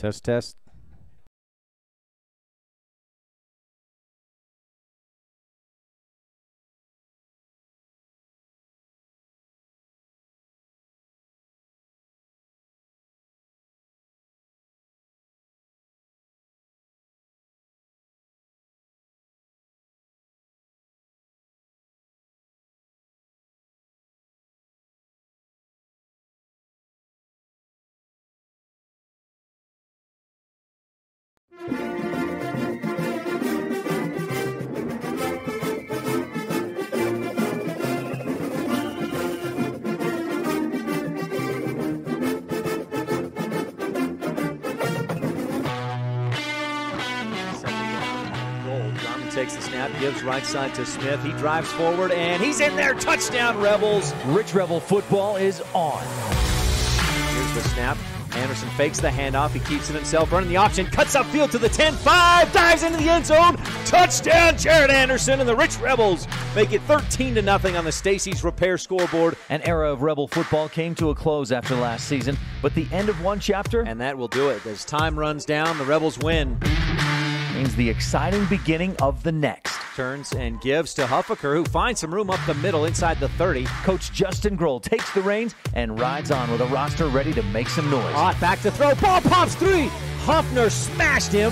Test, test. Takes the snap, gives right side to Smith. He drives forward, and he's in there. Touchdown, Rebels. Rich Rebel football is on. Here's the snap. Anderson fakes the handoff. He keeps it himself, running the option. Cuts upfield to the 10-5. Dives into the end zone. Touchdown, Jared Anderson, and the Rich Rebels make it 13-0 on the Stacy's Repair scoreboard. An era of Rebel football came to a close after last season, but the end of one chapter, and that will do it. As time runs down, the Rebels win. Means the exciting beginning of the next. Turns and gives to Huffaker, who finds some room up the middle inside the 30. Coach Justin Grohl takes the reins and rides on with a roster ready to make some noise. Ott back to throw. Ball pops 3. Huffner smashed him.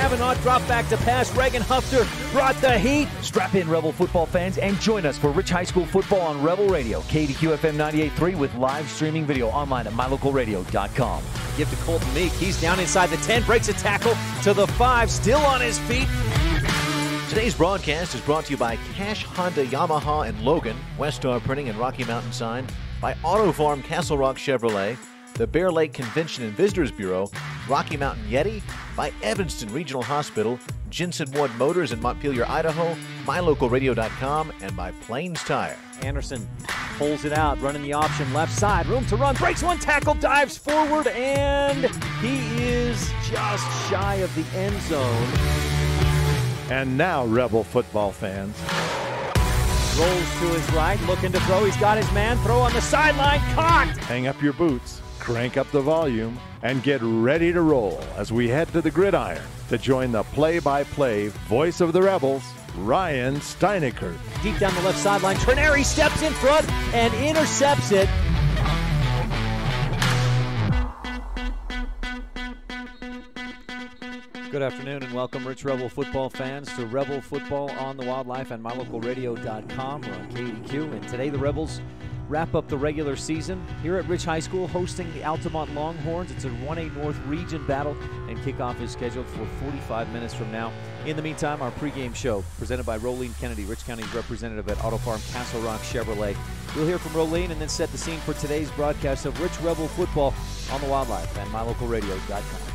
Avenant dropped back to pass. Reagan Hufner brought the heat. Strap in, Rebel football fans, and join us for Rich High School football on Rebel Radio, KADQ FM 98.3, with live streaming video online at mylocalradio.com. Give to Colton Meek. He's down inside the 10, breaks a tackle to the 5, still on his feet. Today's broadcast is brought to you by Cash Honda, Yamaha, and Logan, Westar Printing and Rocky Mountain Sign, by Auto Farm Castle Rock Chevrolet, the Bear Lake Convention and Visitors Bureau, Rocky Mountain Yeti, by Evanston Regional Hospital, Jensen Wood Motors in Montpelier, Idaho, mylocalradio.com, and by Plains Tire. Anderson pulls it out, running the option left side, room to run, breaks one tackle, dives forward, and he is just shy of the end zone. And now, Rebel football fans. Rolls to his right, looking to throw. He's got his man. Throw on the sideline. Caught. Hang up your boots, crank up the volume, and get ready to roll as we head to the gridiron to join the play-by-play voice of the Rebels, Ryan Steineckert. Deep down the left sideline, Trineri steps in front and intercepts it. Good afternoon and welcome, Rich Rebel football fans, to Rebel Football on the Wildlife and mylocalradio.com. We're on KADQ, and today the Rebels wrap up the regular season here at Rich High School, hosting the Altamont Longhorns. It's a 1A North region battle, and kickoff is scheduled for 45 minutes from now. In the meantime, our pregame show presented by Rolene Kennedy, Rich County's representative at Auto Farm Castle Rock Chevrolet. We'll hear from Rolene and then set the scene for today's broadcast of Rich Rebel Football on the Wildlife and mylocalradio.com.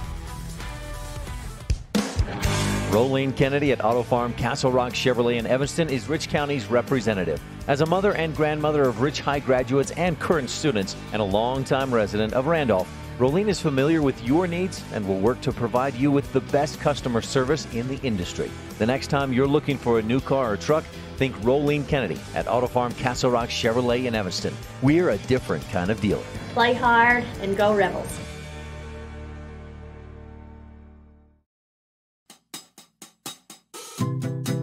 Rolene Kennedy at Auto Farm Castle Rock Chevrolet in Evanston is Rich County's representative. As a mother and grandmother of Rich High graduates and current students, and a longtime resident of Randolph, Rolene is familiar with your needs and will work to provide you with the best customer service in the industry. The next time you're looking for a new car or truck, think Rolene Kennedy at Auto Farm Castle Rock Chevrolet in Evanston. We're a different kind of dealer. Play hard and go Rebels.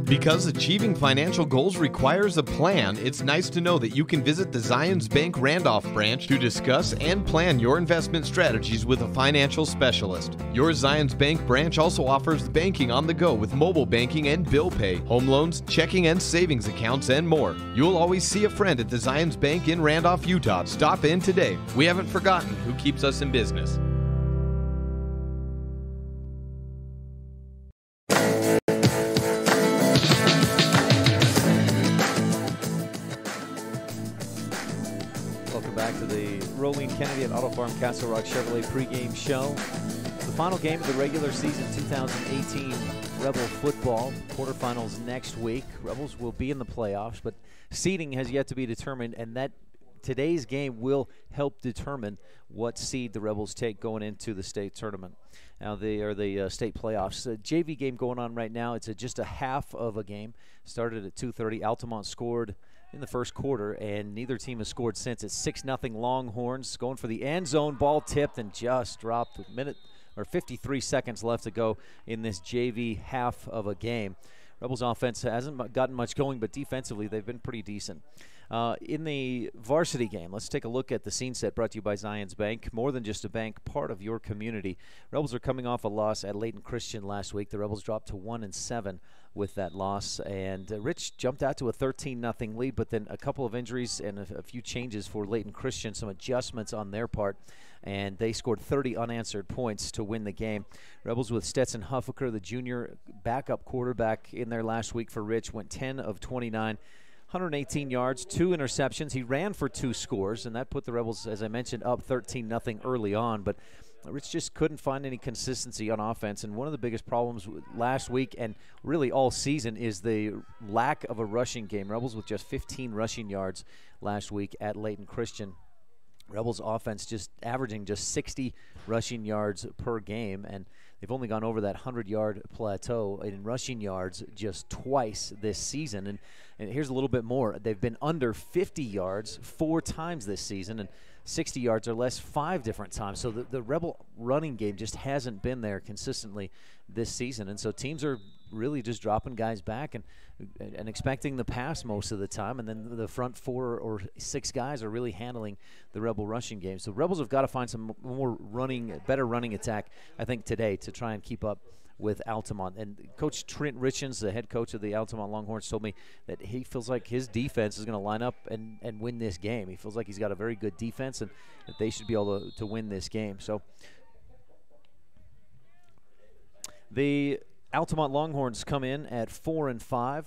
Because achieving financial goals requires a plan, it's nice to know that you can visit the Zions Bank Randolph branch to discuss and plan your investment strategies with a financial specialist. Your Zions Bank branch also offers banking on the go with mobile banking and bill pay, home loans, checking and savings accounts, and more. You'll always see a friend at the Zions Bank in Randolph, Utah. Stop in today. We haven't forgotten who keeps us in business. Rolene Kennedy at Auto Farm Castle Rock Chevrolet pregame show. The final game of the regular season 2018 Rebel football. Quarterfinals next week. Rebels will be in the playoffs, but seeding has yet to be determined, and that today's game will help determine what seed the Rebels take going into the state tournament. Now they are the state playoffs. JV game going on right now. It's just a half of a game. Started at 2:30. Altamont scored in the first quarter, and neither team has scored since. It's 6-0 Longhorns going for the end zone. Ball tipped and just dropped or 53 seconds left to go in this JV half of a game. Rebels offense hasn't gotten much going, but defensively they've been pretty decent. In the varsity game, let's take a look at the scene set brought to you by Zions Bank. More than just a bank, part of your community. Rebels are coming off a loss at Layton Christian last week. The Rebels dropped to 1-7 with that loss, and Rich jumped out to a 13-0 lead, but then a couple of injuries and a few changes for Layton Christian, some adjustments on their part, and they scored 30 unanswered points to win the game. Rebels with Stetson Huffaker, the junior backup quarterback, in there last week for Rich, went 10 of 29. 118 yards, 2 interceptions. He ran for 2 scores, and that put the Rebels, as I mentioned, up 13-0 early on. But Rich just couldn't find any consistency on offense, and one of the biggest problems last week and really all season is the lack of a rushing game. Rebels with just 15 rushing yards last week at Layton Christian. Rebels offense just averaging just 60 rushing yards per game, and they've only gone over that 100-yard plateau in rushing yards just twice this season. And here's a little bit more. They've been under 50 yards 4 times this season, and 60 yards or less 5 different times. So the Rebel running game just hasn't been there consistently this season. And so teams are really just dropping guys back and expecting the pass most of the time, and then the front 4 or 6 guys are really handling the Rebel rushing game. So Rebels have got to find some more better running attack, I think, today to try and keep up with Altamont. And Coach Trent Richens, the head coach of the Altamont Longhorns, told me that he feels like his defense is going to line up and win this game. He feels like he's got a very good defense and that they should be able to win this game. So the Altamont Longhorns come in at 4-5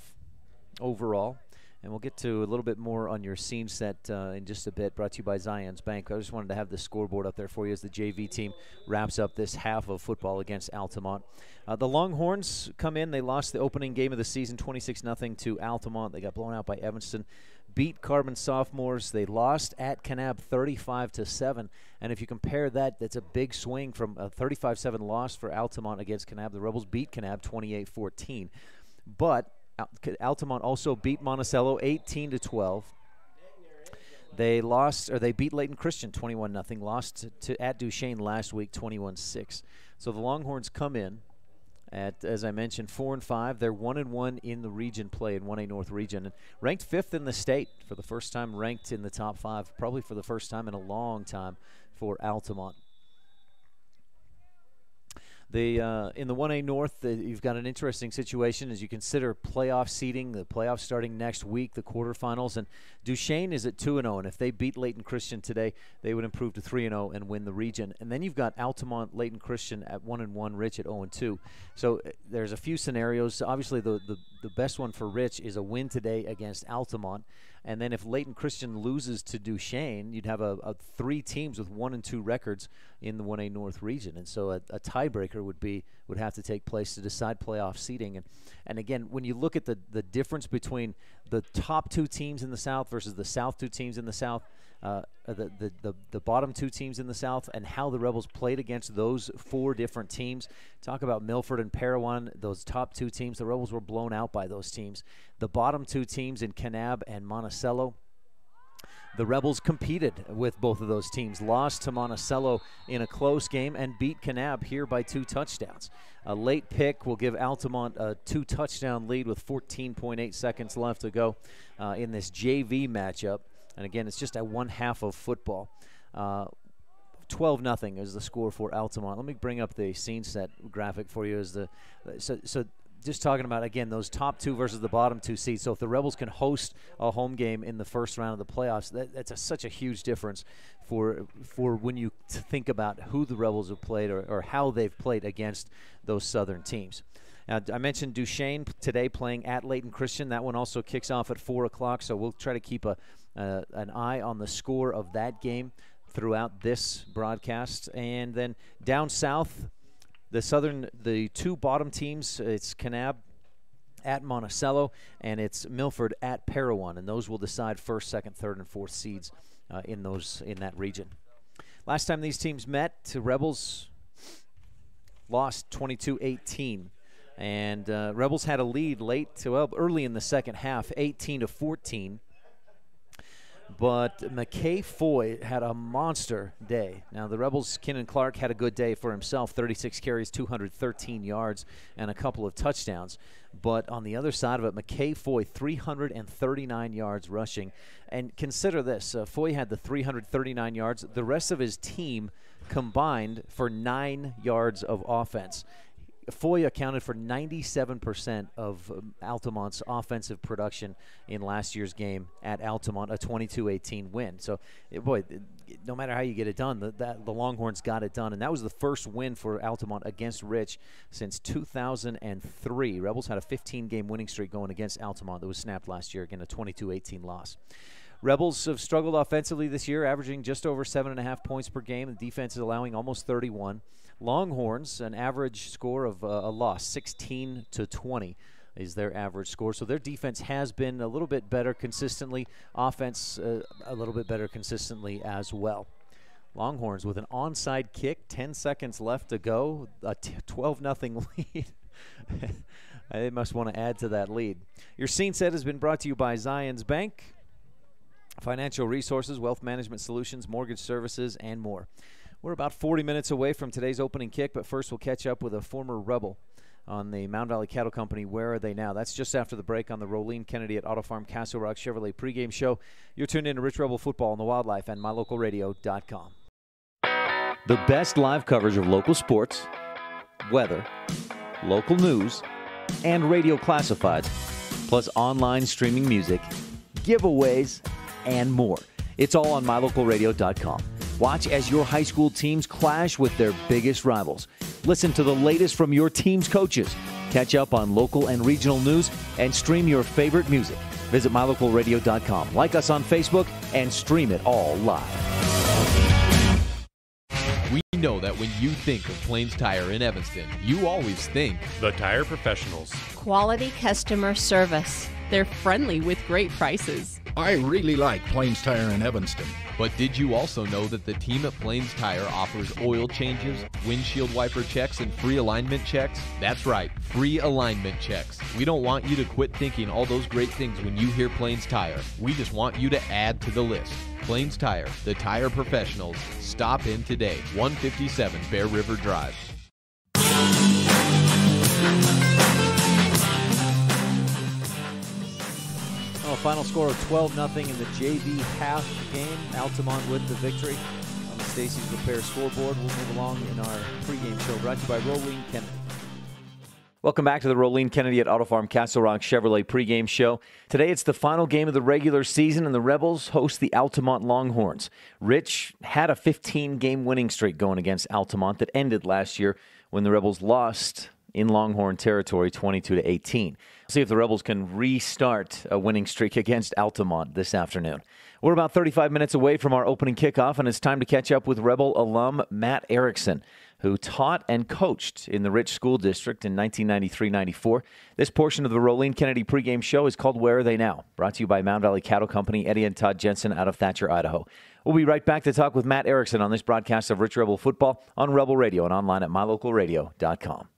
overall. And we'll get to a little bit more on your scene set in just a bit, brought to you by Zions Bank. I just wanted to have the scoreboard up there for you as the JV team wraps up this half of football against Altamont. The Longhorns come in. They lost the opening game of the season 26-0 to Altamont. They got blown out by Evanston. Beat Carbon Sophomores. They lost at Kanab 35-7. And if you compare that, that's a big swing from a 35-7 loss for Altamont against Kanab. The Rebels beat Kanab 28-14. But Altamont also beat Monticello 18-12. They beat Layton Christian 21-0. Lost at Duchesne last week 21-6. So the Longhorns come in at, as I mentioned, 4-5. They're 1-1 in the region play in 1A North region, and ranked 5th in the state for the first time, ranked in the top 5, probably for the first time in a long time for Altamont. In the 1A North, you've got an interesting situation as you consider playoff seeding, the playoffs starting next week, the quarterfinals, and Duchesne is at 2-0, and if they beat Layton Christian today, they would improve to 3-0 and win the region. And then you've got Altamont, Layton Christian at 1-1, Rich at 0-2. So there's a few scenarios. Obviously, the best one for Rich is a win today against Altamont. And then if Layton Christian loses to Duchesne, you'd have 3 teams with 1-2 records in the 1A North region. And so a tiebreaker would have to take place to decide playoff seeding. And again, when you look at the difference between the top 2 teams in the South versus the South 2 teams in the South, the bottom 2 teams in the South, and how the Rebels played against those 4 different teams. Talk about Milford and Parowan, those top 2 teams. The Rebels were blown out by those teams. The bottom 2 teams in Kanab and Monticello, the Rebels competed with both of those teams, lost to Monticello in a close game, and beat Kanab here by 2 touchdowns. A late pick will give Altamont a 2-touchdown lead with 14.8 seconds left to go in this JV matchup. And again, it's just a 1/2 of football. 12-0 is the score for Altamont. Let me bring up the scene set graphic for you. So just talking about, again, those top 2 versus the bottom 2 seeds. So if the Rebels can host a home game in the first round of the playoffs, that's such a huge difference for when you think about who the Rebels have played or how they've played against those Southern teams. Now, I mentioned Duchesne today playing at Layton Christian. That one also kicks off at 4 o'clock, so we'll try to keep an eye on the score of that game throughout this broadcast. And then down south, the 2 bottom teams, it's Kanab at Monticello, and it's Milford at Parowan, and those will decide 1st, 2nd, 3rd, and 4th seeds in that region. Last time these teams met, the Rebels lost 22-18. And Rebels had a lead early in the second half, 18-14. But McKay Foy had a monster day. Now, the Rebels' Kennan Clark had a good day for himself, 36 carries, 213 yards, and a couple of touchdowns. But on the other side of it, McKay Foy, 339 yards rushing. And consider this, Foy had the 339 yards. The rest of his team combined for 9 yards of offense. Foy accounted for 97% of Altamont's offensive production in last year's game at Altamont, a 22-18 win. So, boy, no matter how you get it done, the Longhorns got it done. And that was the first win for Altamont against Rich since 2003. Rebels had a 15-game winning streak going against Altamont that was snapped last year, again, a 22-18 loss. Rebels have struggled offensively this year, averaging just over 7.5 points per game. The defense is allowing almost 31. Longhorns, an average score of a loss, 16-20 is their average score. So their defense has been a little bit better consistently. Offense a little bit better consistently as well. Longhorns with an onside kick, 10 seconds left to go, a 12-0 lead. They must want to add to that lead. Your scene set has been brought to you by Zions Bank, financial resources, wealth management solutions, mortgage services, and more. We're about 40 minutes away from today's opening kick, but first we'll catch up with a former Rebel on the Mound Valley Cattle Company. Where are they now? That's just after the break on the Rolene Kennedy at Auto Farm Castle Rock Chevrolet pregame show. You're tuned in to Rich Rebel Football on the Wildlife and MyLocalRadio.com. The best live coverage of local sports, weather, local news, and radio classifieds, plus online streaming music, giveaways, and more. It's all on MyLocalRadio.com. Watch as your high school teams clash with their biggest rivals. Listen to the latest from your team's coaches. Catch up on local and regional news and stream your favorite music. Visit MyLocalRadio.com. Like us on Facebook and stream it all live. We know that when you think of Plains Tire in Evanston, you always think The Tire Professionals. Quality customer service. They're friendly with great prices. I really like Plains Tire in Evanston. But did you also know that the team at Plains Tire offers oil changes, windshield wiper checks, and free alignment checks? That's right, free alignment checks. We don't want you to quit thinking all those great things when you hear Plains Tire. We just want you to add to the list. Plains Tire, the tire professionals. Stop in today, 157 Bear River Drive. Final score of 12-0 in the JV half game. Altamont with the victory on the Stacy's Repair scoreboard. We'll move along in our pregame show brought to you by Rolene Kennedy. Welcome back to the Rolene Kennedy at Auto Farm Castle Rock Chevrolet pregame show. Today it's the final game of the regular season, and the Rebels host the Altamont Longhorns. Rich had a 15-game winning streak going against Altamont that ended last year when the Rebels lost in Longhorn territory 22-18. See if the Rebels can restart a winning streak against Altamont this afternoon. We're about 35 minutes away from our opening kickoff, and it's time to catch up with Rebel alum Matt Erickson, who taught and coached in the Rich School District in 1993-94. This portion of the Rolene Kennedy pregame show is called Where Are They Now? Brought to you by Mound Valley Cattle Company, Eddie and Todd Jensen out of Thatcher, Idaho. We'll be right back to talk with Matt Erickson on this broadcast of Rich Rebel Football on Rebel Radio and online at MyLocalRadio.com.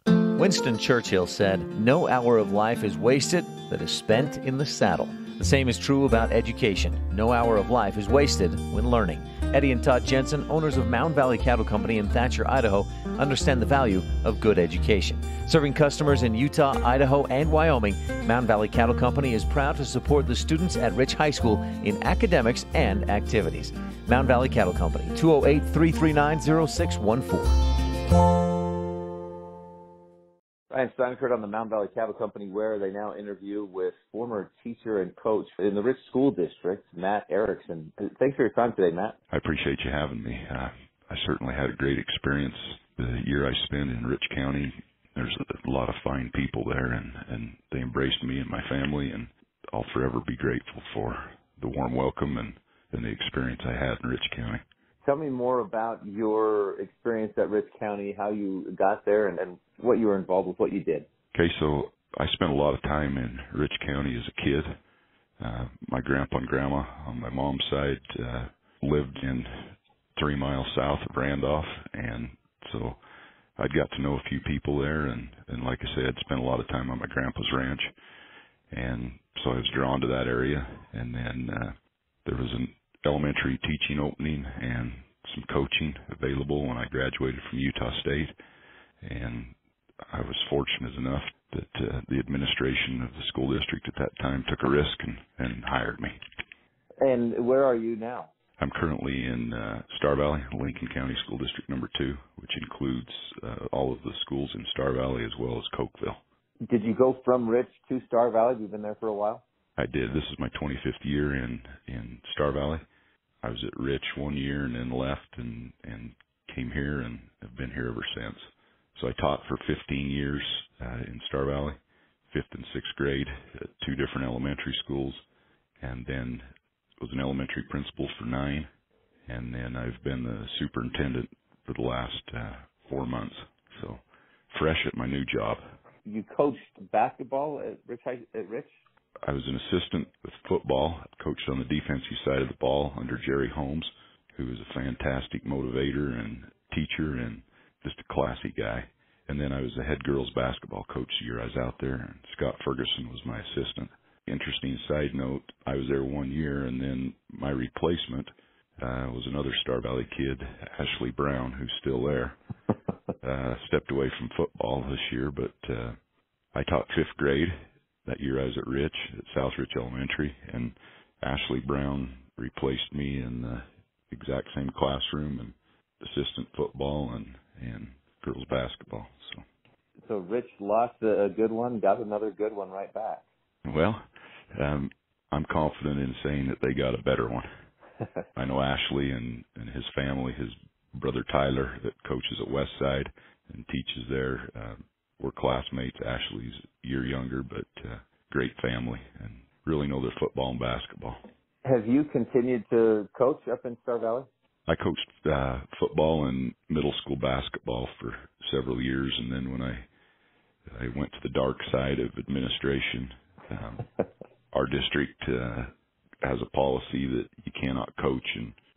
Winston Churchill said, "No hour of life is wasted that is spent in the saddle." The same is true about education. No hour of life is wasted when learning. Eddie and Todd Jensen, owners of Mound Valley Cattle Company in Thatcher, Idaho, understand the value of good education. Serving customers in Utah, Idaho, and Wyoming, Mound Valley Cattle Company is proud to support the students at Rich High School in academics and activities. Mound Valley Cattle Company, 208-339-0614. Ryan STEINECKERT on the Mound Valley Cattle Company. Where Are They Now? Interview with former teacher and coach in the Rich School District, Matt Erickson. Thanks for your time today, Matt. I appreciate you having me. I certainly had a great experience the year I spent in Rich County. There's a lot of fine people there, and they embraced me and my family, and I'll forever be grateful for the warm welcome and the experience I had in Rich County. Tell me more about your experience at Rich County, how you got there, and what you were involved with, what you did. Okay, so I spent a lot of time in Rich County as a kid. My grandpa and grandma on my mom's side lived in 3 miles south of Randolph, and so I'd got to know a few people there, and like I said, I'd spent a lot of time on my grandpa's ranch, and so I was drawn to that area. And then there was an elementary teaching opening and some coaching available when I graduated from Utah State, and I was fortunate enough that the administration of the school district at that time took a risk and hired me. And where are you now? I'm currently in Star Valley, Lincoln County School District number 2, which includes all of the schools in Star Valley as well as Cokeville. Did you go from Rich to Star Valley? You've been there for a while? I did. This is my 25th year in Star Valley. I was at Rich 1 year and then left and came here and have been here ever since. So I taught for 15 years in Star Valley, 5th and 6th grade at 2 different elementary schools, and then was an elementary principal for 9, and then I've been the superintendent for the last 4 months. So fresh at my new job. You coached basketball at Rich? I was an assistant with football, coached on the defensive side of the ball under Jerry Holmes, who was a fantastic motivator and teacher and just a classy guy. And then I was the head girls basketball coach the year I was out there, and Scott Ferguson was my assistant. Interesting side note, I was there 1 year, and then my replacement was another Star Valley kid, Ashley Brown, who's still there. Stepped away from football this year, but I taught 5th grade. That year I was at Rich, at South Rich Elementary, and Ashley Brown replaced me in the exact same classroom and assistant football and girls basketball. So Rich lost a good one, got another good one right back. Well, I'm confident in saying that they got a better one. I know Ashley and his family, his brother Tyler that coaches at Westside and teaches there, we're classmates. Ashley's a year younger, but great family and really know their football and basketball. Have you continued to coach up in Star Valley? I coached football and middle school basketball for several years, and then when I went to the dark side of administration, our district has a policy that you cannot coach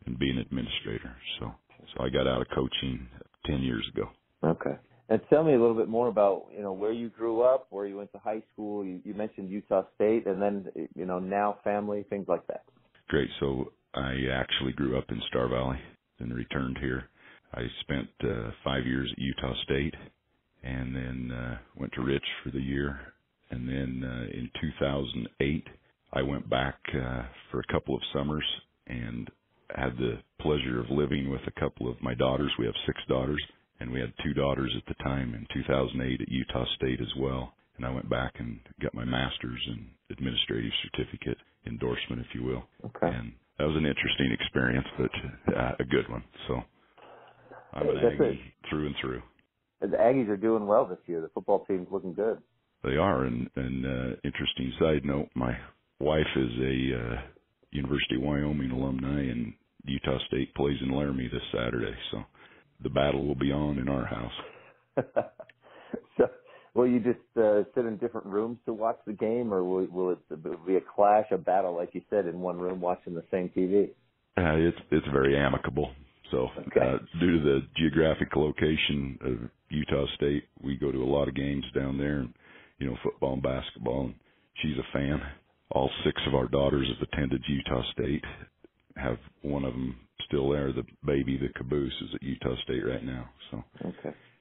and be an administrator. So I got out of coaching 10 years ago. Okay. And tell me a little bit more about, where you grew up, where you went to high school. You mentioned Utah State, and then, now family, things like that. Great. So I actually grew up in Star Valley and returned here. I spent 5 years at Utah State and then went to Rich for the year. And then in 2008, I went back for a couple of summers and had the pleasure of living with a couple of my daughters. We have 6 daughters, and we had 2 daughters at the time in 2008 at Utah State as well. And I went back and got my master's in administrative certificate endorsement, if you will. Okay. And that was an interesting experience, but a good one. So I'm an Aggie through and through. The Aggies are doing well this year. The football team's looking good. They are. And interesting side note, my wife is a University of Wyoming alumni, and Utah State plays in Laramie this Saturday. So the battle will be on in our house. So, will you just sit in different rooms to watch the game, or will it be a clash, a battle, like you said, in one room watching the same TV? It's very amicable. So due to the geographic location of Utah State, we go to a lot of games down there, and, football and basketball. And she's a fan. All 6 of our daughters have attended Utah State. Have one of them still there. The baby, the caboose, is at Utah State right now. So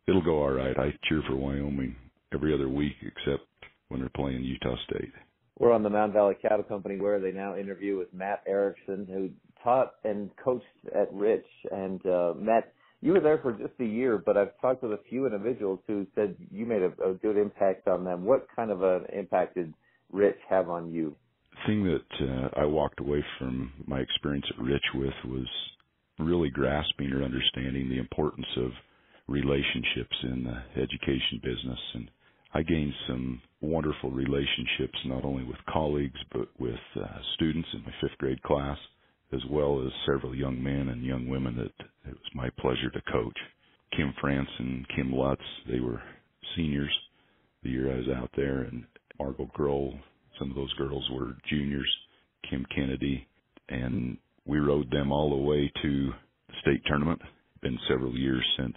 it'll go all right. I cheer for Wyoming every other week except when they're playing Utah State. We're on the Mountain Valley Cattle Company, where they now interview with Matt Erickson, who taught and coached at Rich. And Matt, you were there for just a year, but I've talked with a few individuals who said you made a good impact on them. What kind of an impact did Rich have on you? The thing that I walked away from my experience at Rich with was really grasping or understanding the importance of relationships in the education business. And I gained some wonderful relationships, not only with colleagues, but with students in my 5th grade class, as well as several young men and young women that it was my pleasure to coach. Kim France and Kim Lutz, they were seniors the year I was out there, and Margot Grohl, some of those girls were juniors, Kim Kennedy, and we rode them all the way to the state tournament. Been several years since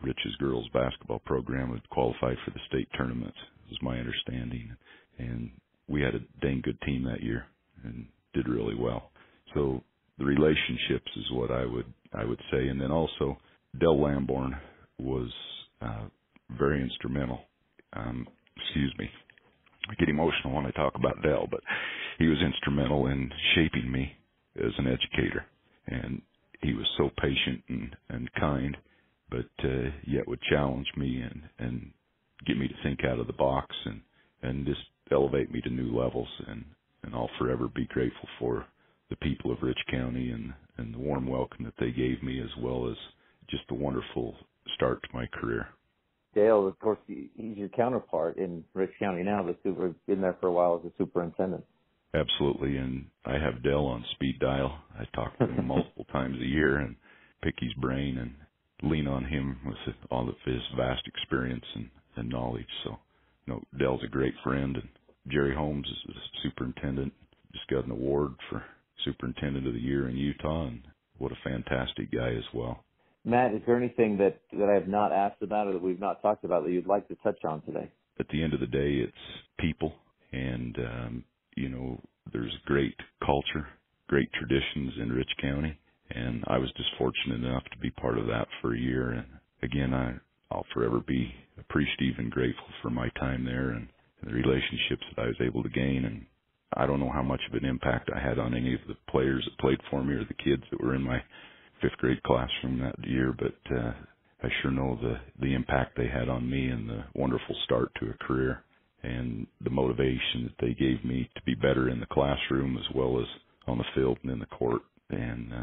Rich's girls basketball program had qualified for the state tournament, was my understanding. And we had a dang good team that year and did really well. So the relationships is what I would say. And then also Del Lamborn was very instrumental. Excuse me. I get emotional when I talk about Del, but he was instrumental in shaping me as an educator. And he was so patient and kind, but yet would challenge me and get me to think out of the box and just elevate me to new levels. And I'll forever be grateful for the people of Rich County and the warm welcome that they gave me, as well as just a wonderful start to my career. Dale, of course, he's your counterpart in Rich County now. Been there for a while as a superintendent. Absolutely, and I have Dale on speed dial. I talk to him multiple times a year and pick his brain and lean on him with all of his vast experience and knowledge. So, Dale's a great friend, and Jerry Holmes is the superintendent. Just got an award for Superintendent of the Year in Utah, and what a fantastic guy as well. Matt, is there anything that I have not asked about or that we've not talked about that you'd like to touch on today? At the end of the day, it's people, and there's great culture, great traditions in Rich County, and I was just fortunate enough to be part of that for a year. And again, I'll forever be appreciative and grateful for my time there and the relationships that I was able to gain. And I don't know how much of an impact I had on any of the players that played for me or the kids that were in my fifth grade classroom that year, but I sure know the impact they had on me and the wonderful start to a career and the motivation that they gave me to be better in the classroom as well as on the field and in the court. And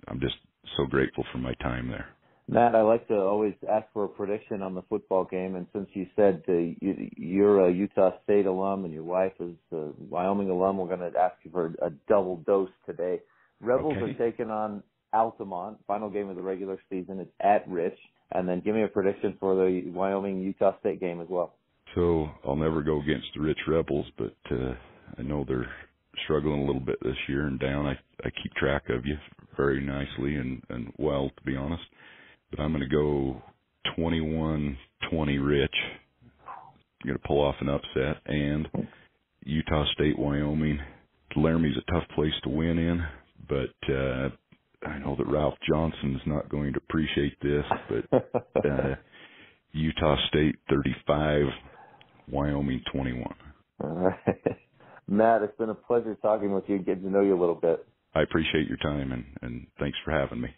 I'm just so grateful for my time there. Matt, I like to always ask for a prediction on the football game, and since you said you're a Utah State alum and your wife is a Wyoming alum, we're going to ask you for a double dose today. Rebels are taking on Altamont, final game of the regular season. It's at Rich. And then give me a prediction for the Wyoming-Utah State game as well. So I'll never go against the Rich Rebels, but I know they're struggling a little bit this year and down. I keep track of you very nicely and well, to be honest. But I'm going to go 21-20 Rich. I'm going to pull off an upset. And Utah State, Wyoming. Laramie's a tough place to win in, but I know that Ralph Johnson's not going to appreciate this, but Utah State 35, Wyoming 21. All right. Matt, it's been a pleasure talking with you and getting to know you a little bit. I appreciate your time, and thanks for having me.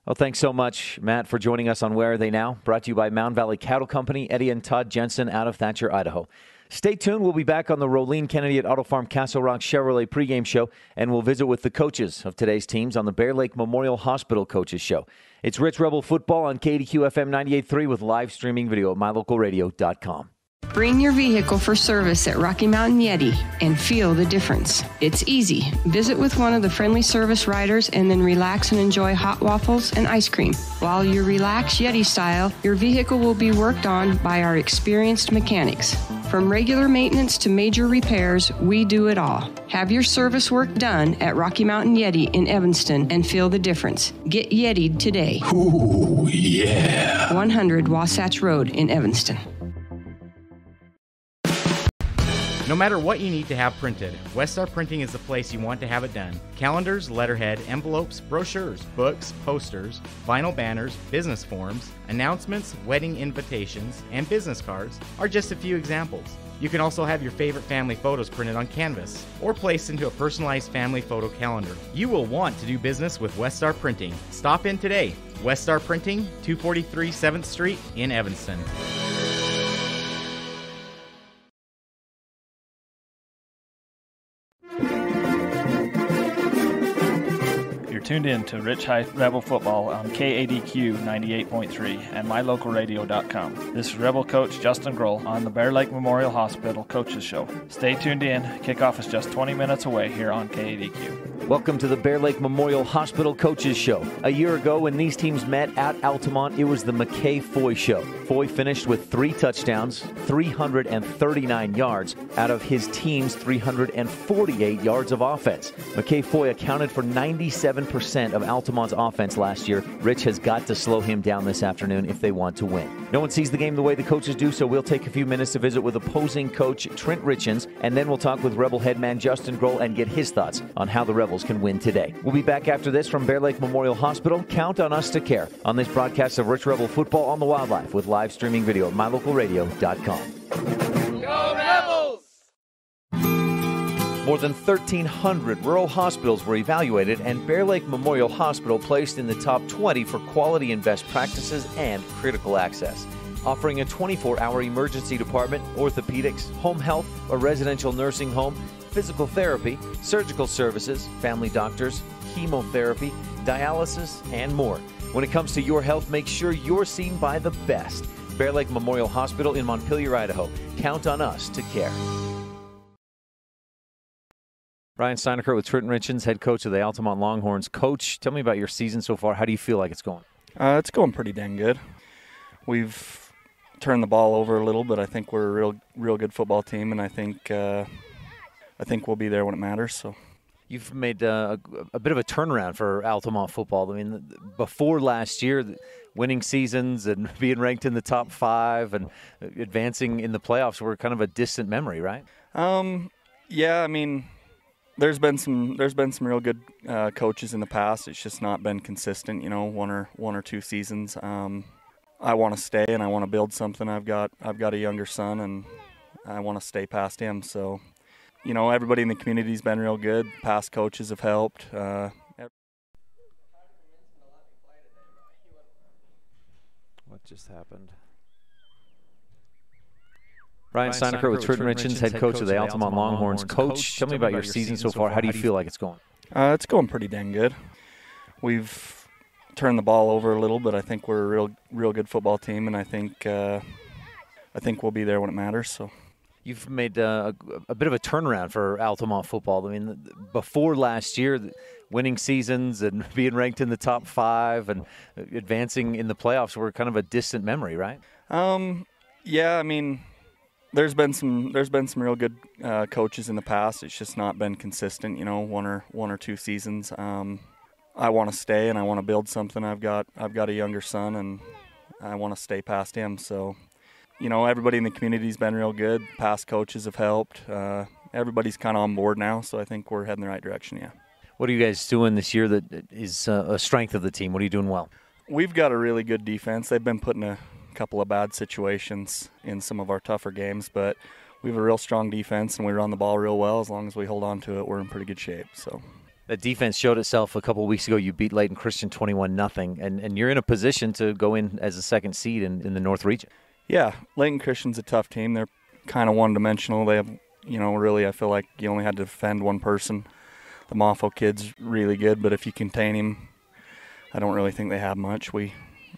Well, thanks so much, Matt, for joining us on Where Are They Now? Brought to you by Mound Valley Cattle Company, Eddie and Todd Jensen out of Thatcher, Idaho. Stay tuned. We'll be back on the Rolene Kennedy at Auto Farm Castle Rock Chevrolet pregame show, and we'll visit with the coaches of today's teams on the Bear Lake Memorial Hospital Coaches Show. It's Rich Rebel Football on KADQ FM 98.3 with live streaming video at mylocalradio.com. Bring your vehicle for service at Rocky Mountain Yeti and feel the difference. It's easy. Visit with one of the friendly service riders and then relax and enjoy hot waffles and ice cream. While you relax Yeti style, your vehicle will be worked on by our experienced mechanics. From regular maintenance to major repairs, we do it all. Have your service work done at Rocky Mountain Yeti in Evanston and feel the difference. Get Yeti'd today. Ooh, yeah. 100 Wasatch Road in Evanston. No matter what you need to have printed, Westar Printing is the place you want to have it done. Calendars, letterhead, envelopes, brochures, books, posters, vinyl banners, business forms, announcements, wedding invitations, and business cards are just a few examples. You can also have your favorite family photos printed on canvas or placed into a personalized family photo calendar. You will want to do business with Westar Printing. Stop in today. Westar Printing, 243 7th Street in Evanston. Tuned in to Rich High Rebel Football on KADQ 98.3 and mylocalradio.com. This is Rebel coach Justin Grohl on the Bear Lake Memorial Hospital Coaches Show. Stay tuned in. Kickoff is just 20 minutes away here on KADQ. Welcome to the Bear Lake Memorial Hospital Coaches Show. A year ago when these teams met at Altamont, it was the McKay Foy Show. Foy finished with 3 touchdowns, 339 yards out of his team's 348 yards of offense. McKay Foy accounted for 97% 80% of Altamont's offense last year. Rich has got to slow him down this afternoon if they want to win. No one sees the game the way the coaches do, so we'll take a few minutes to visit with opposing coach Trent Richens, and then we'll talk with Rebel head man Justin Grohl and get his thoughts on how the Rebels can win today. We'll be back after this from Bear Lake Memorial Hospital. Count on us to care on this broadcast of Rich Rebel Football on the Wildlife with live streaming video at mylocalradio.com. Go Rebels! More than 1,300 rural hospitals were evaluated, and Bear Lake Memorial Hospital placed in the top 20 for quality and best practices and critical access. Offering a 24-hour emergency department, orthopedics, home health, a residential nursing home, physical therapy, surgical services, family doctors, chemotherapy, dialysis, and more. When it comes to your health, make sure you're seen by the best. Bear Lake Memorial Hospital in Montpelier, Idaho. Count on us to care. Ryan STEINECKERT with Trent Richens, head coach of the Altamont Longhorns. Coach, tell me about your season so far. How do you feel like it's going? It's going pretty dang good. We've turned the ball over a little, but I think we're a real good football team, and I think we'll be there when it matters. So. You've made a bit of a turnaround for Altamont football. I mean, before last year, winning seasons and being ranked in the top 5 and advancing in the playoffs were kind of a distant memory, right? Yeah, I mean, there's been some real good coaches in the past. It's just not been consistent, one or two seasons. I want to stay and I want to build something. I've got a younger son and I want to stay past him. So, everybody in the community's been real good. Past coaches have helped. What just happened? Ryan STEINECKERT with Trent Richens, head coach of the Altamont Longhorns. Coach, tell me about your season so far. How do you feel like it's going? It's going pretty dang good. We've turned the ball over a little, but I think we're a real good football team, and I think we'll be there when it matters. So. You've made a bit of a turnaround for Altamont football. I mean, before last year, winning seasons and being ranked in the top 5 and advancing in the playoffs were kind of a distant memory, right? Yeah, I mean, there's been some real good coaches in the past. It's just not been consistent, one or two seasons. I want to stay and I want to build something. I've got a younger son and I want to stay past him. So. Everybody in the community's been real good. Past coaches have helped. Everybody's kind of on board now, so I think we're heading the right direction, yeah. What are you guys doing this year that is a strength of the team? What are you doing well? We've got a really good defense. They've been put in a couple of bad situations in some of our tougher games, but we have a real strong defense, and we run the ball real well. As long as we hold on to it, we're in pretty good shape. So. That defense showed itself a couple of weeks ago. You beat Layton Christian 21-0, and you're in a position to go in as a second seed in the North region. Yeah, Layton Christian's a tough team. They're kind of one-dimensional. They have, really I feel like you only had to defend one person. The Moffo kid's really good, but if you contain him, I don't really think they have much. We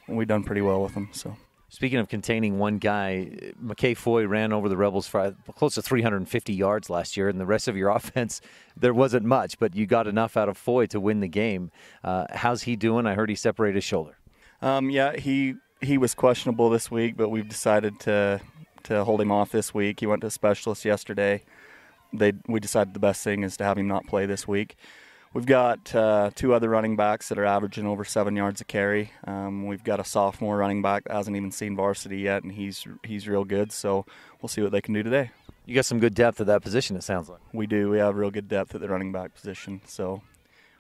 done pretty well with them. So. Speaking of containing one guy, McKay Foy ran over the Rebels for close to 350 yards last year, and the rest of your offense, there wasn't much, but you got enough out of Foy to win the game. How's he doing? I heard he separated his shoulder. Yeah, he was questionable this week, but we've decided to hold him off this week. He went to a specialist yesterday. We decided the best thing is to have him not play this week. We've got 2 other running backs that are averaging over 7 yards a carry. We've got a sophomore running back that hasn't even seen varsity yet, and he's real good. So we'll see what they can do today. You got some good depth at that position, it sounds like. We do. We have real good depth at the running back position. So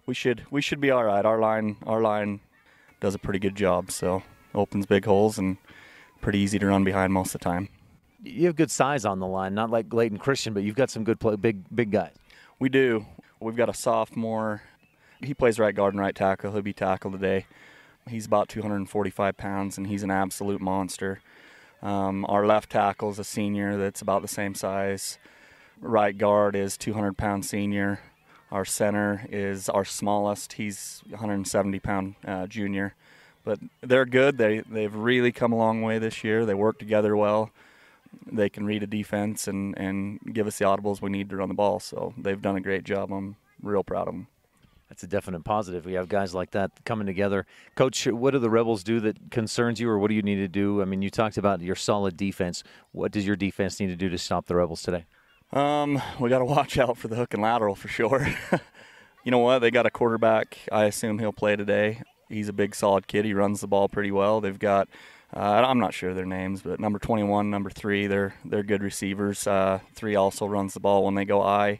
we should be all right. Our line does a pretty good job. So. Opens big holes and pretty easy to run behind most of the time. You have good size on the line, not like Layton Christian, but you've got some good big guys. We do. We've got a sophomore. He plays right guard and right tackle. He'll be tackled today. He's about 245 pounds, and he's an absolute monster. Our left tackle is a senior that's about the same size. Right guard is 200-pound senior. Our center is our smallest. He's 170-pound junior. But they're good. They've really come a long way this year. They work together well. They can read a defense and give us the audibles we need to run the ball. So they've done a great job. I'm real proud of them. That's a definite positive. We have guys like that coming together. Coach, what do the Rebels do that concerns you, or what do you need to do? I mean, you talked about your solid defense. What does your defense need to do to stop the Rebels today? We got to watch out for the hook and lateral for sure. You know what? They got a quarterback. I assume he'll play today. He's a big, solid kid. He runs the ball pretty well. They've got, I'm not sure their names, but number 21, number 3, they're good receivers. 3 also runs the ball when they go I.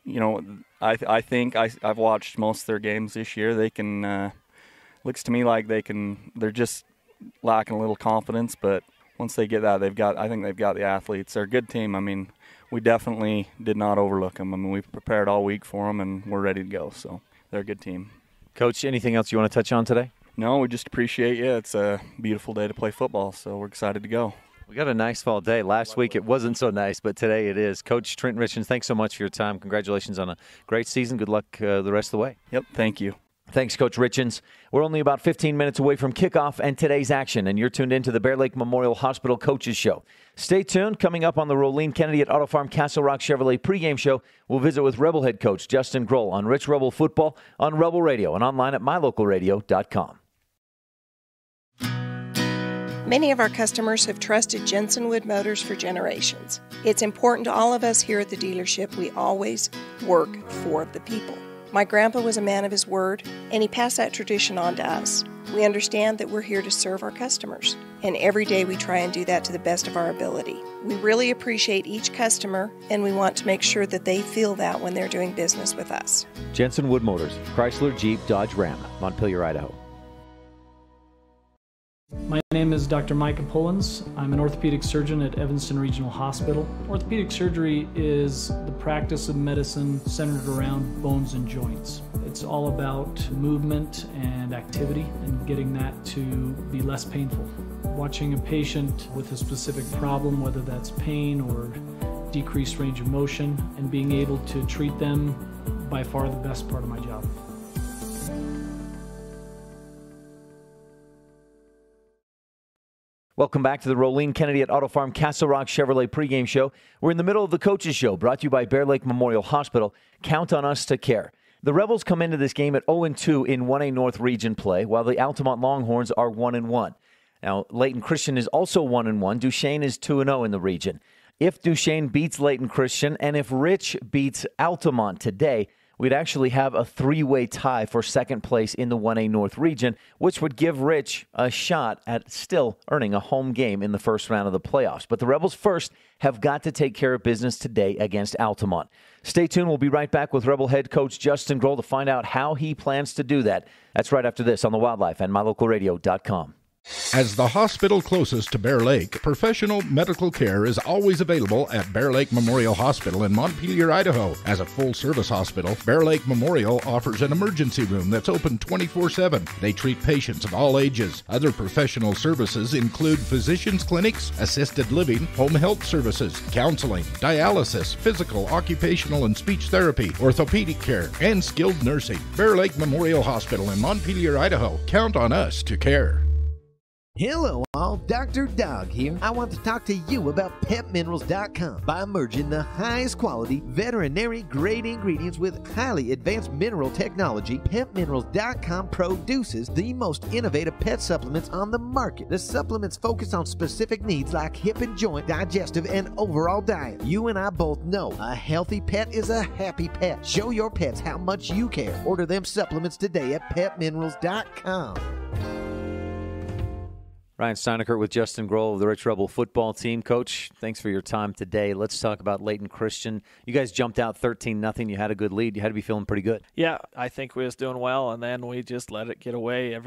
You know, I think I've watched most of their games this year. They can, looks to me like they're just lacking a little confidence, but once they get that, I think they've got the athletes. They're a good team. I mean, we definitely did not overlook them. I mean, we've prepared all week for them, and we're ready to go. So they're a good team. Coach, anything else you want to touch on today? No, we just appreciate you. It's a beautiful day to play football, so we're excited to go. We got a nice fall day. Last week it wasn't so nice, but today it is. Coach Trent Richens, thanks so much for your time. Congratulations on a great season. Good luck the rest of the way. Yep, thank you. Thanks, Coach Richens. We're only about 15 minutes away from kickoff and today's action, and you're tuned into the Bear Lake Memorial Hospital Coaches Show. Stay tuned. Coming up on the Rolene Kennedy at Auto Farm Castle Rock Chevrolet pregame show, we'll visit with Rebel head coach Justin Grohl on Rich Rebel Football on Rebel Radio and online at mylocalradio.com. Many of our customers have trusted Jensen Wood Motors for generations. It's important to all of us here at the dealership we always work for the people. My grandpa was a man of his word, and he passed that tradition on to us. We understand that we're here to serve our customers, and every day we try and do that to the best of our ability. We really appreciate each customer, and we want to make sure that they feel that when they're doing business with us. Jensen Wood Motors, Chrysler, Jeep, Dodge, Ram, Montpelier, Idaho. My name is Dr. Micah Pullins. I'm an orthopedic surgeon at Evanston Regional Hospital. Orthopedic surgery is the practice of medicine centered around bones and joints. It's all about movement and activity and getting that to be less painful. Watching a patient with a specific problem, whether that's pain or decreased range of motion, and being able to treat them, by far the best part of my job. Welcome back to the Rolene Kennedy at Auto Farm Castle Rock Chevrolet pregame show. We're in the middle of the Coaches Show, brought to you by Bear Lake Memorial Hospital. Count on us to care. The Rebels come into this game at 0-2 in 1A North Region play, while the Altamont Longhorns are 1-1. Now, Layton Christian is also 1-1. Duchesne is 2-0 in the region. If Duchesne beats Layton Christian, and if Rich beats Altamont today, we'd actually have a 3-way tie for second place in the 1A North region, which would give Rich a shot at still earning a home game in the first round of the playoffs. But the Rebels first have got to take care of business today against Altamont. Stay tuned. We'll be right back with Rebel head coach Justin Grohl to find out how he plans to do that. That's right after this on the Wildlife and mylocalradio.com. As the hospital closest to Bear Lake, professional medical care is always available at Bear Lake Memorial Hospital in Montpelier, Idaho. As a full-service hospital, Bear Lake Memorial offers an emergency room that's open 24/7. They treat patients of all ages. Other professional services include physicians' clinics, assisted living, home health services, counseling, dialysis, physical, occupational, and speech therapy, orthopedic care, and skilled nursing. Bear Lake Memorial Hospital in Montpelier, Idaho. Count on us to care. Hello all, Dr. Dog here. I want to talk to you about PetMinerals.com. By merging the highest quality veterinary grade ingredients with highly advanced mineral technology, PetMinerals.com produces the most innovative pet supplements on the market. The supplements focus on specific needs like hip and joint, digestive, and overall diet. You and I both know a healthy pet is a happy pet. Show your pets how much you care. Order them supplements today at PetMinerals.com. Ryan Steineckert with Justin Grohl of the Rich Rebel football team. Coach, thanks for your time today. Let's talk about Layton Christian. You guys jumped out 13-0. You had a good lead. You had to be feeling pretty good. Yeah, I think we was doing well, and then we just let it get away.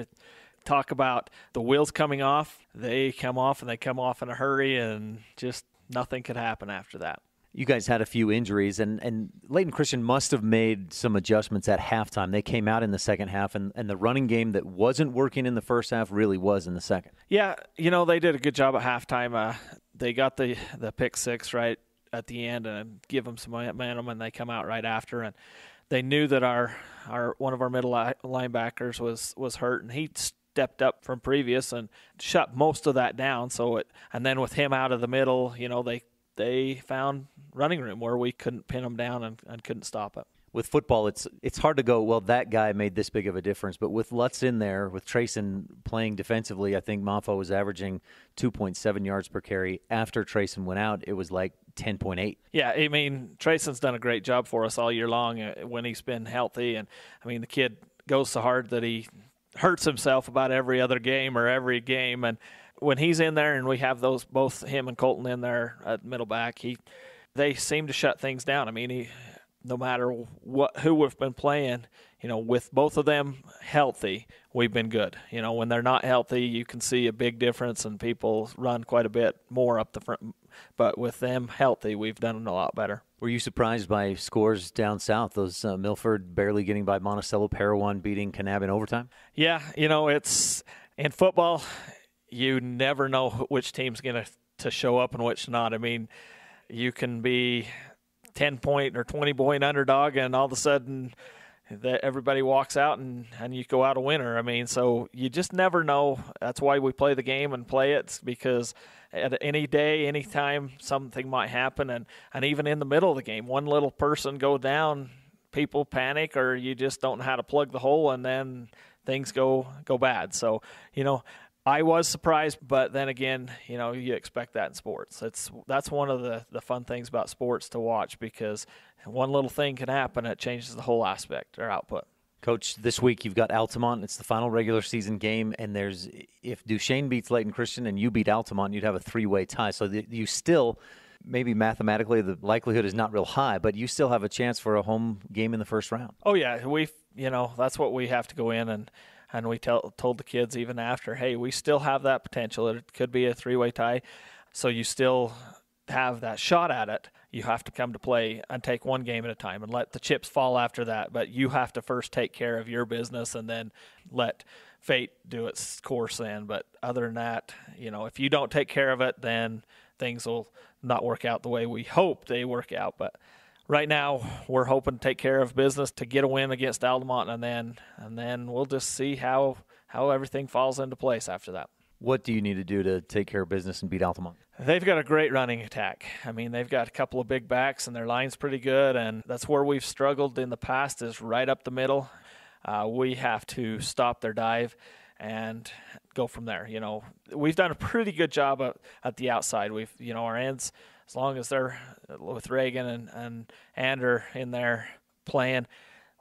Talk about the wheels coming off. They come off, and they come off in a hurry, and just nothing could happen after that. You guys had a few injuries, and Layton Christian must have made some adjustments at halftime. They came out in the second half, and the running game that wasn't working in the first half really was in the second. Yeah, they did a good job at halftime. They got the pick six right at the end and give them some momentum, and they come out right after. And they knew that our one of our middle linebackers was hurt, and he stepped up from previous and shut most of that down. And then with him out of the middle, they found running room where we couldn't pin them down and couldn't stop it. With football, it's hard to go, well, that guy made this big of a difference. But with Lutz in there, with Trayson playing defensively, I think Mafo was averaging 2.7 yards per carry. After Trayson went out, it was like 10.8. Yeah, I mean, Trayson's done a great job for us all year long when he's been healthy. And, I mean, the kid goes so hard that he hurts himself about every other game or every game. And when he's in there and we have those, both him and Colton in there at middle back, they seem to shut things down. I mean, no matter who we've been playing, with both of them healthy, we've been good. When they're not healthy, you can see a big difference and people run quite a bit more up the front. But with them healthy, we've done a lot better. Were you surprised by scores down south? Those Milford barely getting by Monticello, Parowan beating Kanab in overtime? Yeah, it's in football, you never know which team's going to show up and which not. I mean, you can be 10-point or 20-point underdog, and all of a sudden everybody walks out and you go out a winner. I mean, so you just never know. That's why we play the game and play it, because at any day, any time, something might happen. And even in the middle of the game, one little person go down, people panic, or you just don't know how to plug the hole, and then things go bad. So, I was surprised, but then again, you expect that in sports. That's one of the fun things about sports to watch, because one little thing can happen, it changes the whole aspect or output. Coach, this week you've got Altamont. It's the final regular season game, and if Duchesne beats Layton Christian and you beat Altamont, you'd have a 3-way tie. So you still, maybe mathematically the likelihood is not real high, but you still have a chance for a home game in the first round. Oh yeah, that's what we have to go in and we told the kids even after, hey, we still have that potential. It could be a 3-way tie, so you still have that shot at it. You have to come to play and take one game at a time and let the chips fall after that. But you have to first take care of your business and then let fate do its course then. But other than that, if you don't take care of it, then things will not work out the way we hope they work out. But right now, we're hoping to take care of business to get a win against Altamont, and then we'll just see how everything falls into place after that. What do you need to do to take care of business and beat Altamont? They've got a great running attack. I mean, they've got a couple of big backs, and their line's pretty good, and that's where we've struggled in the past, is right up the middle. We have to stop their dive and go from there. We've done a pretty good job at the outside. We've, our ends, as long as they're with Reagan and Ander in there playing,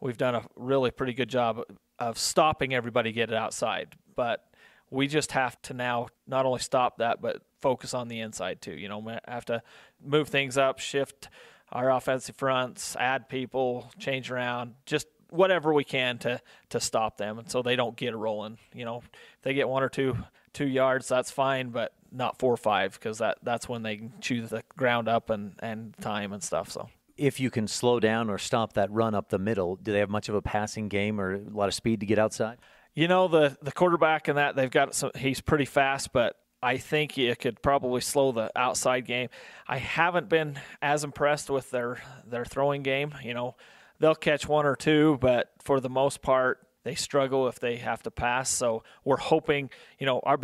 we've done a really pretty good job of stopping everybody get it outside. But we just have to now not only stop that, but focus on the inside too. We have to move things up, shift our offensive fronts, add people, change around, just whatever we can to stop them, and so they don't get it rolling. If they get 1 or 2 yards, that's fine, but not 4 or 5, because that's when they can chew the ground up and time and stuff. So if you can slow down or stop that run up the middle, do they have much of a passing game or a lot of speed to get outside? The quarterback in that, they've got he's pretty fast, but I think you could probably slow the outside game. I haven't been as impressed with their throwing game. They'll catch 1 or 2, but for the most part, they struggle if they have to pass. So we're hoping, our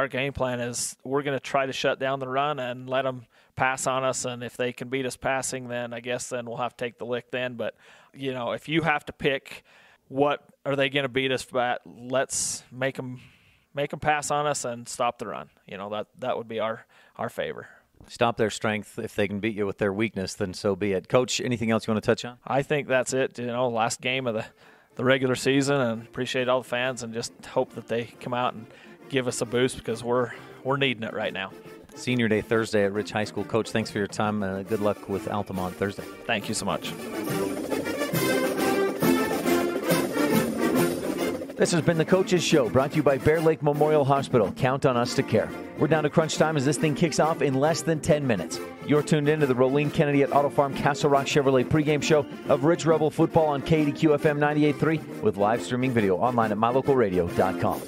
game plan is we're going to try to shut down the run and let them pass on us. And if they can beat us passing, then I guess then we'll have to take the lick then. But, if you have to pick what are they going to beat us at, let's make them pass on us and stop the run. That would be our favor. Stop their strength. If they can beat you with their weakness, then so be it. Coach, anything else you want to touch on? I think that's it. Last game of the regular season, and appreciate all the fans, and just hope that they come out and give us a boost, because we're needing it right now. Senior Day Thursday at Rich High School. Coach, thanks for your time. Good luck with Altamont Thursday. Thank you so much. This has been the Coach's Show, brought to you by Bear Lake Memorial Hospital. Count on us to care. We're down to crunch time as this thing kicks off in less than 10 minutes. You're tuned in to the Rolene Kennedy at Auto Farm Castle Rock Chevrolet pregame show of Rich Rebel football on KADQ FM 98.3 with live streaming video online at mylocalradio.com.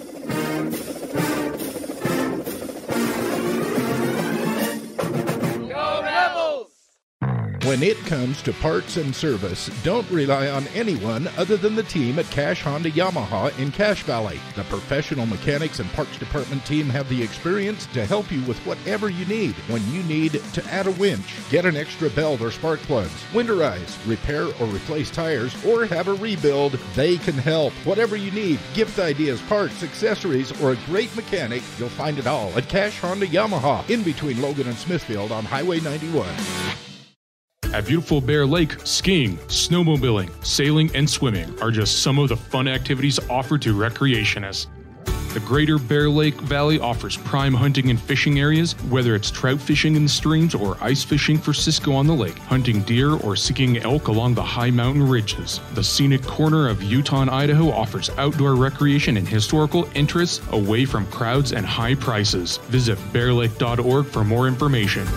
When it comes to parts and service, don't rely on anyone other than the team at Cash Honda Yamaha in Cache Valley. The professional mechanics and parts department team have the experience to help you with whatever you need. When you need to add a winch, get an extra belt or spark plugs, winterize, repair or replace tires, or have a rebuild, they can help. Whatever you need, gift ideas, parts, accessories, or a great mechanic, you'll find it all at Cache Honda Yamaha in between Logan and Smithfield on Highway 91. At beautiful Bear Lake, skiing, snowmobiling, sailing, and swimming are just some of the fun activities offered to recreationists. The Greater Bear Lake Valley offers prime hunting and fishing areas, whether it's trout fishing in the streams or ice fishing for Cisco on the lake, hunting deer or seeking elk along the high mountain ridges. The scenic corner of Utah and Idaho offers outdoor recreation and historical interests away from crowds and high prices. Visit bearlake.org for more information.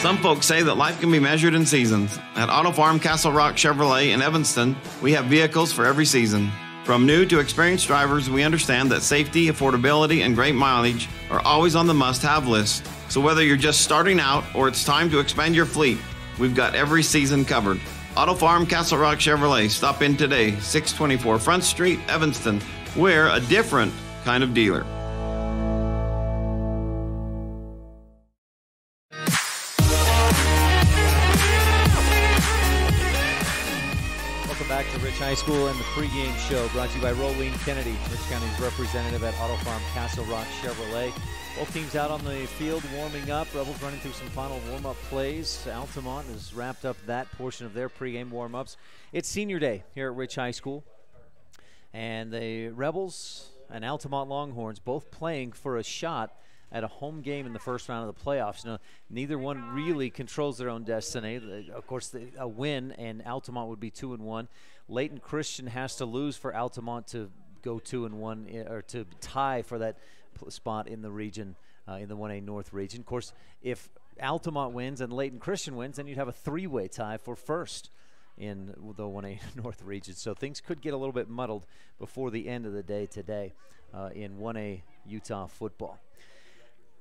Some folks say that life can be measured in seasons. At Auto Farm Castle Rock Chevrolet in Evanston, we have vehicles for every season. From new to experienced drivers, we understand that safety, affordability, and great mileage are always on the must-have list. So whether you're just starting out or it's time to expand your fleet, we've got every season covered. Auto Farm Castle Rock Chevrolet. Stop in today, 624 Front Street, Evanston. We're a different kind of dealer. Back to Rich High School and the pregame show brought to you by Rolene Kennedy, Rich County's representative at Auto Farm Castle Rock Chevrolet. Both teams out on the field warming up. Rebels running through some final warm-up plays. Altamont has wrapped up that portion of their pregame warm-ups. It's senior day here at Rich High School. And the Rebels and Altamont Longhorns both playing for a shot at a home game in the first round of the playoffs. Now, neither one really controls their own destiny. Of course, a win, and Altamont would be 2-1. Layton Christian has to lose for Altamont to go 2-1, or to tie for that spot in the region, in the 1A North region. Of course, if Altamont wins and Layton Christian wins, then you'd have a three-way tie for first in the 1A North region. So things could get a little bit muddled before the end of the day today in 1A Utah football.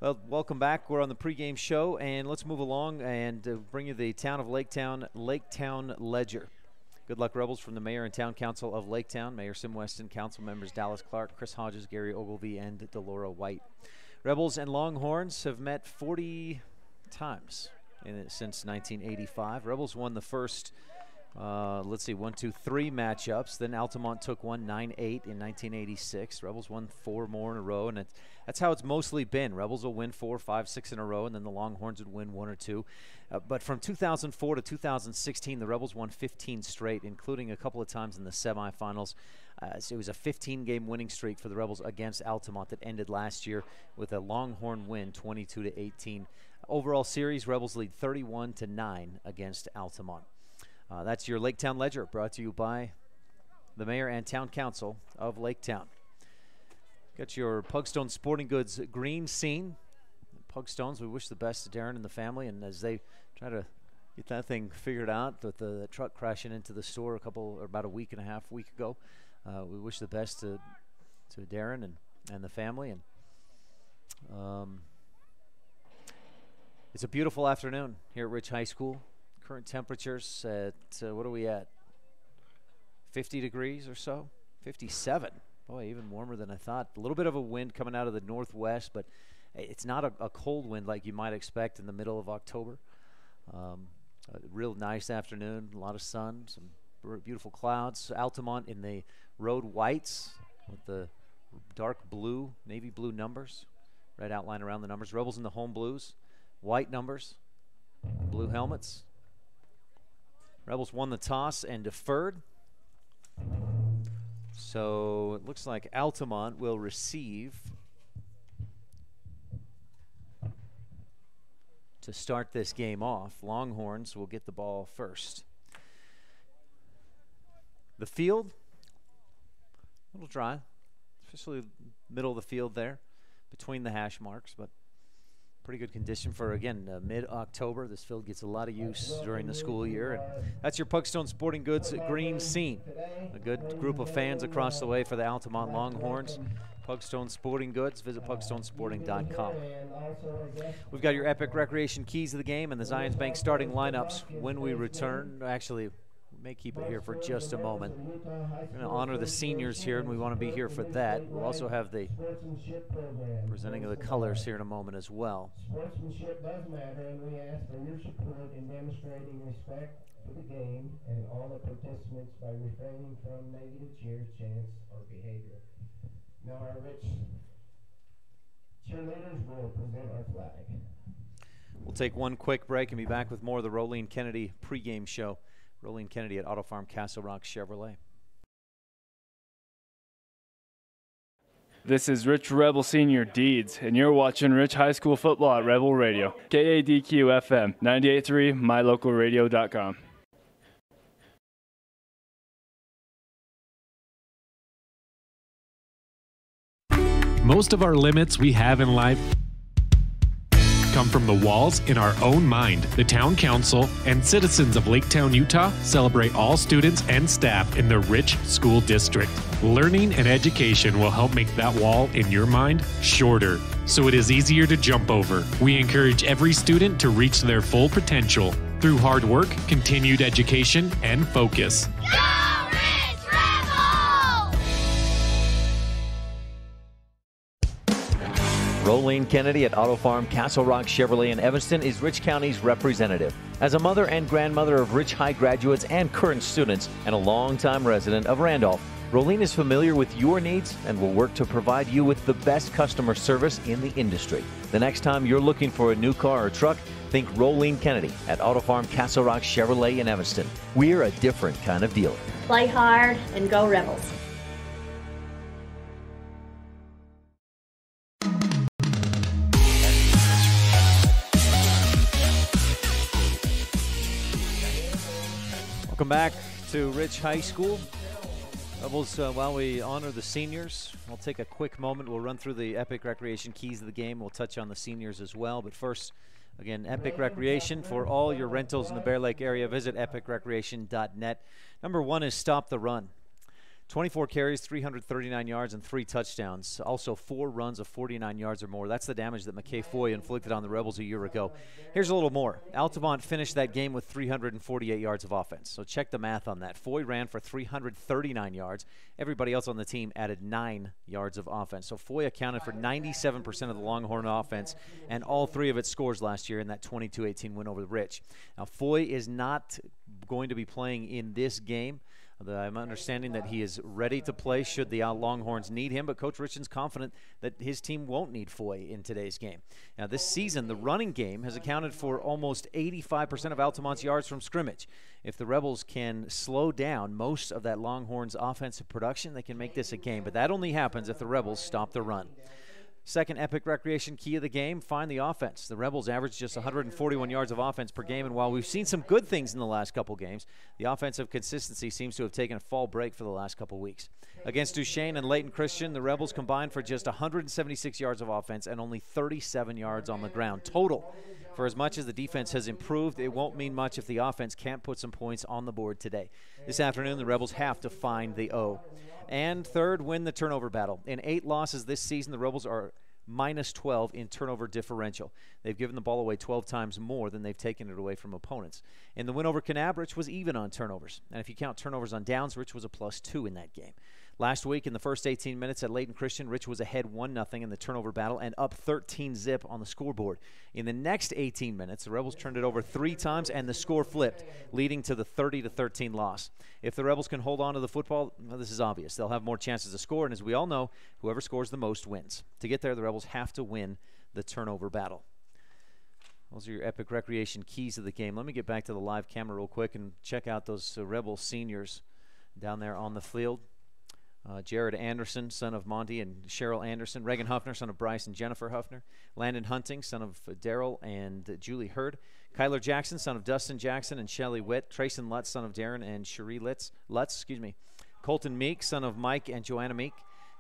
Well, welcome back. We're on the pregame show, and let's move along and bring you the town of Laketown Ledger. Good luck, Rebels, from the mayor and town council of Laketown, Mayor Sim Weston, council members Dallas Clark, Chris Hodges, Gary Ogilvie, and Delora White. Rebels and Longhorns have met 40 times since 1985. Rebels won the first, 3 matchups. Then Altamont took one 9-8 in 1986. Rebels won 4 more in a row, and that's how it's mostly been. Rebels will win 4, 5, 6 in a row, and then the Longhorns would win 1 or 2. But from 2004 to 2016, the Rebels won 15 straight, including a couple of times in the semifinals. So it was a 15-game winning streak for the Rebels against Altamont that ended last year with a Longhorn win, 22-18. Overall series, Rebels lead 31-9 against Altamont. That's your Laketown Ledger, brought to you by the mayor and town council of Laketown. Got your Pugstone Sporting Goods green scene. Pugstones, we wish the best to Darren and the family, and as they try to get that thing figured out with the truck crashing into the store about a week ago, we wish the best to Darren and the family. And it's a beautiful afternoon here at Rich High School. Current temperatures at, what are we at? 50 degrees or so? 57. Boy, even warmer than I thought. A little bit of a wind coming out of the northwest, but it's not a cold wind like you might expect in the middle of October. A real nice afternoon, a lot of sun, some beautiful clouds. Altamont in the road whites with the dark blue, navy blue numbers. Red outline around the numbers. Rebels in the home blues, white numbers, blue helmets. Rebels won the toss and deferred. So it looks like Altamont will receive to start this game off. Longhorns will get the ball first. The field, a little dry, especially middle of the field there between the hash marks, but pretty good condition for, again, mid-October. This field gets a lot of use during the school year. And that's your Pugstone Sporting Goods green scene. A good group of fans across the way for the Altamont Longhorns. Pugstone Sporting Goods. Visit pugstonesporting.com. We've got your Epic Recreation keys of the game and the Zions Bank starting lineups when we return. Actually, we may keep it here for just a moment. We're going to honor the seniors here, and we want to be here for that. We'll also have the presenting of the colors here in a moment as well. Sportsmanship does matter, and we ask for your support in demonstrating respect for the game and all the participants by refraining from negative cheers, chants, or behavior. Now our rich cheerleaders will present our flag. We'll take one quick break and be back with more of the Rolene Kennedy pregame show. Rolene Kennedy at Auto Farm Castle Rock Chevrolet. This is Rich Rebel Senior Deeds, and you're watching Rich High School Football at Rebel Radio. KADQ FM, 98.3, mylocalradio.com. Most of our limits we have in life come from the walls in our own mind. The Town Council and citizens of Lake Town, Utah celebrate all students and staff in the Rich School District. Learning and education will help make that wall in your mind shorter, so it is easier to jump over. We encourage every student to reach their full potential through hard work, continued education, and focus. Rolene Kennedy at Auto Farm Castle Rock Chevrolet in Evanston is Rich County's representative. As a mother and grandmother of Rich High graduates and current students and a longtime resident of Randolph, Rolene is familiar with your needs and will work to provide you with the best customer service in the industry. The next time you're looking for a new car or truck, think Rolene Kennedy at Auto Farm Castle Rock Chevrolet in Evanston. We're a different kind of dealer. Play hard and go Rebels. Welcome back to Rich High School. Rebels, while we honor the seniors, we'll take a quick moment. We'll run through the Epic Recreation keys of the game. We'll touch on the seniors as well. But first, again, Epic Recreation. For all your rentals in the Bear Lake area, visit epicrecreation.net. Number one is Stop the Run. 24 carries, 339 yards, and 3 touchdowns. Also 4 runs of 49 yards or more. That's the damage that McKay Foy inflicted on the Rebels a year ago. Here's a little more. Altamont finished that game with 348 yards of offense. So check the math on that. Foy ran for 339 yards. Everybody else on the team added 9 yards of offense. So Foy accounted for 97% of the Longhorn offense and all 3 of its scores last year in that 22-18 win over the Rich. Now, Foy is not going to be playing in this game. I'm understanding that he is ready to play should the Longhorns need him, but Coach Richard's confident that his team won't need Foy in today's game. Now, this season, the running game has accounted for almost 85% of Altamont's yards from scrimmage. If the Rebels can slow down most of that Longhorns' offensive production, they can make this a game, but that only happens if the Rebels stop the run. Second Epic Recreation key of the game, find the offense. The Rebels averaged just 141 yards of offense per game, and while we've seen some good things in the last couple games, the offensive consistency seems to have taken a fall break for the last couple weeks. Against Duchesne and Layton Christian, the Rebels combined for just 176 yards of offense and only 37 yards on the ground total. For as much as the defense has improved, it won't mean much if the offense can't put some points on the board today. This afternoon, the Rebels have to find the O. And third, win the turnover battle. In 8 losses this season, the Rebels are -12 in turnover differential. They've given the ball away 12 times more than they've taken it away from opponents. In the win over Kanab, Rich was even on turnovers. And if you count turnovers on downs, Rich was a +2 in that game. Last week, in the first 18 minutes at Layton Christian, Rich was ahead 1-0 in the turnover battle and up 13-zip on the scoreboard. In the next 18 minutes, the Rebels turned it over 3 times and the score flipped, leading to the 30-13 loss. If the Rebels can hold on to the football, well, this is obvious. They'll have more chances to score, and as we all know, whoever scores the most wins. To get there, the Rebels have to win the turnover battle. Those are your Epic Recreation keys of the game. Let me get back to the live camera real quick and check out those Rebel seniors down there on the field. Jared Anderson, son of Monty and Cheryl Anderson. Reagan Huffner, son of Bryce and Jennifer Huffner. Landon Hunting, son of Daryl and Julie Hurd. Kyler Jackson, son of Dustin Jackson and Shelley Witt. Trayson Lutz, son of Darren and Cherie Lutz. Colton Meek, son of Mike and Joanna Meek.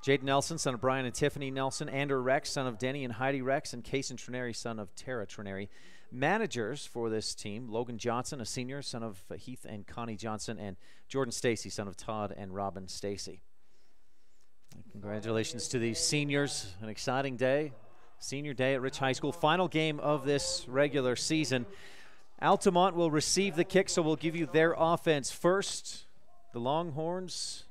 Jaden Nelson, son of Brian and Tiffany Nelson. Andrew Rex, son of Denny and Heidi Rex. And Kason Trineri, son of Tara Trineri. Managers for this team, Logan Johnson, a senior, son of Heath and Connie Johnson. And Jordan Stacy, son of Todd and Robin Stacy. Congratulations to these seniors. An exciting day. Senior day at Rich High School. Final game of this regular season. Altamont will receive the kick, so we'll give you their offense first. The Longhorns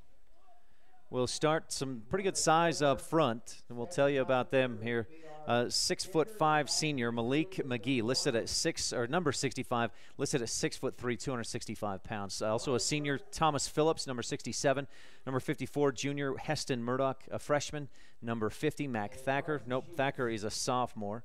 will start some pretty good size up front, and we'll tell you about them here. 6'5" senior Malik McGee, listed at number 65, listed at 6'3", 265 pounds. Also a senior Thomas Phillips, number 67. Number 54 junior Heston Murdoch, a freshman. Number 50 Mac Thacker. Nope, Thacker is a sophomore.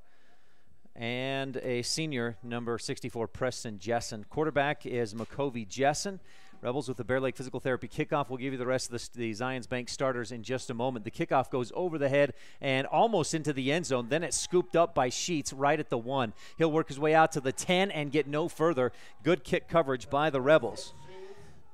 And a senior, number 64 Preston Jessen. Quarterback is McCovey Jessen. Rebels with the Bear Lake Physical Therapy kickoff. We'll give you the rest of the Zions Bank starters in just a moment. The kickoff goes over the head and almost into the end zone. Then it's scooped up by Sheets right at the 1. He'll work his way out to the 10 and get no further. Good kick coverage by the Rebels.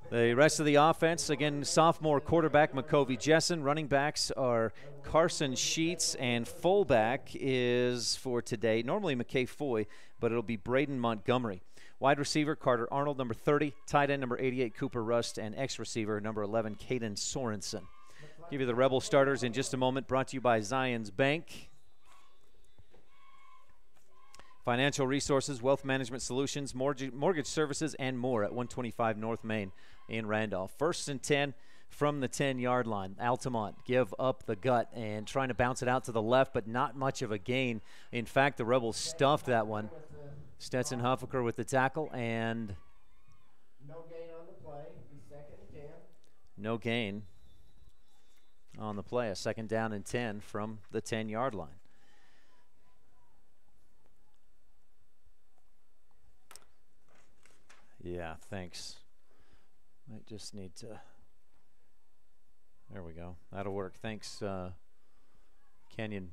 The rest of the offense, again, sophomore quarterback McCovey Jessen. Running backs are Carson Sheets, and fullback is for today normally McKay Foy, but it'll be Braden Montgomery. Wide receiver, Carter Arnold, number 30. Tight end, number 88, Cooper Rust. And X-receiver, number 11, Caden Sorensen. Give you the Rebel starters in just a moment, brought to you by Zions Bank. Financial resources, wealth management solutions, mortgage services, and more at 125 North Main in Randolph. 1st and 10 from the 10-yard line. Altamont give up the gut and trying to bounce it out to the left, but not much of a gain. In fact, the Rebels stuffed that one. Stetson Huffaker with the tackle, and no gain on the play. 2nd and 10. No gain on the play. A 2nd down and 10 from the 10-yard line. Yeah, thanks. Might just need to. There we go. That'll work. Thanks, Kenyon.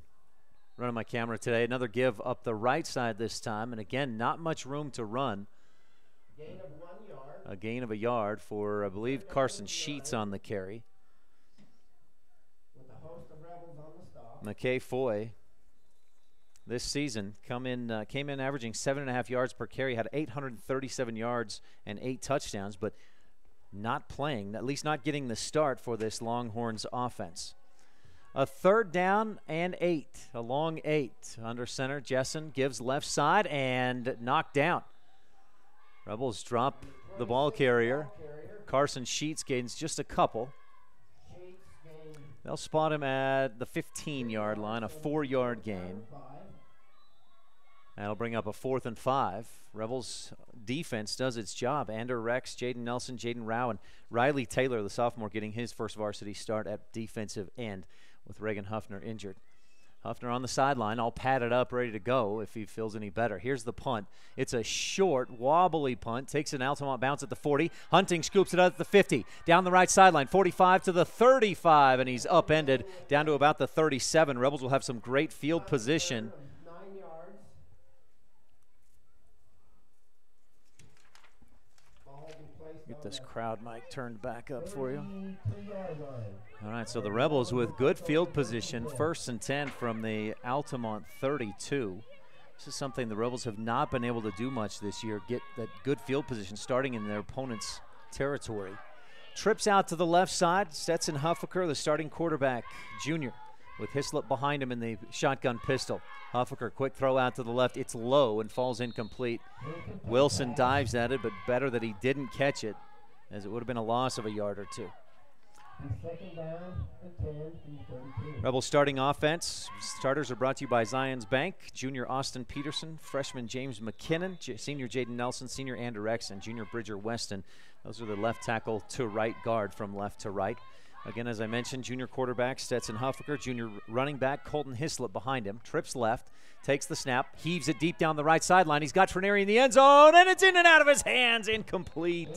Running my camera today. Another give up the right side this time. And again, not much room to run. Gain of 1 yard. A gain of a yard for, I believe, Carson Sheets on the carry. With a host of Rebels on the stop. McKay Foy this season came in averaging 7.5 yards per carry, had 837 yards and 8 touchdowns, but not playing, at least not getting the start for this Longhorns offense. A 3rd down and 8, a long 8. Under center, Jessen gives left side and knocked down. Rebels drop the ball carrier. Carson Sheets gains just a couple. They'll spot him at the 15-yard line, a 4-yard gain. That'll bring up a 4th and 5. Rebels defense does its job. Ander Rex, Jaden Nelson, Jaden Rao, and Riley Taylor, the sophomore, getting his first varsity start at defensive end with Reagan Huffner injured. Huffner on the sideline, all padded up, ready to go if he feels any better. Here's the punt. It's a short, wobbly punt. Takes an Altamont bounce at the 40. Hunting scoops it out at the 50. Down the right sideline, 45 to the 35, and he's upended down to about the 37. Rebels will have some great field position. Get this crowd mic turned back up for you. All right, so the Rebels with good field position, 1st and 10 from the Altamont 32. This is something the Rebels have not been able to do much this year, get that good field position starting in their opponent's territory. Trips out to the left side, Stetson Huffaker, the starting quarterback, junior, with Hislop behind him in the shotgun pistol. Huffaker, quick throw out to the left. It's low and falls incomplete. Wilson dives at it, but better that he didn't catch it, as it would have been a loss of a yard or 2. 2nd down and 10 from 32. Rebel starting offense. Starters are brought to you by Zions Bank. Junior Austin Peterson, freshman James McKinnon, senior Jaden Nelson, senior Ander Rex, and junior Bridger Weston. Those are the left tackle to right guard from left to right. Again, as I mentioned, junior quarterback Stetson Huffaker, junior running back Colton Hislop behind him. Trips left, takes the snap, heaves it deep down the right sideline. He's got Trenary in the end zone, and it's in and out of his hands, incomplete.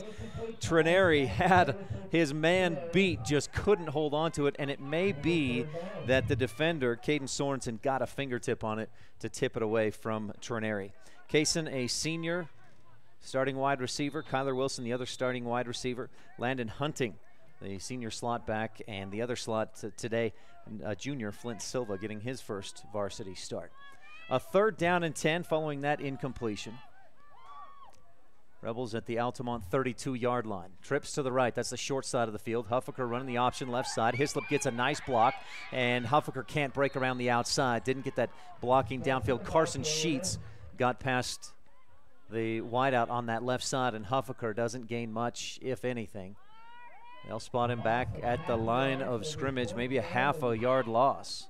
Trenary had his man beat, just couldn't hold on to it, and it may be that the defender, Caden Sorensen, got a fingertip on it to tip it away from Trenary. Kaysen, a senior starting wide receiver. Kyler Wilson, the other starting wide receiver. Landon Hunting, the senior slot back, and the other slot today, junior Flint Silva, getting his first varsity start. A 3rd down and 10 following that incompletion. Rebels at the Altamont 32-yard line. Trips to the right. That's the short side of the field. Huffaker running the option left side. Hislop gets a nice block, and Huffaker can't break around the outside. Didn't get that blocking downfield. Carson Sheets got past the wideout on that left side, and Huffaker doesn't gain much, if anything. They'll spot him back at the line of scrimmage, maybe a half a yard loss.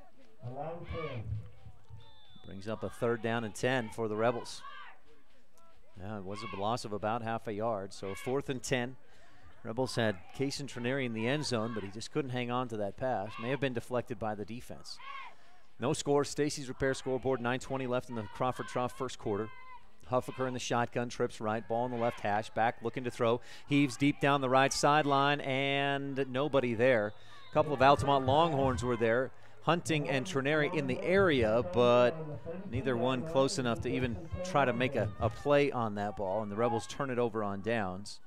Brings up a 3rd down and 10 for the Rebels. Yeah, it was a loss of about half a yard, so 4th and 10. Rebels had Kaysen Trineri in the end zone, but he just couldn't hang on to that pass. May have been deflected by the defense. No score. Stacy's Repair scoreboard, 9:20 left in the Crawford Trough first quarter. Huffaker in the shotgun, trips right, ball in the left hash, back looking to throw. Heaves deep down the right sideline, and nobody there. A couple of Altamont Longhorns were there. Hunting and Trineri in the area, but neither one close enough to even try to make a play on that ball, and the Rebels turn it over on downs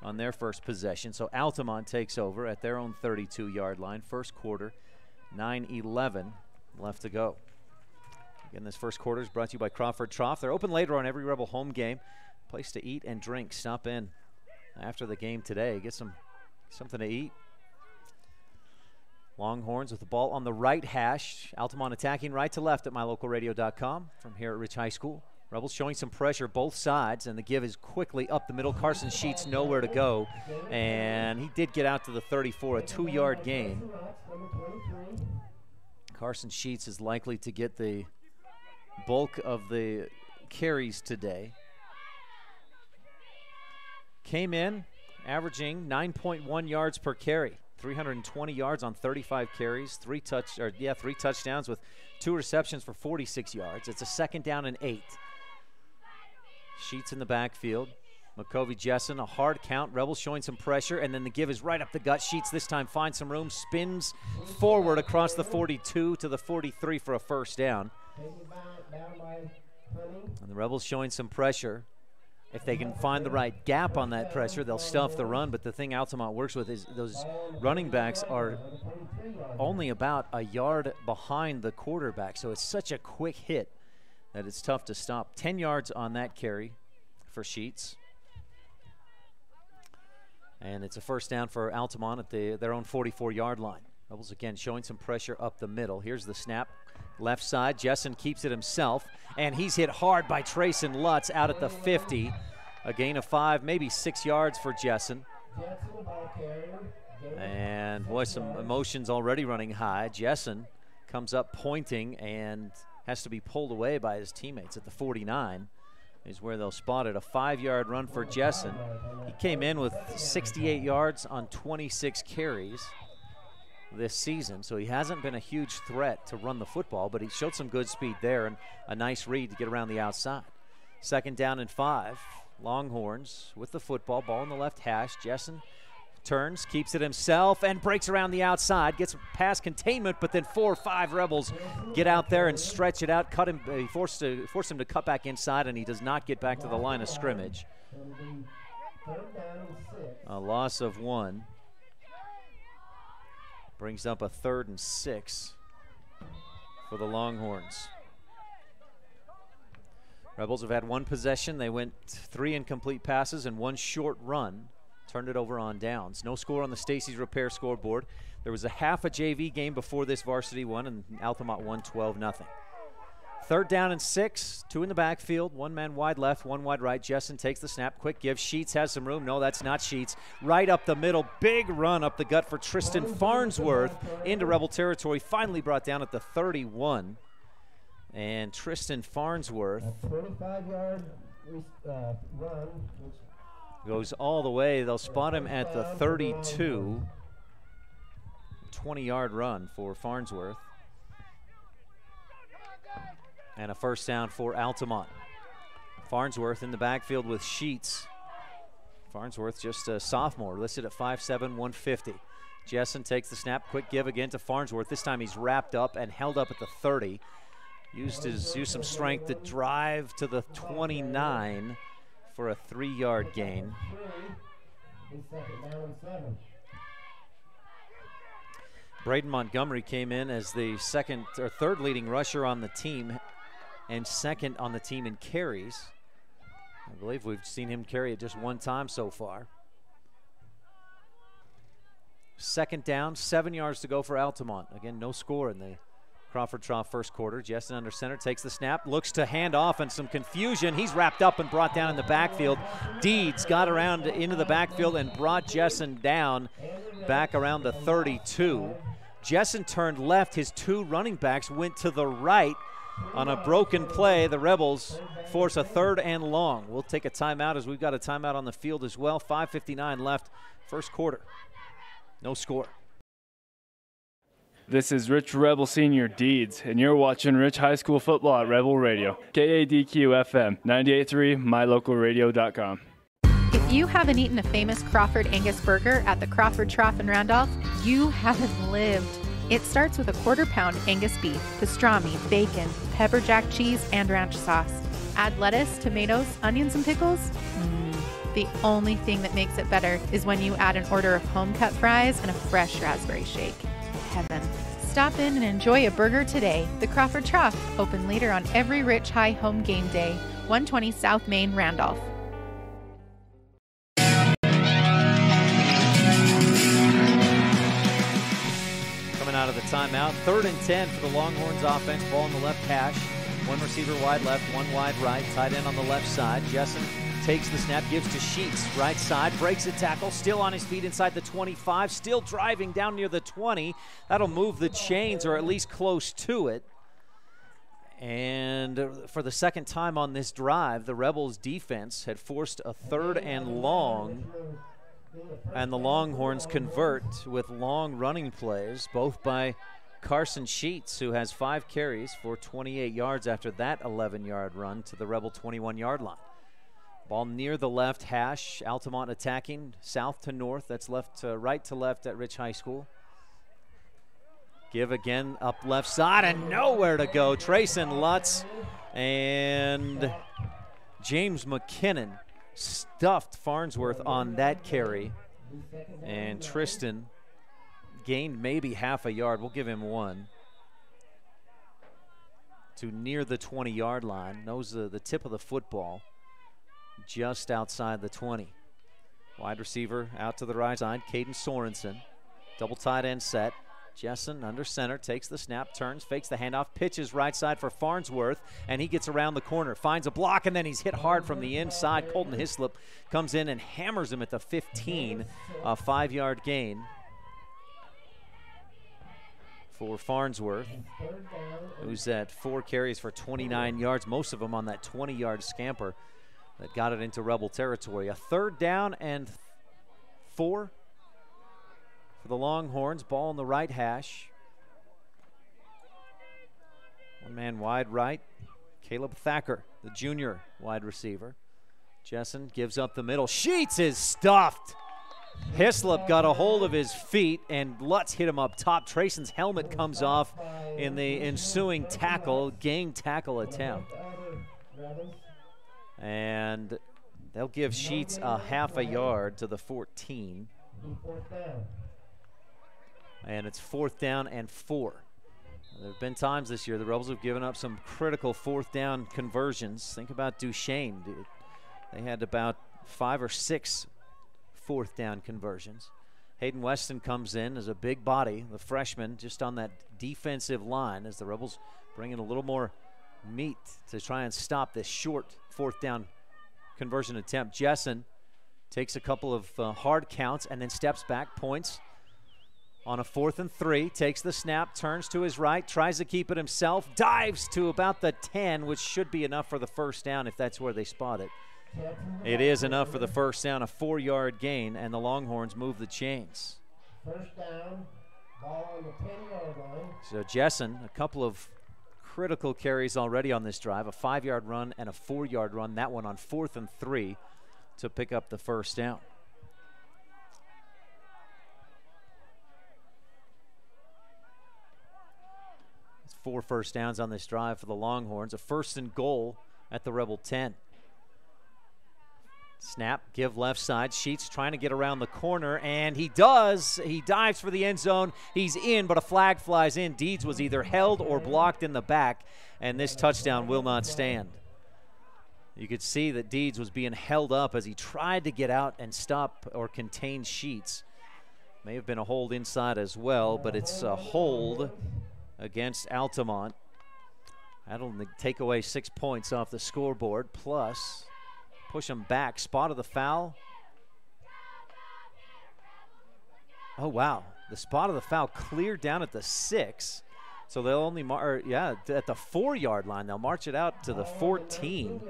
on their first possession. So Altamont takes over at their own 32-yard line. First quarter, 9:11 left to go. Again, this first quarter is brought to you by Crawford Trough. They're open later on every Rebel home game. Place to eat and drink. Stop in after the game today. Get something to eat. Longhorns with the ball on the right hash. Altamont attacking right to left at mylocalradio.com from here at Rich High School. Rebels showing some pressure both sides, and the give is quickly up the middle. Carson Sheets nowhere to go, and he did get out to the 34, a 2-yard gain. Carson Sheets is likely to get the bulk of the carries today. Came in averaging 9.1 yards per carry. 320 yards on 35 carries, 3 touchdowns with 2 receptions for 46 yards. It's a 2nd down and 8. Sheets in the backfield. McCovey Jessen, a hard count. Rebels showing some pressure, and then the give is right up the gut. Sheets this time finds some room, spins forward across the 42 to the 43 for a 1st down. And the Rebels showing some pressure. If they can find the right gap on that pressure, they'll stuff the run. But the thing Altamont works with is those running backs are only about a yard behind the quarterback. So it's such a quick hit that it's tough to stop. 10 yards on that carry for Sheets. And it's a 1st down for Altamont at their own 44-yard line. Rebels again showing some pressure up the middle. Here's the snap. Left side, Jessen keeps it himself, and he's hit hard by Trayson Lutz out at the 50. A gain of 5, maybe 6 yards for Jessen. And boy, some emotions already running high. Jessen comes up pointing and has to be pulled away by his teammates at the 49 is where they'll spot it. A 5-yard run for Jessen. He came in with 68 yards on 26 carries this season, so he hasn't been a huge threat to run the football, but he showed some good speed there and a nice read to get around the outside. 2nd down and 5. Longhorns with the football, ball in the left hash. Jessen turns, keeps it himself, and breaks around the outside, gets past containment, but then 4 or 5 Rebels get out there and stretch it out, force him to cut back inside, and he does not get back to the line of scrimmage. A loss of 1. Brings up a 3rd and 6 for the Longhorns. Rebels have had 1 possession. They went 3 incomplete passes and 1 short run. Turned it over on downs. No score on the Stacy's Repair scoreboard. There was a half a JV game before this varsity one, and Altamont won 12-0. 3rd down and 6, 2 in the backfield, 1 man wide left, 1 wide right. Jessen takes the snap, quick give. Sheets has some room. No, that's not Sheets. Right up the middle, big run up the gut for Tristan Farnsworth into Rebel territory. Finally brought down at the 31. And Tristan Farnsworth 25-yard run goes all the way. They'll spot him at the 32. 20-yard run for Farnsworth. And a 1st down for Altamont. Farnsworth in the backfield with Sheets. Farnsworth just a sophomore, listed at 5'7", 150. Jessen takes the snap, quick give again to Farnsworth. This time he's wrapped up and held up at the 30. Used some strength to drive to the 29 for a 3-yard gain. Braden Montgomery came in as the 3rd leading rusher on the team and 2nd on the team in carries. I believe we've seen him carry it just one time so far. Second down, 7 yards to go for Altamont. Again, no score in the Crawford Trough first quarter. Jessen under center, takes the snap, looks to hand off, and some confusion. He's wrapped up and brought down in the backfield. Deeds got around into the backfield and brought Jessen down back around the 32. Jessen turned left. His two running backs went to the right. On a broken play, the Rebels force a 3rd and long. We'll take a timeout as we've got a timeout on the field as well. 5:59 left, first quarter. No score. This is Rich Rebel Senior Deeds, and you're watching Rich High School football at Rebel Radio. KADQ FM, 98.3, mylocalradio.com. If you haven't eaten a famous Crawford Angus burger at the Crawford Trough in Randolph, you haven't lived. It starts with a 1/4 pound Angus beef, pastrami, bacon, pepper jack cheese, and ranch sauce. Add lettuce, tomatoes, onions, and pickles. The only thing that makes it better is when you add an order of home-cut fries and a fresh raspberry shake. Heaven. Stop in and enjoy a burger today. The Crawford Trough, open later on every Rich High home game day. 120 South Main, Randolph. Coming out of the timeout, 3rd and 10 for the Longhorns offense. Ball in the left hash. One receiver wide left, one wide right. Tight end on the left side. Jessen takes the snap, gives to Sheets, right side, breaks a tackle, still on his feet inside the 25, still driving down near the 20. That'll move the chains, or at least close to it. And for the second time on this drive, the Rebels defense had forced a 3rd and long, and the Longhorns convert with long running plays, both by Carson Sheets, who has 5 carries for 28 yards after that 11-yard run to the Rebel 21-yard line. Ball near the left hash. Altamont attacking south to north. That's right to left at Rich High School. Give again up left side and nowhere to go. Trayson Lutz and James McKinnon stuffed Farnsworth on that carry. And Tristan gained maybe half a yard. We'll give him 1. To near the 20-yard line. Knows the tip of the football. Just outside the 20. Wide receiver out to the right side, Caden Sorensen. Double tight end set. Jessen under center, takes the snap, turns, fakes the handoff, pitches right side for Farnsworth, and he gets around the corner, finds a block, and then he's hit hard from the inside. Colton Hislop comes in and hammers him at the 15, a 5-yard gain for Farnsworth, who's at 4 carries for 29 yards, most of them on that 20-yard scamper that got it into Rebel territory. A 3rd down and 4 for the Longhorns. Ball in the right hash. One man wide right. Caleb Thacker, the junior wide receiver. Jessen gives up the middle. Sheets is stuffed. Hislop got a hold of his feet, and Lutz hit him up top. Trayson's helmet comes off in the ensuing tackle, gang tackle attempt. And they'll give Sheets a half a yard to the 14. And it's 4th down and 4. There have been times this year the Rebels have given up some critical 4th down conversions. Think about Duchesne. They had about 5 or 6 4th down conversions. Hayden Weston comes in as a big body, the freshman, just on that defensive line as the Rebels bring in a little more meat to try and stop this short 4th down conversion attempt. Jessen takes a couple of hard counts and then steps back, points on a 4th and 3, takes the snap, turns to his right, tries to keep it himself, dives to about the 10, which should be enough for the 1st down if that's where they spot it. It is enough for the 1st down, a 4-yard gain, and the Longhorns move the chains. 1st down, ball on the 10-yard line. So Jessen, a couple of critical carries already on this drive, a 5-yard run and a 4-yard run, that one on 4th and 3 to pick up the 1st down. It's 4 first downs on this drive for the Longhorns, a 1st and goal at the Rebel 10. Snap, give left side. Sheets trying to get around the corner, and he does. He dives for the end zone. He's in, but a flag flies in. Deeds was either held or blocked in the back, and this touchdown will not stand. You could see that Deeds was being held up as he tried to get out and stop or contain Sheets. May have been a hold inside as well, but it's a hold against Altamont. That'll take away 6 points off the scoreboard, plus push them back. Spot of the foul. Oh, wow. The spot of the foul cleared down at the 6. So they'll only at the 4-yard line. They'll march it out to the 14.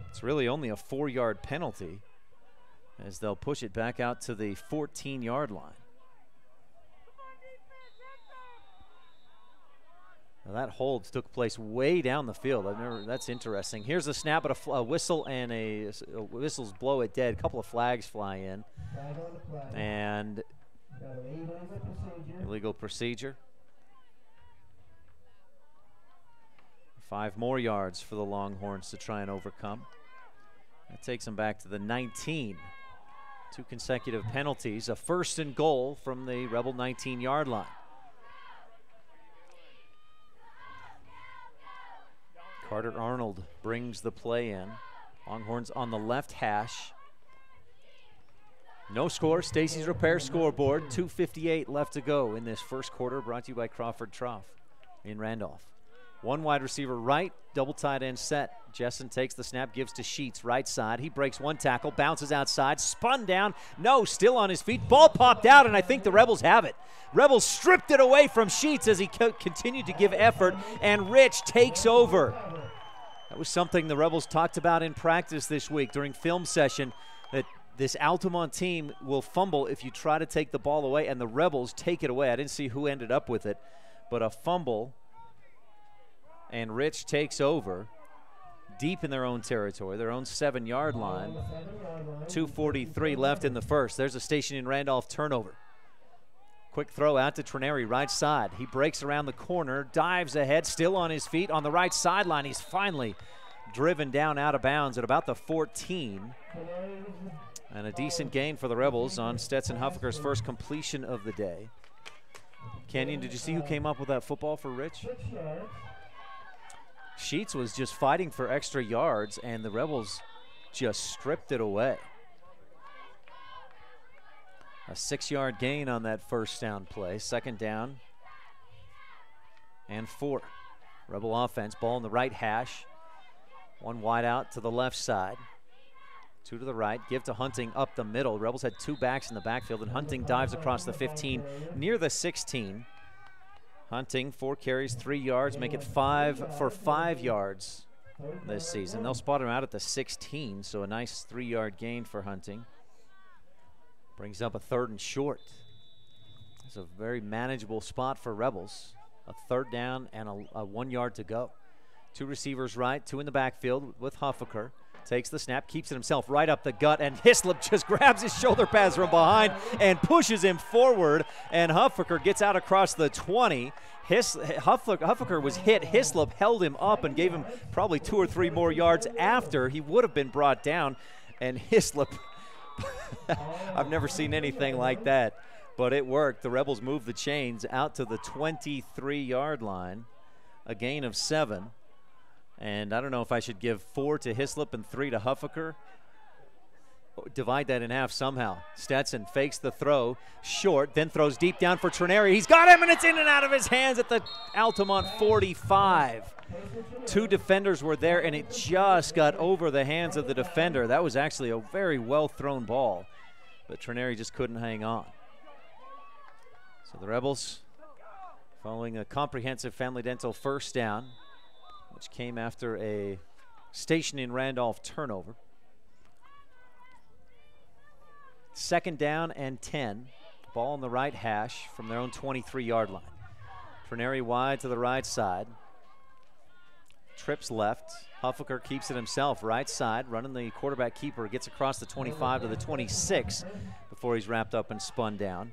It's really only a 4-yard penalty, as they'll push it back out to the 14-yard line. Now that hold took place way down the field. That's interesting. Here's a snap at a whistle, and a whistles blow it dead. A couple of flags fly in. And illegal procedure. 5 more yards for the Longhorns to try and overcome. That takes them back to the 19. 2 consecutive penalties. A 1st and goal from the Rebel 19-yard line. Carter Arnold brings the play in. Longhorns on the left hash. No score. Stacy's Repair scoreboard. 2:58 left to go in this first quarter. Brought to you by Crawford Trough in Randolph. 1 wide receiver right, double tight end set. Jessen takes the snap, gives to Sheets, right side. He breaks 1 tackle, bounces outside, spun down. No, still on his feet. Ball popped out, and I think the Rebels have it. Rebels stripped it away from Sheets as he continued to give effort, and Rich takes over. That was something the Rebels talked about in practice this week during film session, that this Altamont team will fumble if you try to take the ball away, and the Rebels take it away. I didn't see who ended up with it, but a fumble. And Rich takes over deep in their own territory, their own 7-yard line. 2:43 left in the first. There's a station in Randolph turnover. Quick throw out to Trenary, right side. He breaks around the corner, dives ahead, still on his feet on the right sideline. He's finally driven down out of bounds at about the 14. And a decent gain for the Rebels on Stetson Huffaker's first completion of the day. Kenyon, did you see who came up with that football for Rich? Sheets was just fighting for extra yards, and the Rebels just stripped it away. A 6-yard gain on that first down play. 2nd down and 4. Rebel offense, ball in the right hash. 1 wide out to the left side. 2 to the right, give to Hunting up the middle. Rebels had 2 backs in the backfield, and Hunting dives across the 15 near the 16. Hunting, 4 carries, 3 yards, make it 5 for 5 yards this season. They'll spot him out at the 16, so a nice 3-yard gain for Hunting. Brings up a 3rd and short. It's a very manageable spot for Rebels. A 3rd down and a 1 yard to go. 2 receivers right, 2 in the backfield with Huffaker. Takes the snap, keeps it himself right up the gut, and Hislop just grabs his shoulder pads from behind and pushes him forward, and Huffaker gets out across the 20. Huffaker was hit. Hislop held him up and gave him probably 2 or 3 more yards after he would have been brought down, and Hislop, I've never seen anything like that, but it worked. The Rebels moved the chains out to the 23-yard line, a gain of 7. And I don't know if I should give 4 to Hislop and 3 to Huffaker. Divide that in half somehow. Stetson fakes the throw, short, then throws deep down for Trenary. He's got him, and it's in and out of his hands at the Altamont 45. 2 defenders were there, and it just got over the hands of the defender. That was actually a very well-thrown ball, but Trenary just couldn't hang on. So the Rebels, following a comprehensive Family Dental first down, which came after a station in Randolph turnover. 2nd down and 10. Ball on the right hash from their own 23-yard line. Trenary wide to the right side. Trips left. Huffaker keeps it himself, right side, running the quarterback keeper, gets across the 25 to the 26 before he's wrapped up and spun down.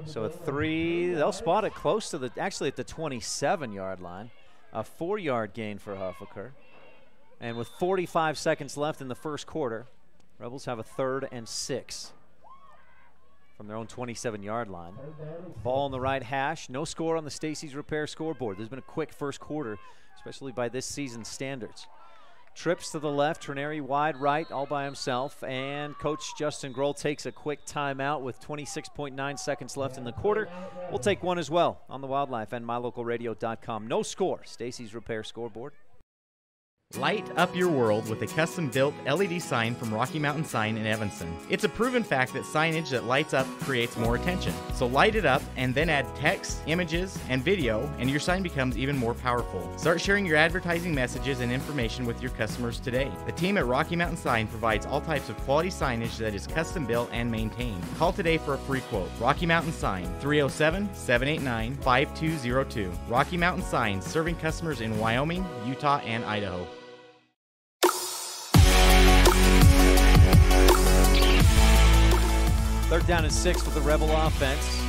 So a 3, they'll spot it close to the, actually at the 27-yard line. A 4-yard gain for Huffaker. And with 45 seconds left in the first quarter, Rebels have a 3rd and 6 from their own 27-yard line. Ball on the right hash. No score on the Stacy's Repair scoreboard. There's been a quick first quarter especially by this season's standards. Trips to the left, Trineri wide right, all by himself, and Coach Justin Grohl takes a quick timeout with 26.9 seconds left in the quarter. We'll take one as well on the Wildlife and mylocalradio.com. No score, Stacy's Repair scoreboard. Light up your world with a custom-built LED sign from Rocky Mountain Sign in Evanston. It's a proven fact that signage that lights up creates more attention. So light it up and then add text, images, and video, and your sign becomes even more powerful. Start sharing your advertising messages and information with your customers today. The team at Rocky Mountain Sign provides all types of quality signage that is custom-built and maintained. Call today for a free quote. Rocky Mountain Sign, 307-789-5202. Rocky Mountain Sign, serving customers in Wyoming, Utah, and Idaho. Third down and 6 for the Rebel offense.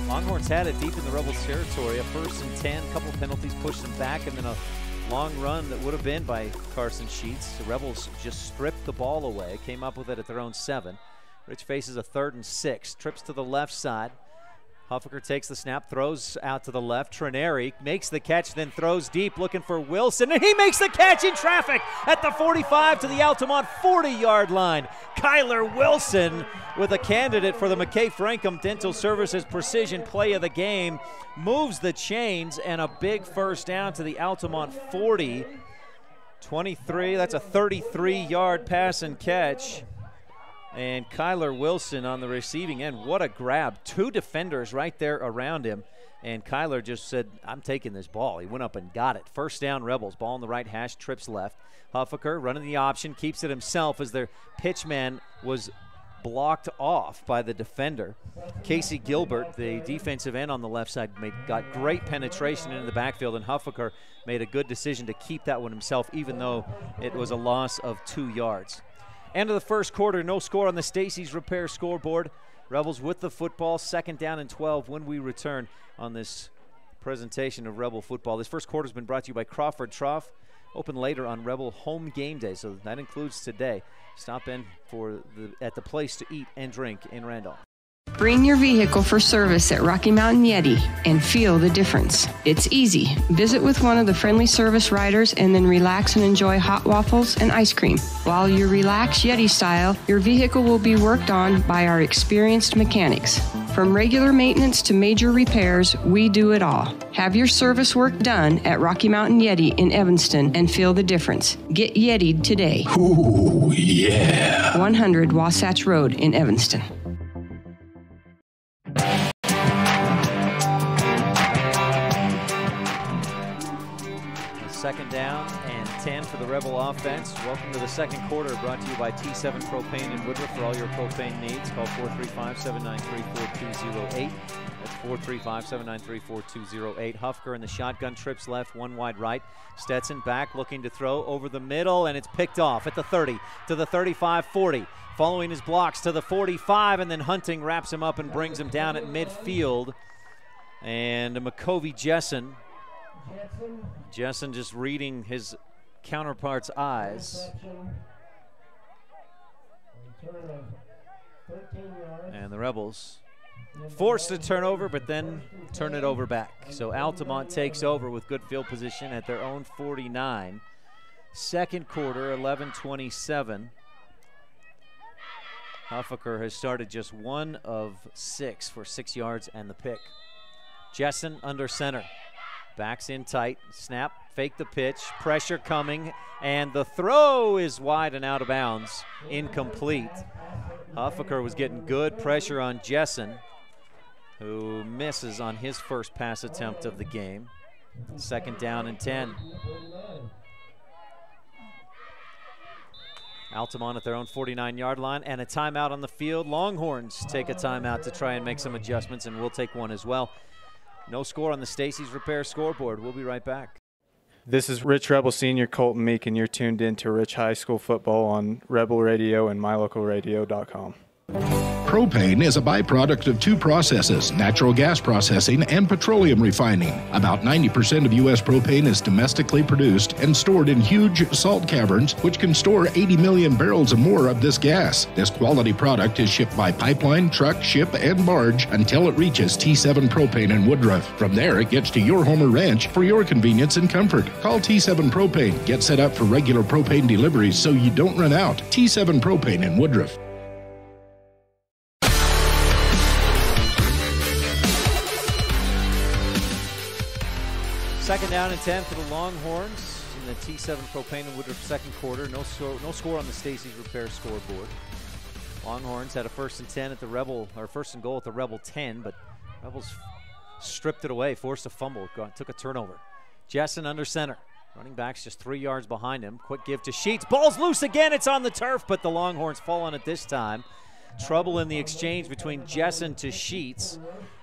Longhorns had it deep in the Rebels' territory. A 1st and 10, couple penalties pushed them back, and then a long run that would have been by Carson Sheets. The Rebels just stripped the ball away, came up with it at their own 7. Rich faces a 3rd and 6, trips to the left side. Huffaker takes the snap, throws out to the left. Trineri makes the catch, then throws deep, looking for Wilson, and he makes the catch in traffic at the 45 to the Altamont 40-yard line. Kyler Wilson, with a candidate for the McKay Frankham Dental Services Precision Play of the Game, moves the chains, and a big first down to the Altamont 40. 23, that's a 33-yard pass and catch. And Kyler Wilson on the receiving end. What a grab. 2 defenders right there around him. And Kyler just said, I'm taking this ball. He went up and got it. First down, Rebels. Ball on the right hash, trips left. Huffaker running the option, keeps it himself as their pitch man was blocked off by the defender. Casey Gilbert, the defensive end on the left side, got great penetration into the backfield, and Huffaker made a good decision to keep that one himself, even though it was a loss of 2 yards. End of the first quarter, no score on the Stacy's Repair scoreboard. Rebels with the football, 2nd down and 12 when we return on this presentation of Rebel football. This first quarter has been brought to you by Crawford Trough, open later on Rebel home game day, so that includes today. Stop in at the place to eat and drink in Randolph. Bring your vehicle for service at Rocky Mountain Yeti and feel the difference. It's easy. Visit with one of the friendly service riders and then relax and enjoy hot waffles and ice cream. While you relax Yeti style, your vehicle will be worked on by our experienced mechanics. From regular maintenance to major repairs, we do it all. Have your service work done at Rocky Mountain Yeti in Evanston and feel the difference. Get Yeti'd today. Ooh, yeah. 100 Wasatch Road in Evanston. 2nd down and 10 for the Rebel offense. Welcome to the second quarter, brought to you by T7 Propane in Woodruff. For all your propane needs, call 435-793-4208. That's 435-793-4208. Hufker in the shotgun, trips left, 1 wide right. Stetson back, looking to throw over the middle, and it's picked off at the 30 to the 35-40. Following his blocks to the 45, and then Hunting wraps him up and brings him down at midfield. And McCovey Jessen just reading his counterpart's eyes. And the Rebels forced a turnover, but then turn it over back. So Altamont takes over with good field position at their own 49. Second quarter, 11:27. Huffaker has started just 1 of 6 for 6 yards and the pick. Jessen under center. Backs in tight, snap, fake the pitch, pressure coming, and the throw is wide and out of bounds, incomplete. Huffaker was getting good pressure on Jessen, who misses on his first pass attempt of the game. 2nd down and 10. Altamont at their own 49-yard line, and a timeout on the field. Longhorns take a timeout to try and make some adjustments, and we'll take one as well. No score on the Stacy's Repair scoreboard. We'll be right back. This is Rich Rebel Senior Colton Meek, and you're tuned in to Rich High School Football on Rebel Radio and mylocalradio.com. Propane is a byproduct of two processes, natural gas processing and petroleum refining. About 90% of U.S. propane is domestically produced and stored in huge salt caverns, which can store 80 million barrels or more of this gas. This quality product is shipped by pipeline, truck, ship, and barge until it reaches T7 Propane in Woodruff. From there, it gets to your home or ranch for your convenience and comfort. Call T7 Propane. Get set up for regular propane deliveries so you don't run out. T7 Propane in Woodruff. Second down and 10 for the Longhorns in the T7 Propane and Woodruff second quarter. No score on the Stacy's Repair scoreboard. Longhorns had a 1st and 10 at the Rebel, or 1st and goal at the Rebel 10, but Rebels stripped it away, forced a fumble, took a turnover. Jessen under center. Running back's just 3 yards behind him. Quick give to Sheets. Ball's loose again. It's on the turf, but the Longhorns fall on it this time. Trouble in the exchange between Jessen to Sheets,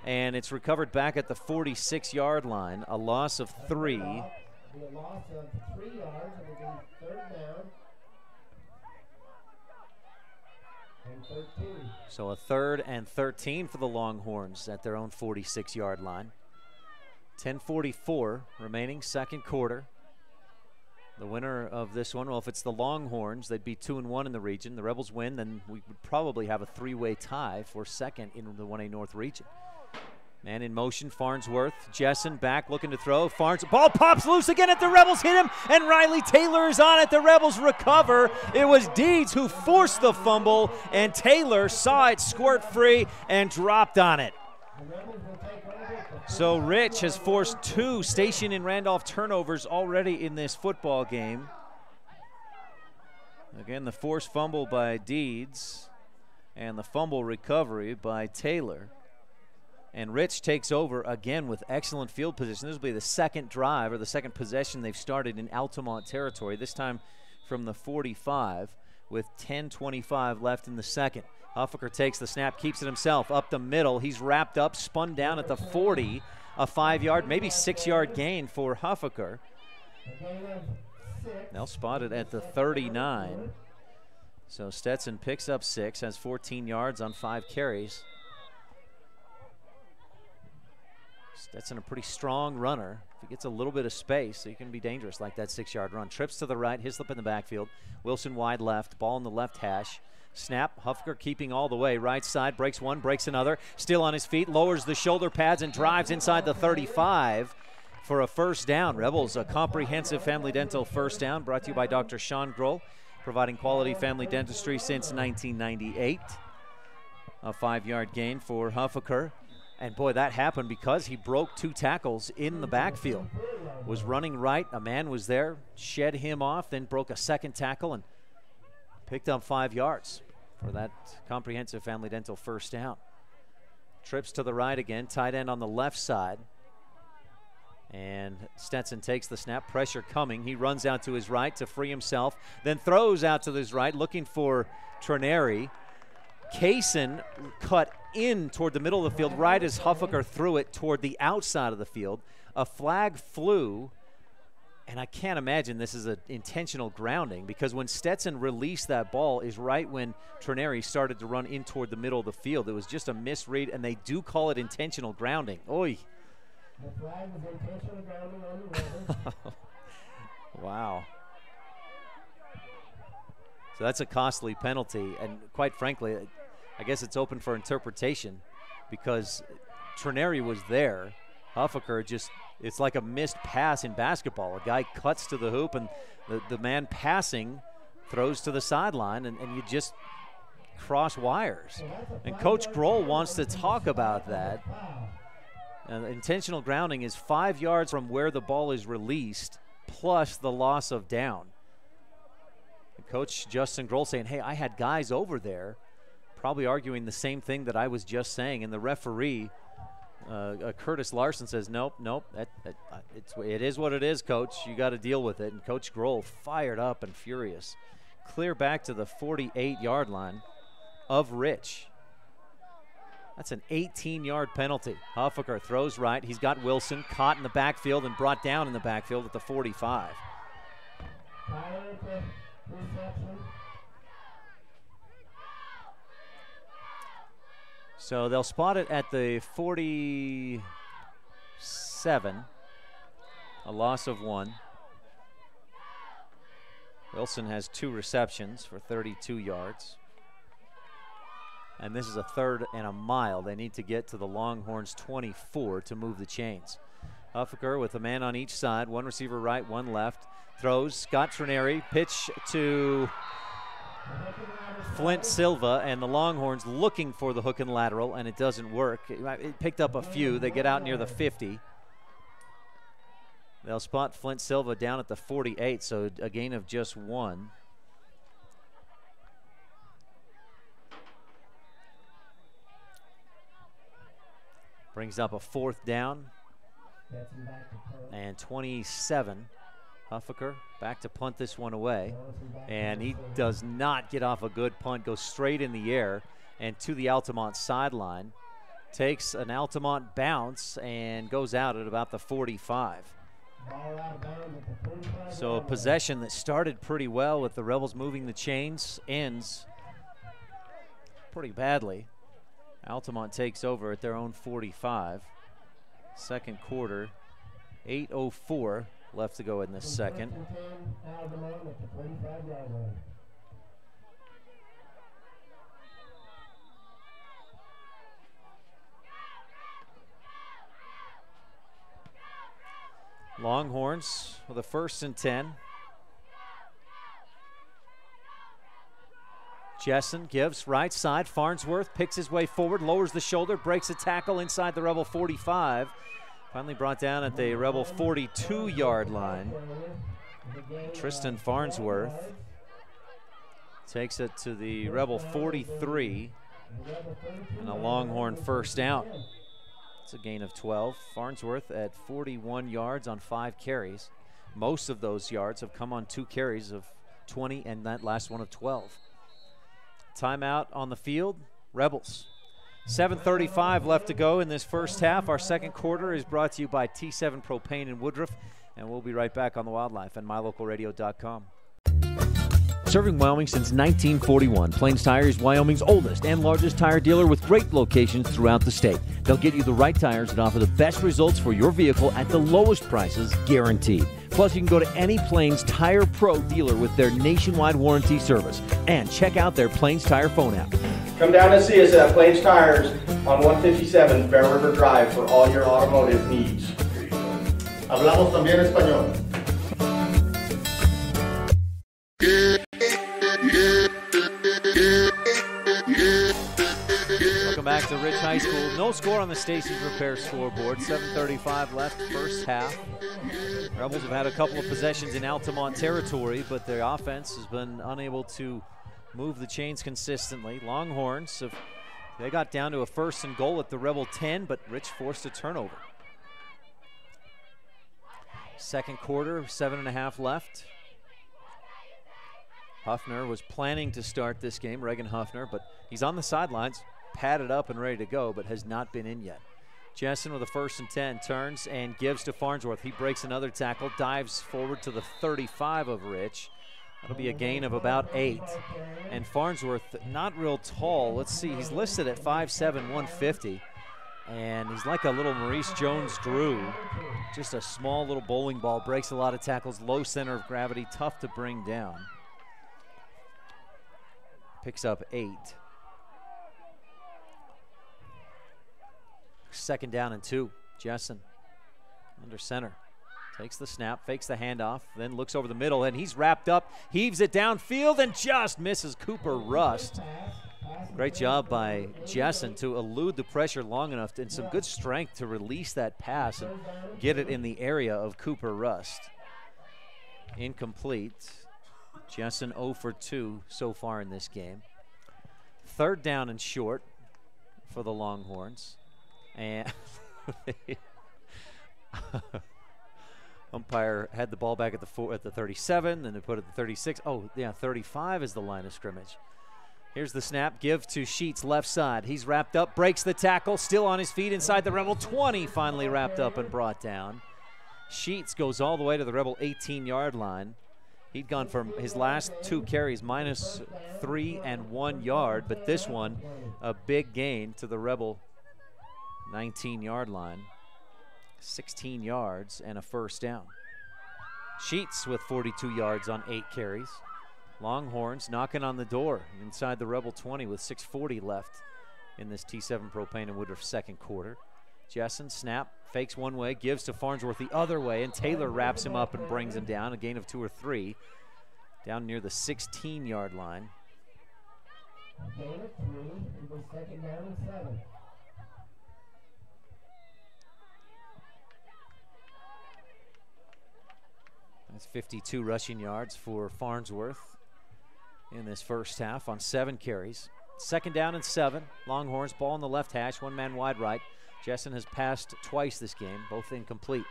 and it's recovered back at the 46-yard line. A loss of 3. A loss of 3 yards. It will be 3rd down and 13. So a 3rd and 13 for the Longhorns at their own 46-yard line. 10:44 remaining, second quarter. The winner of this one, well, if it's the Longhorns, they'd be 2-1 in the region. The Rebels win, then we would probably have a 3-way tie for second in the 1A North region. Man in motion, Farnsworth. Jessen back looking to throw. Ball pops loose again at the Rebels, hit him, and Riley Taylor is on it. The Rebels recover. It was Deeds who forced the fumble, and Taylor saw it squirt free and dropped on it. So Rich has forced 2 Station and Randolph turnovers already in this football game. Again, the forced fumble by Deeds and the fumble recovery by Taylor. And Rich takes over again with excellent field position. This will be the second drive or the second possession they've started in Altamont territory, this time from the 45 with 10:25 left in the second. Huffaker takes the snap, keeps it himself up the middle. He's wrapped up, spun down at the 40. A 5-yard, maybe 6-yard gain for Huffaker. They'll spot it at the 39. So Stetson picks up 6, has 14 yards on 5 carries. Stetson a pretty strong runner. If he gets a little bit of space, he can be dangerous like that 6-yard run. Trips to the right, Hislop in the backfield. Wilson wide left, ball in the left hash. Snap, Huffaker keeping all the way. Right side, breaks one, breaks another. Still on his feet, lowers the shoulder pads and drives inside the 35 for a first down. Rebels, a comprehensive family dental first down, brought to you by Dr. Sean Grohl, providing quality family dentistry since 1998. A 5-yard gain for Huffaker. And boy, that happened because he broke 2 tackles in the backfield. Was running right, a man was there, shed him off, then broke a second tackle and picked up 5 yards for that comprehensive family dental first down. Trips to the right again, tight end on the left side. And Stetson takes the snap, pressure coming. He runs out to his right to free himself, then throws out to his right, looking for Trineri. Kaysen cut in toward the middle of the field right as Huffaker threw it toward the outside of the field. A flag flew, and I can't imagine this is an intentional grounding, because when Stetson released that ball is right when Trineri started to run in toward the middle of the field. It was just a misread, and they do call it intentional grounding. Oy. The flag was intentional grounding on the Rebels. Wow. So that's a costly penalty, and quite frankly, I guess it's open for interpretation because Trineri was there. Huffaker just, it's like a missed pass in basketball. A guy cuts to the hoop, and the man passing throws to the sideline, and you just cross wires. And Coach Grohl wants to talk about that. Intentional grounding is 5 yards from where the ball is released, plus the loss of down. And Coach Justin Grohl saying, hey, I had guys over there, probably arguing the same thing that I was just saying. And the referee, Curtis Larson, says, nope, it is what it is, Coach. You got to deal with it. And Coach Grohl fired up and furious. Clear back to the 48-yard line of Rich. That's an 18-yard penalty. Huffaker throws right. He's got Wilson caught in the backfield and brought down in the backfield at the 45. So they'll spot it at the 47, a loss of 1. Wilson has 2 receptions for 32 yards. And this is a 3rd and a mile. They need to get to the Longhorns 24 to move the chains. Huffaker with a man on each side, 1 receiver right, 1 left. Throws, Scott Trineri, pitch to Flint Silva, and the Longhorns looking for the hook and lateral, and it doesn't work. It picked up a few. They get out near the 50. They'll spot Flint Silva down at the 48, so a gain of just 1. Brings up a 4th down. And 27. Huffaker back to punt this one away. And he does not get off a good punt, goes straight in the air and to the Altamont sideline. Takes an Altamont bounce and goes out at about the 45. So a possession that started pretty well with the Rebels moving the chains ends pretty badly. Altamont takes over at their own 45. Second quarter, 8:04 left to go in this second. Longhorns with a 1st and 10. Jessen gives right side. Farnsworth picks his way forward, lowers the shoulder, breaks a tackle inside the Rebel 45. Finally brought down at the Rebel 42-yard line. Tristan Farnsworth takes it to the Rebel 43 and a Longhorn 1st down. It's a gain of 12. Farnsworth at 41 yards on 5 carries. Most of those yards have come on 2 carries of 20 and that last one of 12. Timeout on the field, Rebels. 7:35 left to go in this first half. Our second quarter is brought to you by T7 Propane in Woodruff, and we'll be right back on the Wildlife and mylocalradio.com. Serving Wyoming since 1941, Plains Tire is Wyoming's oldest and largest tire dealer with great locations throughout the state. They'll get you the right tires that offer the best results for your vehicle at the lowest prices, guaranteed. Plus, you can go to any Plains Tire Pro dealer with their nationwide warranty service. And check out their Plains Tire phone app. Come down and see us at Plains Tires on 157 Bear River Drive for all your automotive needs. Hablamos también español. Welcome back to Rich High School. No score on the Stacy's Repair scoreboard. 7:35 left, first half. Rebels have had a couple of possessions in Altamont territory, but their offense has been unable to move the chains consistently. Longhorns, they got down to a 1st and goal at the Rebel 10, but Rich forced a turnover. Second quarter, 7:30 left. Huffner was planning to start this game, Reagan Huffner, but he's on the sidelines, padded up and ready to go, but has not been in yet. Jessen with a 1st and 10, turns and gives to Farnsworth. He breaks another tackle, dives forward to the 35 of Rich. That'll be a gain of about 8. And Farnsworth, not real tall. Let's see, he's listed at 5'7", 150. And he's like a little Maurice Jones-Drew. Just a small little bowling ball, breaks a lot of tackles, low center of gravity, tough to bring down. Picks up 8. 2nd down and 2. Jessen under center. Takes the snap, fakes the handoff, then looks over the middle, and he's wrapped up, heaves it downfield, and just misses Cooper Rust. Great job by Jessen to elude the pressure long enough and some good strength to release that pass and get it in the area of Cooper Rust. Incomplete. Jessen 0 for 2 so far in this game. 3rd down and short for the Longhorns. And umpire had the ball back at the 37, then they put it at the 36. Oh, yeah, 35 is the line of scrimmage. Here's the snap, give to Sheets left side. He's wrapped up, breaks the tackle, still on his feet inside the Rebel 20, finally wrapped up and brought down. Sheets goes all the way to the Rebel 18-yard line. He'd gone from his last 2 carries -3 and 1 yard, but this one, a big gain to the Rebel 19-yard line. 16 yards and a first down. Sheets with 42 yards on 8 carries. Longhorns knocking on the door inside the Rebel 20 with 6:40 left in this T7 Propane and Woodruff second quarter. Jessen, snap, fakes one way, gives to Farnsworth the other way, and Taylor wraps him up and brings him down. A gain of 2 or 3 down near the 16-yard line. A gain of 3, it was second down and 7. That's 52 rushing yards for Farnsworth in this first half on 7 carries. Second down and 7. Longhorns, ball on the left hash, 1 man wide right. Jessen has passed twice this game, both incomplete.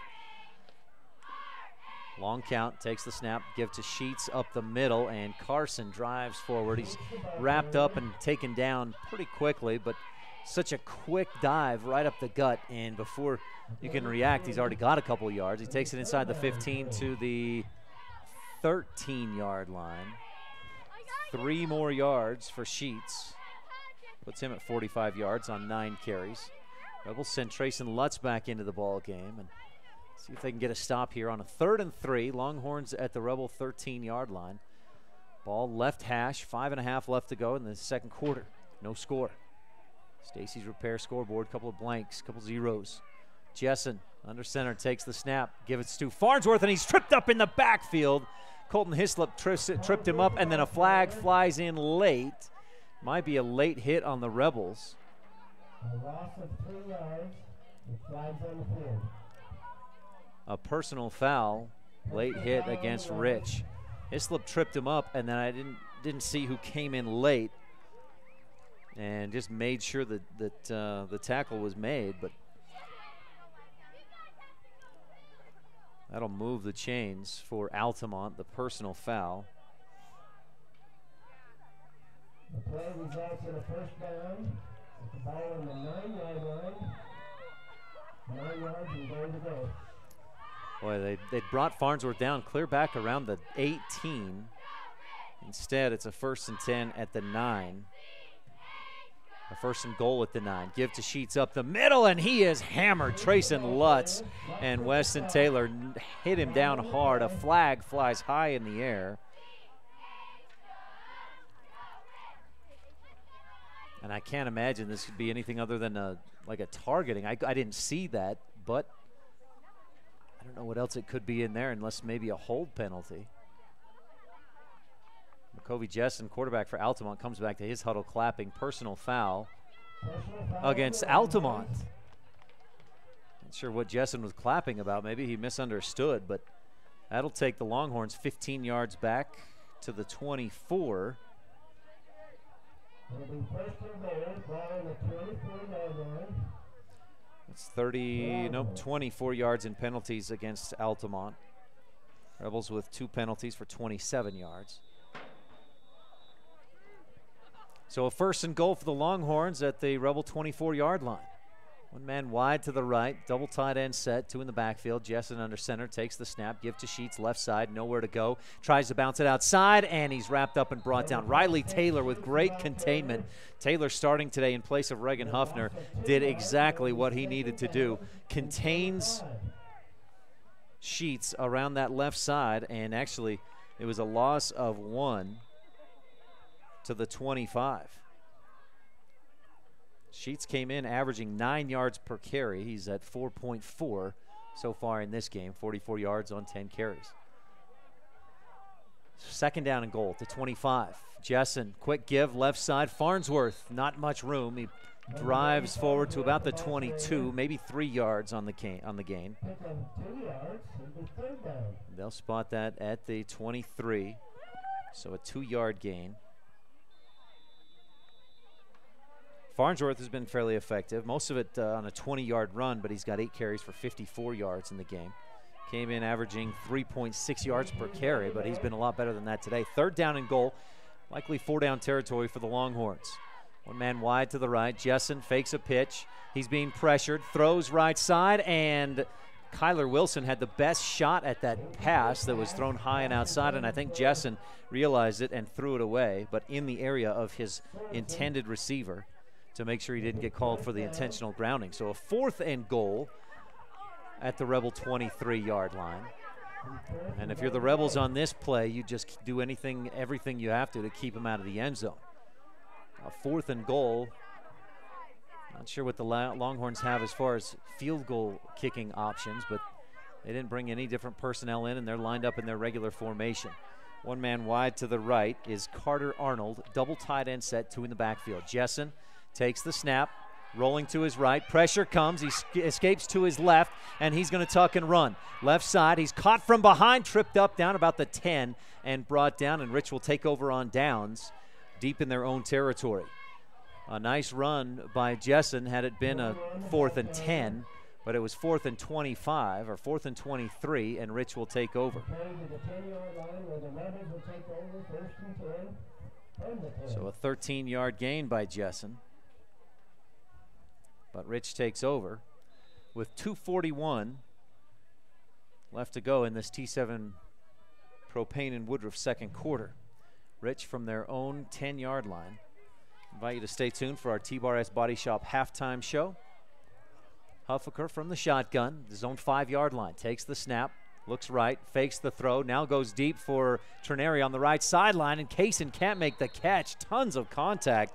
Long count, takes the snap, give to Sheets up the middle, and Carson drives forward. He's wrapped up and taken down pretty quickly, but such a quick dive right up the gut, and before you can react, he's already got a couple yards. He takes it inside the 15 to the 13-yard line. 3 more yards for Sheets. Puts him at 45 yards on 9 carries. Rebels send Trayson Lutz back into the ball game and see if they can get a stop here on a 3rd and 3. Longhorns at the Rebel 13-yard line. Ball left hash, 5.5 left to go in the second quarter. No score. Stacy's repair scoreboard, couple of blanks, couple zeros. Jessen under center takes the snap, gives it to Farnsworth, and he's tripped up in the backfield. Colton Hislop tripped him up, and then a flag flies in late. Might be a late hit on the Rebels. A loss of 3 yards, with flags on the field. A personal foul, late hit against Rich. Hislop tripped him up, and then I didn't see who came in late, and just made sure that the tackle was made, but that'll move the chains for Altamont, the personal foul. The play results in a first down. With the ball on the 9-yard line. 9 yards and goal to go. Boy, they brought Farnsworth down clear back around the 18. Instead, it's a 1st and 10 at the 9. A 1st and goal at the 9. Give to Sheets up the middle, and he is hammered. Trayson Lutz and Weston Taylor hit him down hard. A flag flies high in the air. And I can't imagine this could be anything other than like a targeting. I didn't see that, but I don't know what else it could be in there unless maybe a hold penalty. McCovey Jessen, quarterback for Altamont, comes back to his huddle clapping. Personal foul against Altamont. Not sure what Jessen was clapping about. Maybe he misunderstood, but that'll take the Longhorns 15 yards back to the 24. It's 24 yards in penalties against Altamont. Rebels with 2 penalties for 27 yards. So a 1st and goal for the Longhorns at the Rebel 24-yard line. 1 man wide to the right, double tight end set, 2 in the backfield. Jessen under center, takes the snap, give to Sheets, left side, nowhere to go. Tries to bounce it outside, and he's wrapped up and brought down. Riley Taylor with great containment. Taylor, starting today in place of Reagan Huffner, did exactly what he needed to do. Contains Sheets around that left side, and actually it was a loss of 1 to the 25. Sheets came in averaging 9 yards per carry. He's at 4.4 so far in this game, 44 yards on 10 carries. 2nd down and goal to 25. Jessen, quick give, left side. Farnsworth, not much room. He drives forward to about the 22, maybe 3 yards on the gain. They'll spot that at the 23, so a 2-yard gain. Farnsworth has been fairly effective, most of it on a 20-yard run, but he's got 8 carries for 54 yards in the game. Came in averaging 3.6 yards per carry, but he's been a lot better than that today. 3rd down and goal, likely 4-down territory for the Longhorns. 1 man wide to the right. Jessen fakes a pitch. He's being pressured, throws right side, and Kyler Wilson had the best shot at that pass that was thrown high and outside, and I think Jessen realized it and threw it away, but in the area of his intended receiver to make sure he didn't get called for the intentional grounding. So a 4th and goal at the Rebel 23-yard line. And if you're the Rebels on this play, you just do everything you have to keep them out of the end zone. A 4th and goal. Not sure what the Longhorns have as far as field goal kicking options, but they didn't bring any different personnel in, and they're lined up in their regular formation. 1 man wide to the right is Carter Arnold, double tight end set, 2 in the backfield. Jessen takes the snap, rolling to his right. Pressure comes. He escapes to his left, and he's going to tuck and run. Left side, he's caught from behind, tripped up down about the 10, and brought down, and Rich will take over on downs deep in their own territory. A nice run by Jessen had it been a 4th and 10, but it was 4th and 25 or 4th and 23, and Rich will take over. So a 13-yard gain by Jessen. But Rich takes over with 2:41 left to go in this T7 Propane and Woodruff second quarter. Rich from their own 10-yard line. Invite you to stay tuned for our T-Bar-S Body Shop halftime show. Huffaker from the shotgun, his own 5-yard line, takes the snap, looks right, fakes the throw, now goes deep for Trineri on the right sideline, and Kaysen can't make the catch. Tons of contact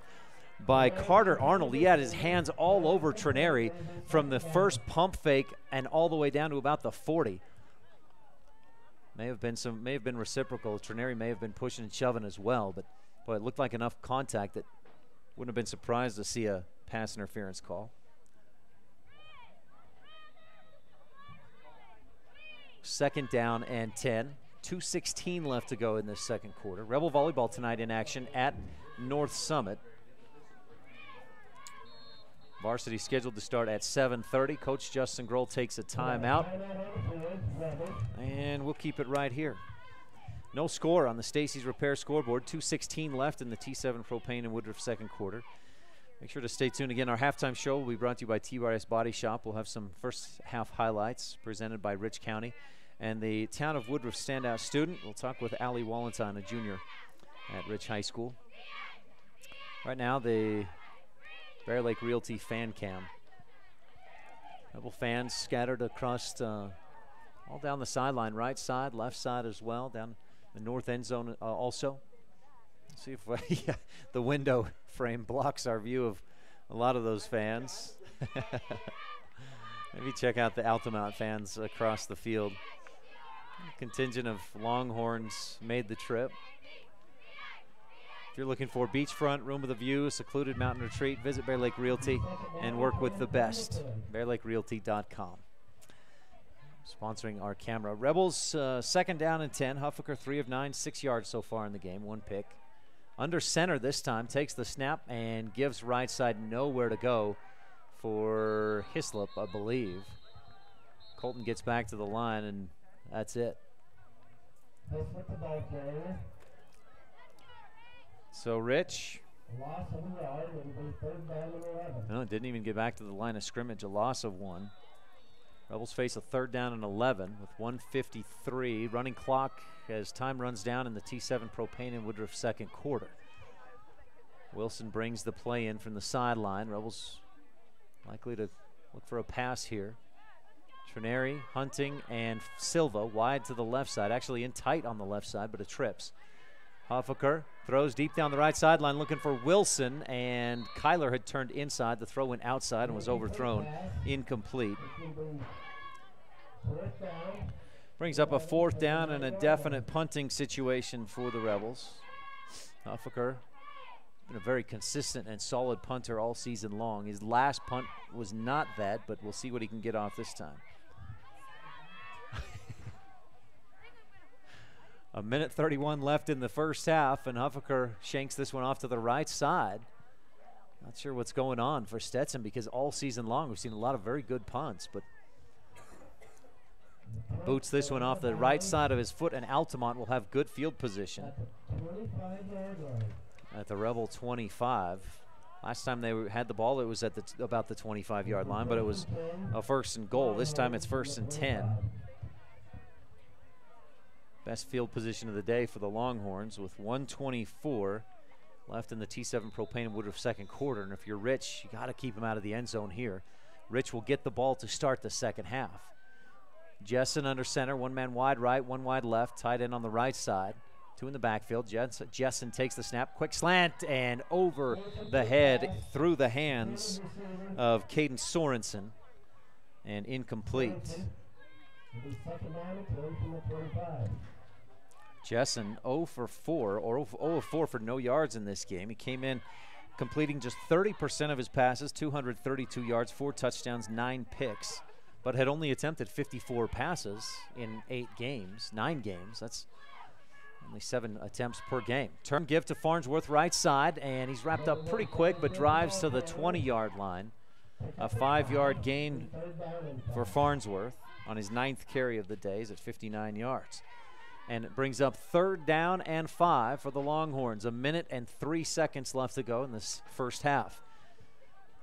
by Carter Arnold. He had his hands all over Trineri from the first pump fake and all the way down to about the 40. May have been reciprocal. Trineri may have been pushing and shoving as well, but boy, it looked like enough contact that wouldn't have been surprised to see a pass interference call. Second down and 10. 2:16 left to go in this second quarter. Rebel volleyball tonight in action at North Summit. Varsity scheduled to start at 7:30. Coach Justin Grohl takes a timeout. And we'll keep it right here. No score on the Stacy's Repair scoreboard. 2:16 left in the T7 Propane and Woodruff second quarter. Make sure to stay tuned. Again, our halftime show will be brought to you by T-Bar-S Body Shop. We'll have some first half highlights presented by Rich County. And the Town of Woodruff standout student, we'll talk with Allie Wallenstein, a junior at Rich High School. Right now, the Bear Lake Realty fan cam. Rebel fans scattered across all down the sideline, right side, left side as well, down the north end zone also. Let's see if the window frame blocks our view of a lot of those fans. Maybe check out the Altamont fans across the field. Contingent of Longhorns made the trip. If you're looking for beachfront, room with a view, secluded mountain retreat, visit Bear Lake Realty and work with the best. BearLakeRealty.com. Sponsoring our camera. Rebels second down and 10. Huffaker 3 of 9, 6 yards so far in the game, 1 pick. Under center this time, takes the snap and gives right side nowhere to go for Hislop, I believe. Colton gets back to the line, and that's it. So Rich, no, didn't even get back to the line of scrimmage, a loss of 1. Rebels face a 3rd down and 11 with 1:53 running clock as time runs down in the T7 Propane and Woodruff second quarter. Wilson brings the play in from the sideline. Rebels likely to look for a pass here. Trineri, Hunting, and Silva wide to the left side, actually in tight on the left side, but it trips. Huffaker throws deep down the right sideline looking for Wilson, and Kyler had turned inside. The throw went outside and was overthrown, incomplete. Brings up a 4th down and a definite punting situation for the Rebels. Huffaker been a very consistent and solid punter all season long. His last punt was not that, but we'll see what he can get off this time. 1:31 left in the first half, and Huffaker shanks this one off to the right side. Not sure what's going on for Stetson, because all season long we've seen a lot of very good punts, but boots this one off the right side of his foot, and Altamont will have good field position at the Rebel 25. Last time they had the ball, it was at about the 25-yard line, but it was a 1st and goal. This time it's 1st and 10. Best field position of the day for the Longhorns with 1:24 left in the T7 Propane and Woodruff second quarter. And if you're Rich, you got to keep him out of the end zone here. Rich will get the ball to start the second half. Jessen under center, 1 man wide right, 1 wide left, tight end on the right side. 2 in the backfield. Jessen takes the snap, quick slant, and over the head through the hands of Caden Sorensen, and incomplete. Jessen 0 for 4, or 0 of 4 for no yards in this game. He came in completing just 30% of his passes, 232 yards, 4 touchdowns, 9 picks, but had only attempted 54 passes in 9 games. That's only 7 attempts per game. Turn give to Farnsworth right side, and he's wrapped up pretty quick, but drives to the 20-yard line. A 5-yard gain for Farnsworth on his 9th carry of the day. He's at 59 yards. And it brings up 3rd down and 5 for the Longhorns. 1 minute and 3 seconds left to go in this first half.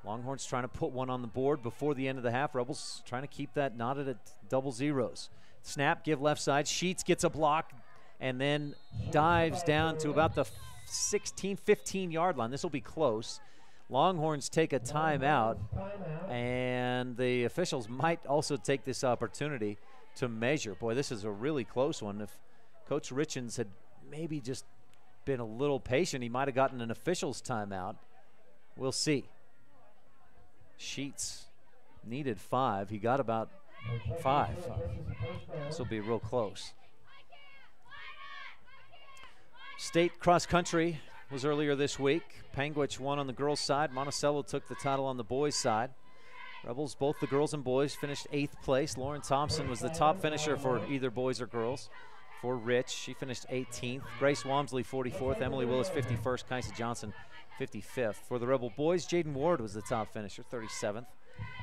Longhorns trying to put one on the board before the end of the half. Rebels trying to keep that knotted at double zeros. Snap, give left side. Sheets gets a block and then dives down to about the 16, 15-yard line. This will be close. Longhorns take a timeout, and the officials might also take this opportunity to measure. Boy, this is a really close one. If Coach Richens had maybe just been a little patient, he might have gotten an official's timeout. We'll see. Sheets needed 5. He got about 5. This will be real close. State cross country was earlier this week. Panguitch won on the girls' side. Monticello took the title on the boys' side. Rebels, both the girls and boys, finished 8th place. Lauren Thompson was the top finisher for either boys or girls. For Rich, she finished 18th. Grace Walmsley, 44th. Emily Willis, 51st. Kaisa Johnson, 55th. For the Rebel boys, Jaden Ward was the top finisher, 37th.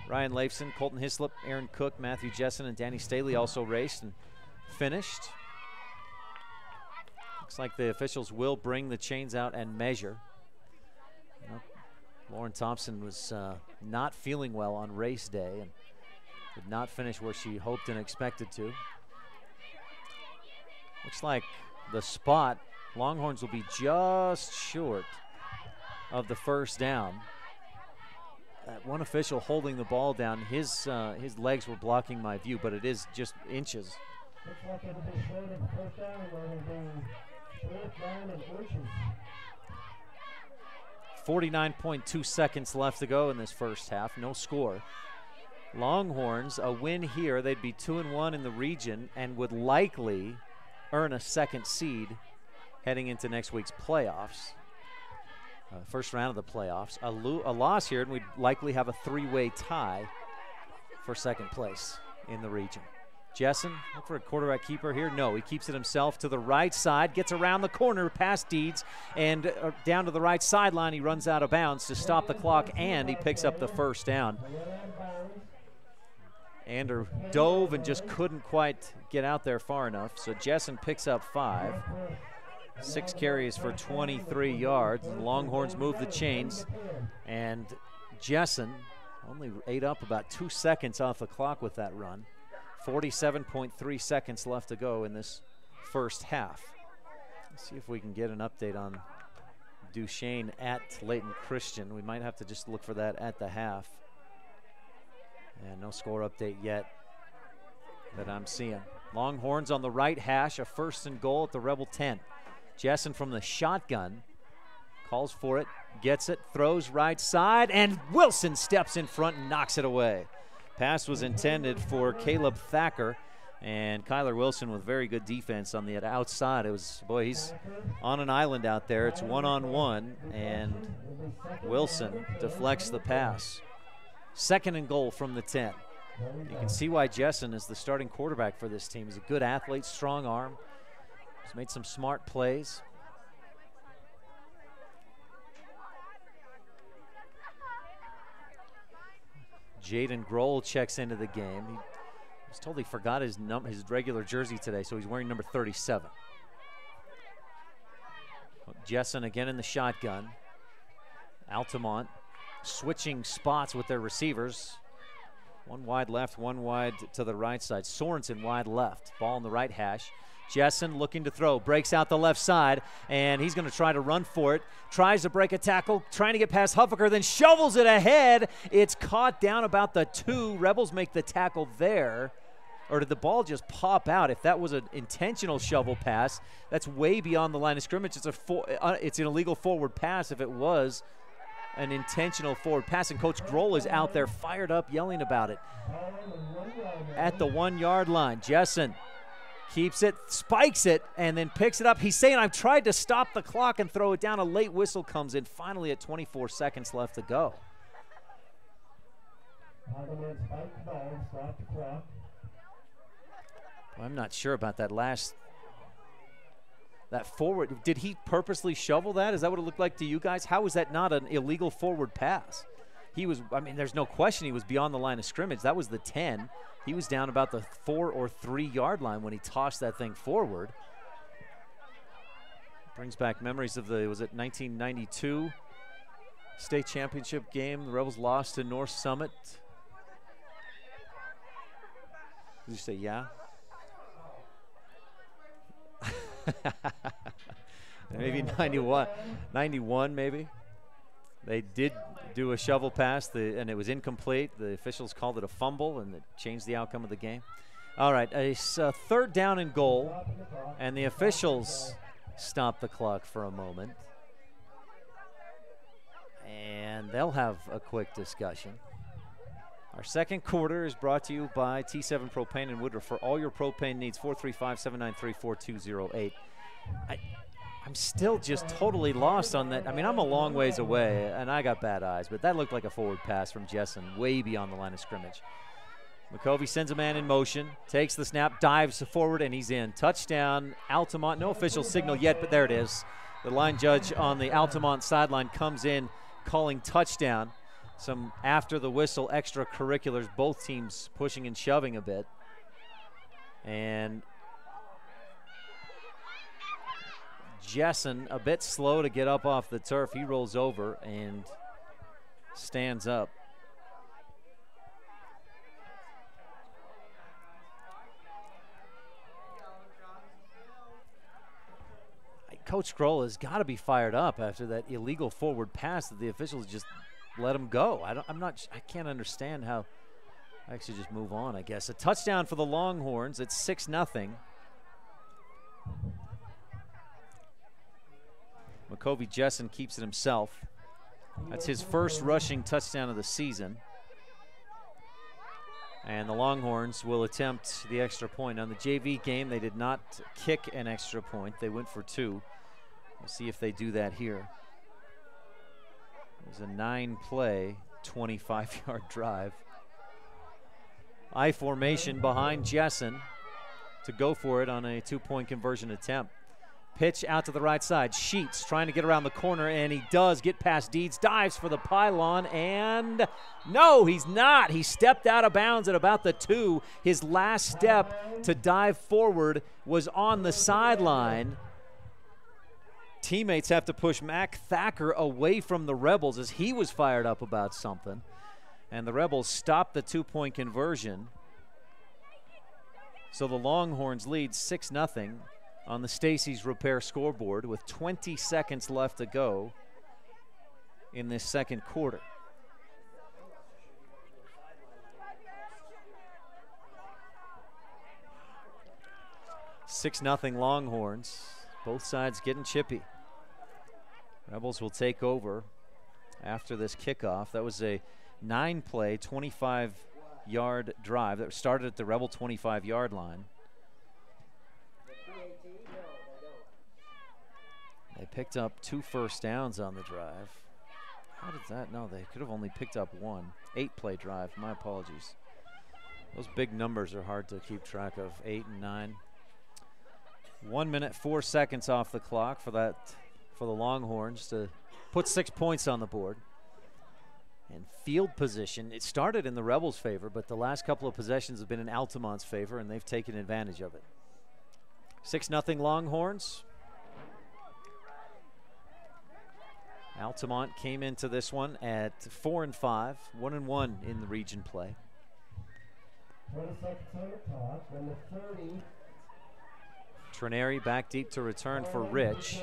Ryan Leifson, Colton Hislop, Aaron Cook, Matthew Jessen, and Danny Staley also raced and finished. Looks like the officials will bring the chains out and measure. Lauren Thompson was not feeling well on race day and did not finish where she hoped and expected to. Looks like the spot, Longhorns will be just short of the 1st down. That one official holding the ball down, his legs were blocking my view, but it is just inches. Looks like it'll be short of the 1st down, and it'll be 4th down and inches. 49.2 seconds left to go in this first half. No score. Longhorns, a win here, they'd be 2-1 in the region and would likely earn a 2nd seed heading into next week's playoffs. First round of the playoffs. A loss here, and we'd likely have a 3-way tie for 2nd place in the region. Jessen, look for a quarterback keeper here. No, he keeps it himself to the right side, gets around the corner past Deeds, and down to the right sideline. He runs out of bounds to stop the clock, and he picks up the 1st down. Ander dove and just couldn't quite get out there far enough, so Jessen picks up 5. 6 carries for 23 yards. The Longhorns move the chains, and Jessen only ate up about 2 seconds off the clock with that run. 47.3 seconds left to go in this first half. Let's see if we can get an update on Duchesne at Layton Christian. We might have to just look for that at the half. And no score update yet that I'm seeing. Longhorns on the right hash, a 1st and goal at the Rebel 10. Jessen from the shotgun calls for it, gets it, throws right side, and Wilson steps in front and knocks it away. Pass was intended for Caleb Thacker, and Kyler Wilson with very good defense on the outside. It was, boy, he's on an island out there. It's 1-on-1, and Wilson deflects the pass. 2nd and goal from the 10. You can see why Jessen is the starting quarterback for this team. He's a good athlete, strong arm. He's made some smart plays. Jaden Grohl checks into the game. He was told he forgot his regular jersey today, so he's wearing number 37. Jessen again in the shotgun. Altamont switching spots with their receivers. One wide left, one wide to the right side. Sorensen wide left. Ball on the right hash. Jessen looking to throw. Breaks out the left side, and he's going to try to run for it. Tries to break a tackle, trying to get past Huffaker, then shovels it ahead. It's caught down about the 2. Rebels make the tackle there. Or did the ball just pop out? If that was an intentional shovel pass, that's way beyond the line of scrimmage. It's an illegal forward pass if it was an intentional forward pass, and Coach Grohl is out there fired up yelling about it. At the 1 yard line, Jessen keeps it, spikes it, and then picks it up. He's saying, I've tried to stop the clock and throw it down. A late whistle comes in finally at 24 seconds left to go. I'm not sure about that that forward. Did he purposely shovel that? Is that what it looked like to you guys? How was that not an illegal forward pass? He was, I mean, there's no question he was beyond the line of scrimmage. That was the 10. He was down about the 4 or 3 yard line when he tossed that thing forward. Brings back memories of was it 1992 state championship game? The Rebels lost to North Summit. Did you say yeah? Maybe 91 maybe. They did do a shovel pass, and it was incomplete. The officials called it a fumble, and it changed the outcome of the game. All right, a 3rd down and goal, and the officials stop the clock for a moment. And they'll have a quick discussion. Our second quarter is brought to you by T7 Propane in Woodruff. For all your propane needs, 435-793-4208. I'm still just totally lost on that. I mean, I'm a long ways away, and I got bad eyes, but that looked like a forward pass from Jessen, way beyond the line of scrimmage. McCovey sends a man in motion, takes the snap, dives forward, and he's in. Touchdown, Altamont. No official signal yet, but there it is. The line judge on the Altamont sideline comes in, calling touchdown. Some after the whistle extracurriculars, both teams pushing and shoving a bit. And Jessen a bit slow to get up off the turf. He rolls over and stands up. Coach Grohl has got to be fired up after that illegal forward pass that the officials just let him go. I can't understand how. Actually, just move on, I guess. A touchdown for the Longhorns. It's 6-0. McCovey Jessen keeps it himself. That's his first rushing touchdown of the season. And the Longhorns will attempt the extra point. On the JV game, they did not kick an extra point. They went for 2. We'll see if they do that here. It was a 9-play, 25-yard drive. I formation behind Jessen to go for it on a 2-point conversion attempt. Pitch out to the right side. Sheets trying to get around the corner, and he does get past Deeds. Dives for the pylon, and no, he's not. He stepped out of bounds at about the 2. His last step to dive forward was on the sideline. Teammates have to push Mac Thacker away from the Rebels as he was fired up about something. And the Rebels stopped the 2-point conversion. So the Longhorns lead 6-0 on the Stacey's Repair scoreboard with 20 seconds left to go in this second quarter. (6-0) Longhorns. Both sides getting chippy. Rebels will take over after this kickoff. That was a 9-play, 25-yard drive that started at the Rebel 25-yard line. They picked up 2 first downs on the drive. How did that? No, they could have only picked up 1. 8-play drive. My apologies. Those big numbers are hard to keep track of. 8 and 9. 1 minute, 4 seconds off the clock for the Longhorns to put 6 points on the board. And field position, it started in the Rebels' favor, but the last couple of possessions have been in Altamont's favor, and they've taken advantage of it. 6-0 Longhorns. Altamont came into this one at 4-5, 1-1 in the region play. 20 seconds on the clock. Number 30. Trineri back deep to return for Rich.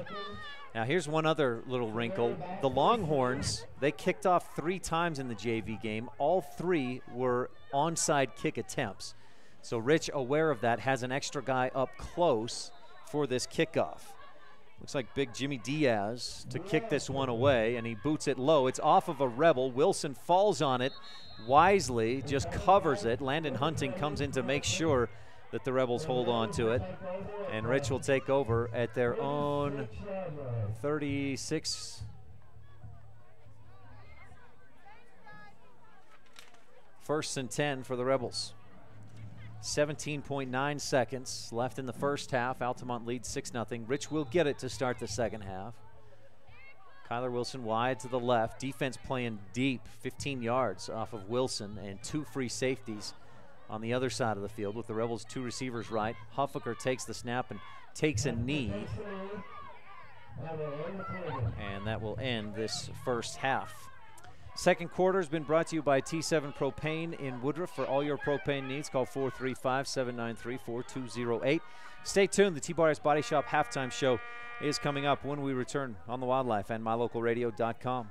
Now here's one other little wrinkle. The Longhorns, they kicked off 3 times in the JV game. All 3 were onside kick attempts. So Rich, aware of that, has an extra guy up close for this kickoff. Looks like big Jimmy Diaz to kick this one away, and he boots it low. It's off of a Rebel. Wilson falls on it wisely, just covers it. Landon Hunting comes in to make sure that the Rebels hold on to it. And Rich will take over at their own 36. First and 10 for the Rebels. 17.9 seconds left in the first half. Altamont leads 6-0. Rich will get it to start the second half. Kyler Wilson wide to the left. Defense playing deep, 15 yards off of Wilson, and 2 free safeties on the other side of the field with the Rebels 2 receivers right. Huffaker takes the snap and takes a knee. And that will end this first half. Second quarter has been brought to you by T7 Propane in Woodruff. For all your propane needs, call 435-793-4208. Stay tuned. The T-Bars Body Shop halftime show is coming up when we return on the Wildlife and mylocalradio.com.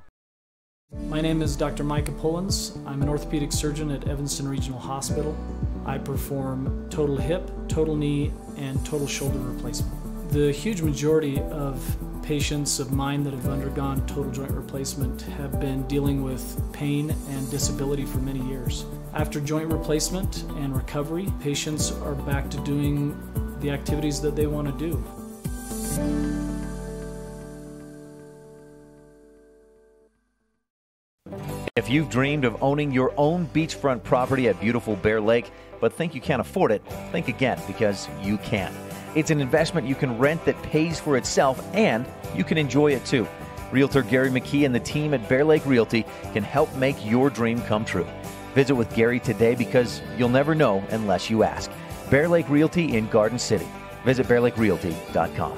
My name is Dr. Micah Pullins. I'm an orthopedic surgeon at Evanston Regional Hospital. I perform total hip, total knee, and total shoulder replacement. The huge majority of patients of mine that have undergone total joint replacement have been dealing with pain and disability for many years. After joint replacement and recovery, patients are back to doing the activities that they want to do. If you've dreamed of owning your own beachfront property at beautiful Bear Lake, but think you can't afford it, think again, because you can. It's an investment you can rent that pays for itself, and you can enjoy it too. Realtor Gary McKee and the team at Bear Lake Realty can help make your dream come true. Visit with Gary today, because you'll never know unless you ask. Bear Lake Realty in Garden City. Visit bearlakerealty.com.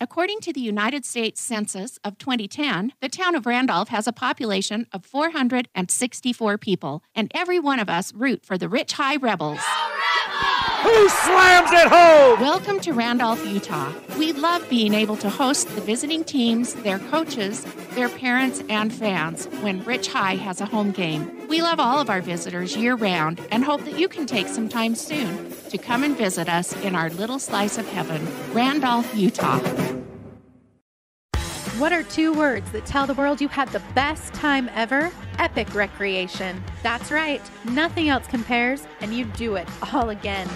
According to the United States Census of 2010, the town of Randolph has a population of 464 people, and every one of us root for the Rich High Rebels. Who slams it home? Welcome to Randolph, Utah. We love being able to host the visiting teams, their coaches, their parents, and fans when Rich High has a home game. We love all of our visitors year-round and hope that you can take some time soon to come and visit us in our little slice of heaven, Randolph, Utah. What are 2 words that tell the world you had the best time ever? Epic recreation. That's right. Nothing else compares, and you do it all again.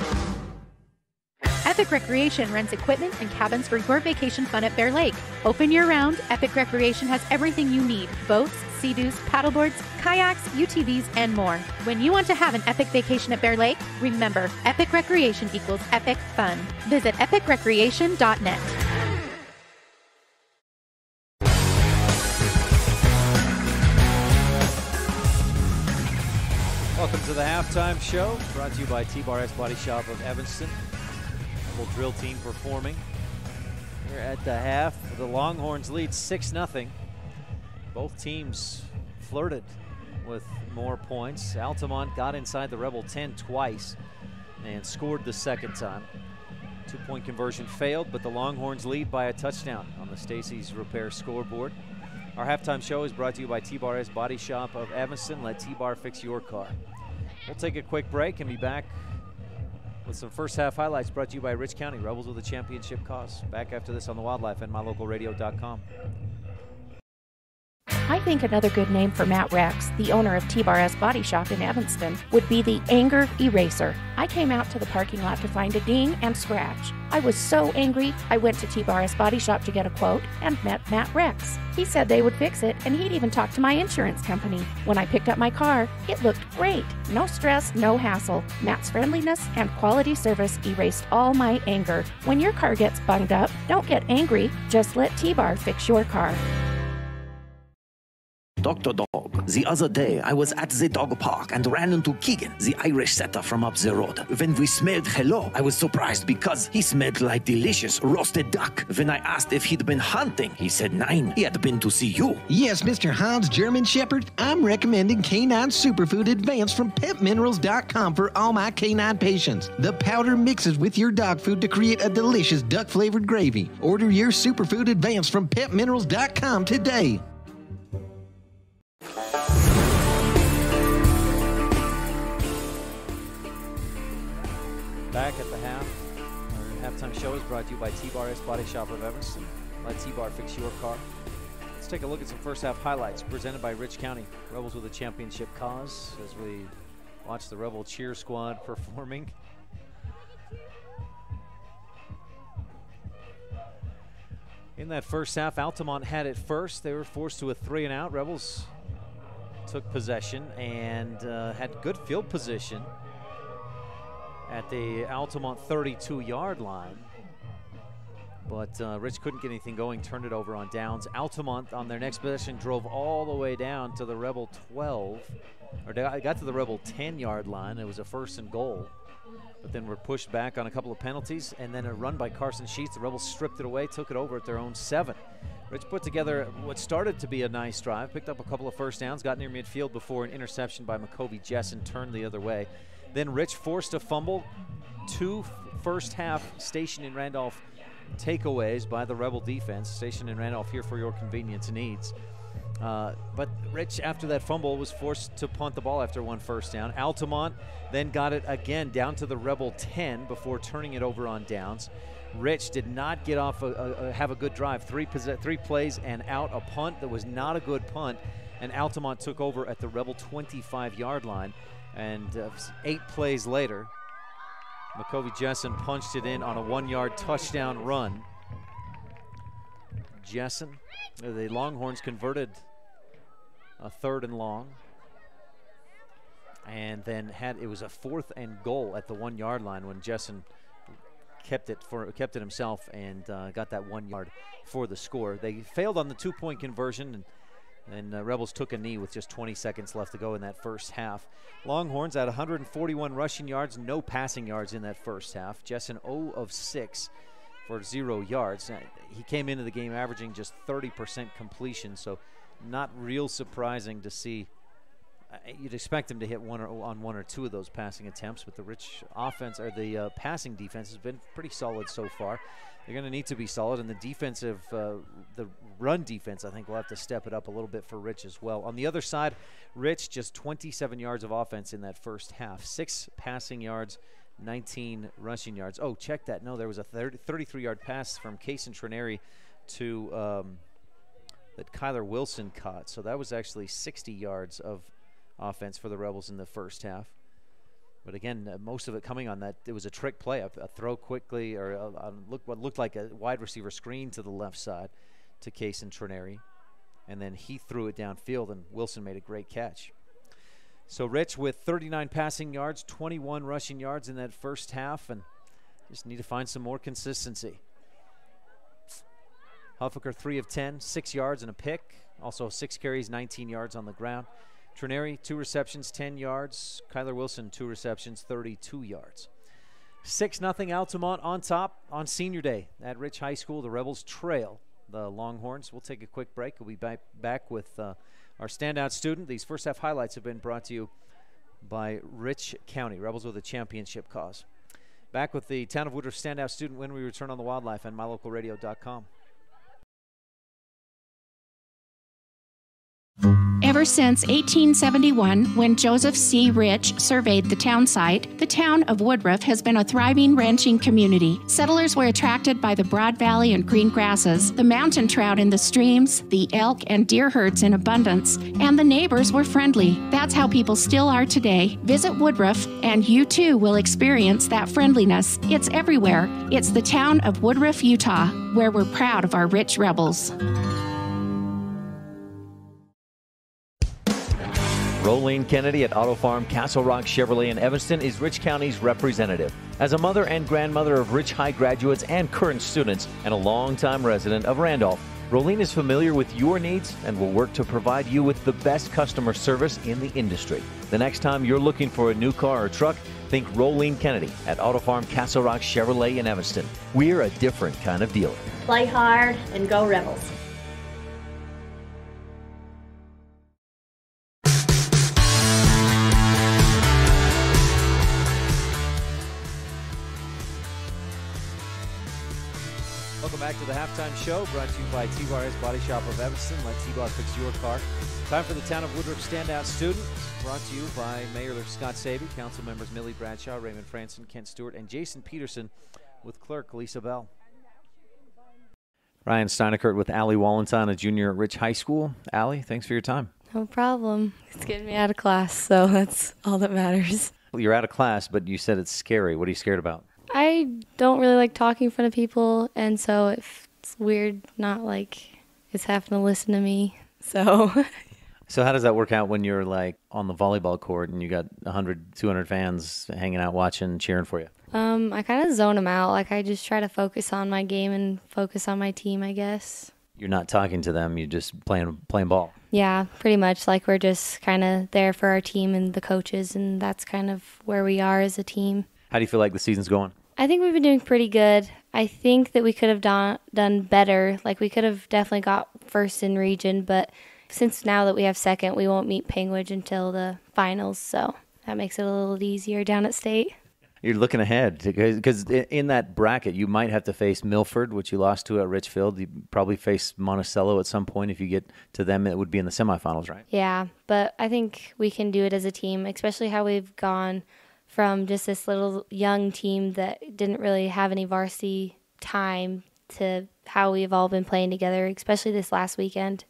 Epic Recreation rents equipment and cabins for your vacation fun at Bear Lake. Open year-round, Epic Recreation has everything you need: boats, sea-doos, paddleboards, kayaks, UTVs, and more. When you want to have an epic vacation at Bear Lake, remember, Epic Recreation equals epic fun. Visit epicrecreation.net. Welcome to the halftime show, brought to you by T-Bars Body Shop of Evanston. Rebel drill team performing here at the half. The Longhorns lead 6-0. Both teams flirted with more points. Altamont got inside the Rebel 10 twice and scored the second time. 2-point conversion failed, but the Longhorns lead by a touchdown on the Stacy's Repair scoreboard. Our halftime show is brought to you by T-Bars Body Shop of Evanston. Let T-Bar fix your car. We'll take a quick break and be back with some first half highlights brought to you by Rich County, Rebels with a championship cause. Back after this on the Wildlife and mylocalradio.com. I think another good name for Matt Rex, the owner of T-Bars Body Shop in Evanston, would be the Anger Eraser. I came out to the parking lot to find a ding and scratch. I was so angry, I went to T-Bars Body Shop to get a quote and met Matt Rex. He said they would fix it, and he'd even talk to my insurance company. When I picked up my car, it looked great. No stress, no hassle. Matt's friendliness and quality service erased all my anger. When your car gets bunged up, don't get angry. Just let T-Bar fix your car. Dr. Dog. The other day, I was at the dog park and ran into Keegan, the Irish setter from up the road. When we smelled hello, I was surprised because he smelled like delicious roasted duck. When I asked if he'd been hunting, he said nein, he had been to see you. Yes, Mr. Hans German Shepherd, I'm recommending Canine Superfood Advanced from PetMinerals.com for all my canine patients. The powder mixes with your dog food to create a delicious duck-flavored gravy. Order your Superfood Advanced from PetMinerals.com today. Back at the half. Our halftime show is brought to you by T-Bar Body Shop of Evanston. Let T-Bar fix your car. Let's take a look at some first half highlights presented by Rich County. Rebels with a championship cause as we watch the Rebel cheer squad performing. In that first half, Altamont had it first. They were forced to a 3-and-out. Rebels took possession and had good field position at the Altamont 32-yard line. But Rich couldn't get anything going, turned it over on downs. Altamont on their next possession drove all the way down to the Rebel 12, or got to the Rebel 10-yard line. It was a 1st and goal. But then were pushed back on a couple of penalties, and then a run by Carson Sheets. The Rebels stripped it away, took it over at their own 7. Rich put together what started to be a nice drive, picked up a couple of first downs, got near midfield before an interception by McCovey Jessen turned the other way. Then Rich forced a fumble, 2 first half Station and Randolph takeaways by the Rebel defense. Station and Randolph here for your convenience needs. But Rich, after that fumble, was forced to punt the ball after 1 first down. Altamont then got it again down to the Rebel 10 before turning it over on downs. Rich did not get off have a good drive. 3 plays and out, a punt that was not a good punt, and Altamont took over at the Rebel 25-yard line. And 8 plays later, McCovey Jessen punched it in on a 1-yard touchdown run. Jessen, the Longhorns converted a 3rd and long, and then it was a 4th and goal at the 1-yard line when Jessen kept it himself and got that 1 yard for the score. They failed on the 2-point conversion, and Rebels took a knee with just 20 seconds left to go in that first half. Longhorns at 141 rushing yards, no passing yards in that first half. Jessen 0 of 6 for 0 yards. He came into the game averaging just 30% completion, so not real surprising to see. You'd expect him to hit one or two of those passing attempts, but the Rich offense, or the passing defense, has been pretty solid so far. They're going to need to be solid, and the run defense, I think, will have to step it up a little bit for Rich as well. On the other side, Rich just 27 yards of offense in that first half, 6 passing yards, 19 rushing yards. Oh, check that. No, there was a 33-yard pass from Kason Trineri to that Kyler Wilson caught. So that was actually 60 yards of offense for the Rebels in the first half. But again, most of it coming on that, it was a trick play, a throw quickly, or what looked like a wide receiver screen to the left side to Kason Trineri. And then he threw it downfield, and Wilson made a great catch. So Rich with 39 passing yards, 21 rushing yards in that first half, and just need to find some more consistency. Huffaker 3 of 10, 6 yards and a pick. Also 6 carries, 19 yards on the ground. Trineri, 2 receptions, 10 yards. Kyler Wilson, 2 receptions, 32 yards. 6-0 Altamont on top on Senior Day at Rich High School. The Rebels trail the Longhorns. We'll take a quick break. We'll be back with our standout student. These first half highlights have been brought to you by Rich County. Rebels with a championship cause. Back with the Town of Woodruff standout student when we return on the Wildlife and mylocalradio.com. Ever since 1871, when Joseph C. Rich surveyed the town site, the town of Woodruff has been a thriving ranching community. Settlers were attracted by the broad valley and green grasses, the mountain trout in the streams, the elk and deer herds in abundance, and the neighbors were friendly. That's how people still are today. Visit Woodruff, and you too will experience that friendliness. It's everywhere. It's the town of Woodruff, Utah, where we're proud of our rich rebels. Rolene Kennedy at Auto Farm Castle Rock Chevrolet in Evanston is Rich County's representative. As a mother and grandmother of Rich High graduates and current students, and a longtime resident of Randolph, Rolene is familiar with your needs and will work to provide you with the best customer service in the industry. The next time you're looking for a new car or truck, think Rolene Kennedy at Auto Farm Castle Rock Chevrolet in Evanston. We're a different kind of dealer. Play hard and go Rebels. Welcome back to the Halftime Show, brought to you by T-Bar's Body Shop of Evanston. Let T-Bar fix your car. Time for the Town of Woodruff Standout Student, brought to you by Mayor Scott Sabey, Council members Millie Bradshaw, Raymond Franson, Kent Stewart, and Jason Peterson, with clerk Lisa Bell. Ryan Steineckert with Allie Wallenstein, a junior at Rich High School. Allie, thanks for your time. No problem. It's getting me out of class, so that's all that matters. Well, you're out of class, but you said it's scary. What are you scared about? I don't really like talking in front of people, and so it's weird not like it's having to listen to me. So how does that work out when you're like on the volleyball court and you got 100, 200 fans hanging out watching, cheering for you? I kind of zone them out. Like I just try to focus on my game and focus on my team, I guess. You're not talking to them. You're just playing ball. Yeah, pretty much. Like we're just kind of there for our team and the coaches, and that's kind of where we are as a team. How do you feel like the season's going? I think we've been doing pretty good. I think that we could have done better. Like we could have definitely got first in region, but since now that we have second, we won't meet Pingwidge until the finals, so that makes it a little easier down at state. You're looking ahead because in that bracket, you might have to face Milford, which you lost to at Richfield. You probably face Monticello at some point. If you get to them, it would be in the semifinals, right? Yeah, but I think we can do it as a team, especially how we've gone from just this little young team that didn't really have any varsity time to how we've all been playing together, especially this last weekend.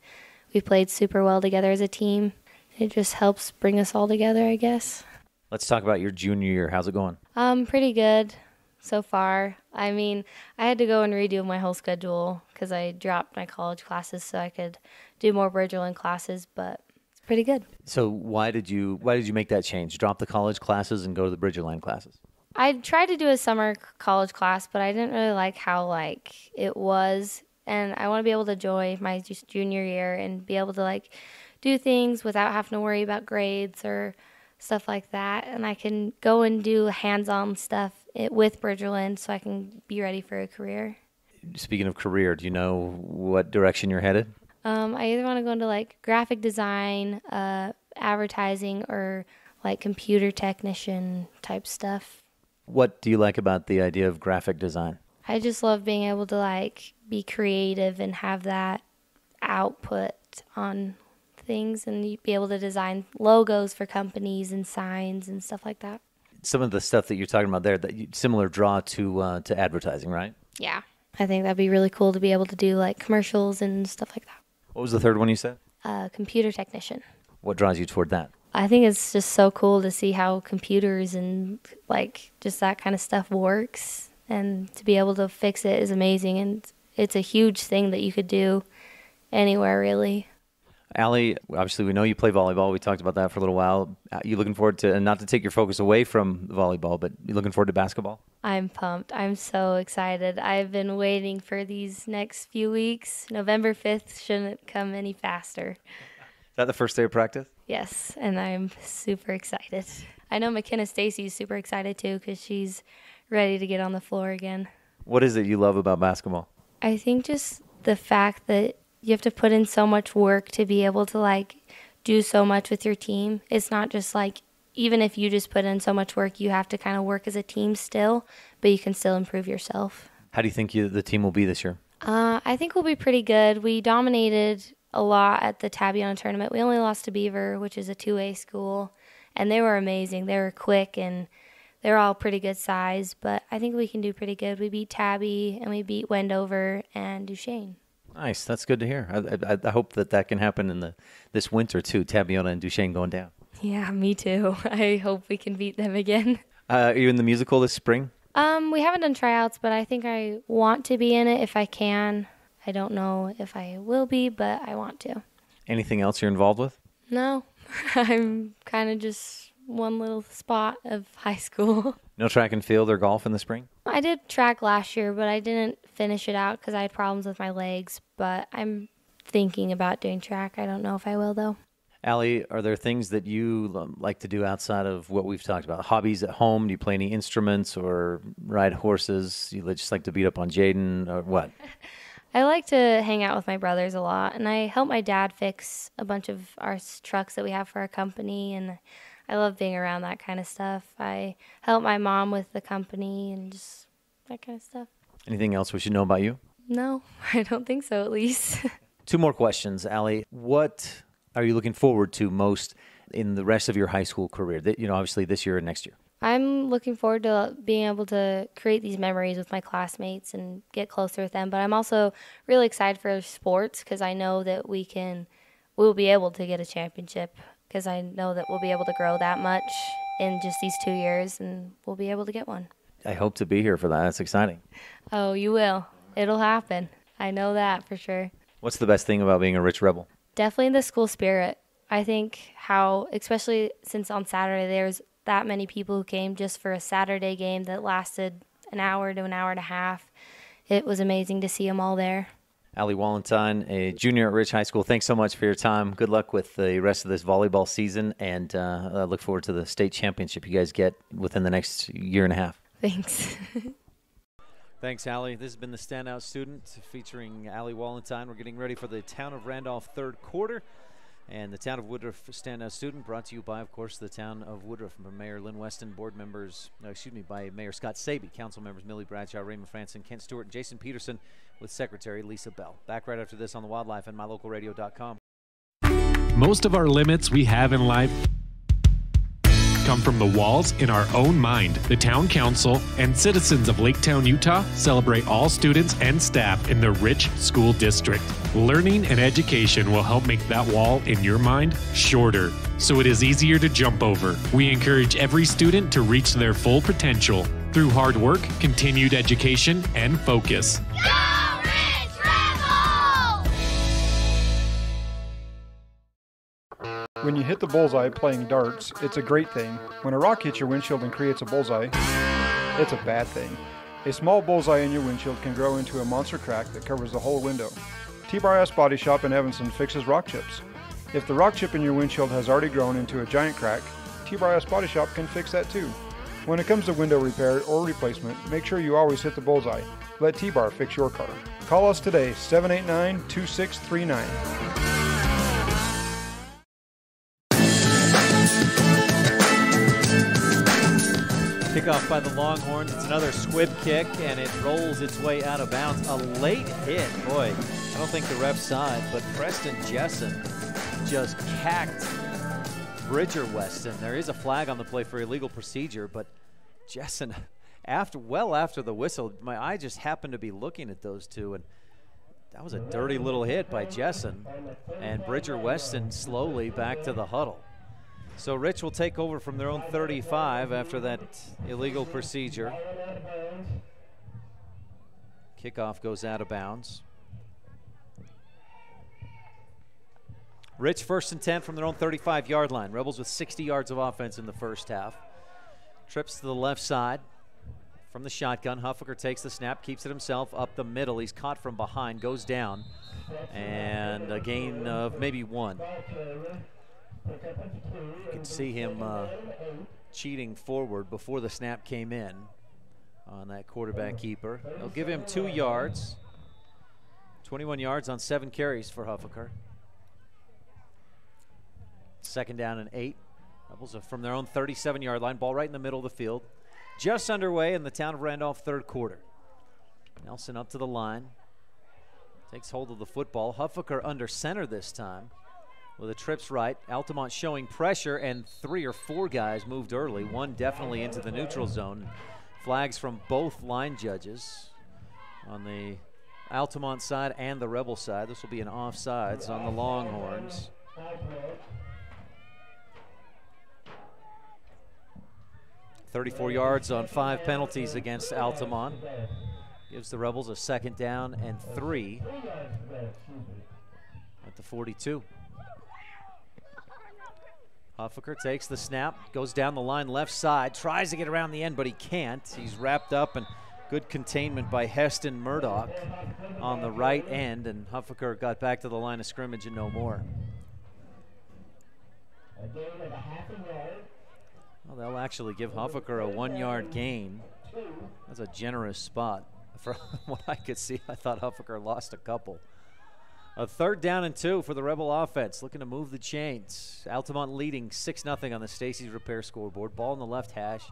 We played super well together as a team. It just helps bring us all together, I guess. Let's talk about your junior year. How's it going? Pretty good so far. I mean, I had to go and redo my whole schedule because I dropped my college classes so I could do more Bridgerland classes, but it's pretty good. So why did you make that change? Drop the college classes and go to the Bridgerland classes? I tried to do a summer college class, but I didn't really like how it was, and I want to be able to enjoy my junior year and be able to do things without having to worry about grades or stuff like that, and I can go and do hands-on stuff with Bridgerland so I can be ready for a career. Speaking of career, do you know what direction you're headed? I either want to go into graphic design, advertising, or computer technician type stuff. What do you like about the idea of graphic design? I just love being able to be creative and have that output on things and be able to design logos for companies and signs and stuff like that. Some of the stuff that you're talking about there, similar draw to advertising, right? Yeah. I think that'd be really cool to be able to do like commercials and stuff like that. What was the third one you said? Computer technician. What draws you toward that? I think it's just so cool to see how computers and like just that kind of stuff works, and to be able to fix it is amazing, and it's a huge thing that you could do anywhere really. Allie, obviously we know you play volleyball. We talked about that for a little while. You looking forward to, and not to take your focus away from volleyball, but you looking forward to basketball? I'm pumped. I'm so excited. I've been waiting for these next few weeks. November 5th shouldn't come any faster. Is that the first day of practice? Yes, and I'm super excited. I know McKenna Stacy's super excited too because she's ready to get on the floor again. What is it you love about basketball? I think just the fact that you have to put in so much work to be able to like do so much with your team. It's not just like, even if you just put in so much work, you have to kind of work as a team still, but you can still improve yourself. How do you think the team will be this year? I think we'll be pretty good. We dominated a lot at the Tabiana tournament. We only lost to Beaver, which is a 2A school, and they were amazing. They were quick, and they're all pretty good size, but I think we can do pretty good. We beat Tabby, and we beat Wendover and Duchesne. Nice. That's good to hear. I hope that can happen in this winter, too, Tabiana and Duchesne going down. Yeah, me too. I hope we can beat them again. Are you in the musical this spring? We haven't done tryouts, but I think I want to be in it if I can. I don't know if I will be, but I want to. Anything else you're involved with? No. I'm kind of just one little spot of high school. No track and field or golf in the spring? I did track last year, but I didn't finish it out because I had problems with my legs. But I'm thinking about doing track. I don't know if I will, though. Allie, are there things that you like to do outside of what we've talked about? Hobbies at home? Do you play any instruments or ride horses? You just like to beat up on Jaden or what? I like to hang out with my brothers a lot, and I help my dad fix a bunch of our trucks that we have for our company, and I love being around that kind of stuff. I help my mom with the company and just that kind of stuff. Anything else we should know about you? No, I don't think so, at least. 2 more questions, Allie. What are you looking forward to most in the rest of your high school career? Obviously this year and next year. I'm looking forward to being able to create these memories with my classmates and get closer with them. But I'm also really excited for sports because I know that we'll be able to get a championship because I know that we'll be able to grow that much in just these 2 years and we'll be able to get one. I hope to be here for that. That's exciting. Oh, you will. It'll happen. I know that for sure. What's the best thing about being a Rich Rebel? Definitely the school spirit. I think how, especially since on Saturday, there's that many people who came just for a Saturday game that lasted an hour to an hour and a half. It was amazing to see them all there. Allie Wallenstein, a junior at Rich High School, thanks so much for your time. Good luck with the rest of this volleyball season, and I look forward to the state championship you guys get within the next year and a half. Thanks. Thanks, Allie. This has been the Standout Student featuring Allie Wallenstein. We're getting ready for the Town of Randolph third quarter. And the Town of Woodruff Standout Student brought to you by, of course, the Town of Woodruff, from Mayor Lynn Weston, board members, by Mayor Scott Saby, council members Millie Bradshaw, Raymond Franson, Kent Stewart, and Jason Peterson, with Secretary Lisa Bell. Back right after this on the Wildlife and MyLocalRadio.com. Most of our limits we have in life come from the walls in our own mind. The town council and citizens of Lake Town, Utah celebrate all students and staff in the Rich School District. Learning and education will help make that wall in your mind shorter, so it is easier to jump over. We encourage every student to reach their full potential through hard work, continued education, and focus. Go Rich Rebels! When you hit the bullseye playing darts, it's a great thing. When a rock hits your windshield and creates a bullseye, it's a bad thing. A small bullseye in your windshield can grow into a monster crack that covers the whole window. T-Bar Body Shop in Evanston fixes rock chips. If the rock chip in your windshield has already grown into a giant crack, T-Bar Body Shop can fix that too. When it comes to window repair or replacement, make sure you always hit the bullseye. Let T-Bar fix your car. Call us today, 789-2639. Kickoff by the Longhorns. It's another squib kick, and it rolls its way out of bounds. A late hit. Boy, I don't think the ref saw it, but Preston Jessen just cacked Bridger Weston. There is a flag on the play for illegal procedure, but Jessen, after the whistle, my eye just happened to be looking at those two, and that was a dirty little hit by Jessen. And Bridger Weston slowly back to the huddle. So Rich will take over from their own 35 after that illegal procedure. Kickoff goes out of bounds. Rich 1st and 10 from their own 35-yard line. Rebels with 60 yards of offense in the first half. Trips to the left side from the shotgun. Huffaker takes the snap, keeps it himself up the middle. He's caught from behind, goes down, and a gain of maybe 1. You can see him cheating forward before the snap came in on that quarterback keeper. They'll give him 2 yards. 21 yards on 7 carries for Huffaker. 2nd down and 8. Rebels are from their own 37-yard line. Ball right in the middle of the field. Just underway in the Town of Randolph third quarter. Nelson up to the line. Takes hold of the football. Huffaker under center this time with a trips right. Altamont showing pressure, and 3 or 4 guys moved early. 1 definitely into the neutral zone. Flags from both line judges on the Altamont side and the Rebel side. This will be an offsides on the Longhorns. .34 yards on 5 penalties against Altamont. Gives the Rebels a 2nd down and 3 at the 42. Huffaker takes the snap, goes down the line left side, tries to get around the end, but he can't. He's wrapped up, and good containment by Heston Murdoch on the right end, and Huffaker got back to the line of scrimmage and no more. Well, they'll actually give Huffaker a 1-yard gain. That's a generous spot. From what I could see, I thought Huffaker lost a couple. A 3rd down and 2 for the Rebel offense, looking to move the chains. Altamont leading 6-0 on the Stacy's Repair scoreboard. Ball in the left hash.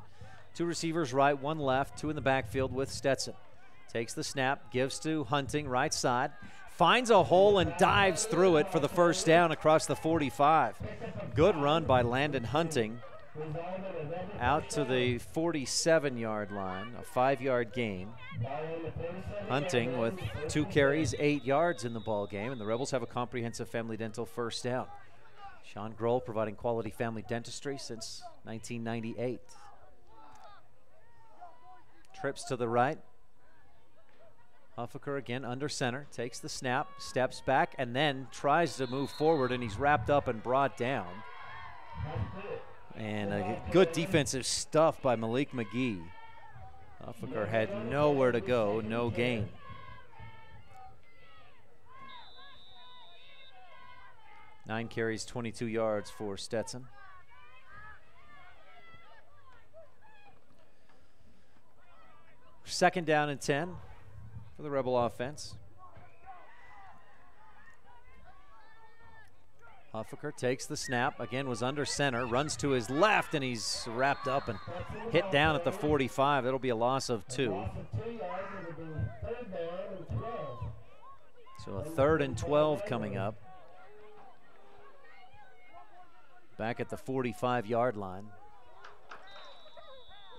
2 receivers right, 1 left, 2 in the backfield with Stetson. Takes the snap, gives to Hunting, right side. Finds a hole and dives through it for the 1st down across the 45. Good run by Landon Hunting. Out to the 47-yard line, a 5-yard gain. Hunting with 2 carries, 8 yards in the ball game, and the Rebels have a comprehensive family dental 1st down. Sean Grohl providing quality family dentistry since 1998. Trips to the right. Huffaker again under center, takes the snap, steps back, and then tries to move forward, and he's wrapped up and brought down. And good defensive stuff by Malik McGee. Huffaker had nowhere to go, no gain. Nine carries, 22 yards for Stetson. Second down and 10 for the Rebel offense. Huffaker takes the snap, again was under center, runs to his left, and he's wrapped up and hit down at the 45. That'll be a loss of 2. So a 3rd and 12 coming up. Back at the 45-yard line.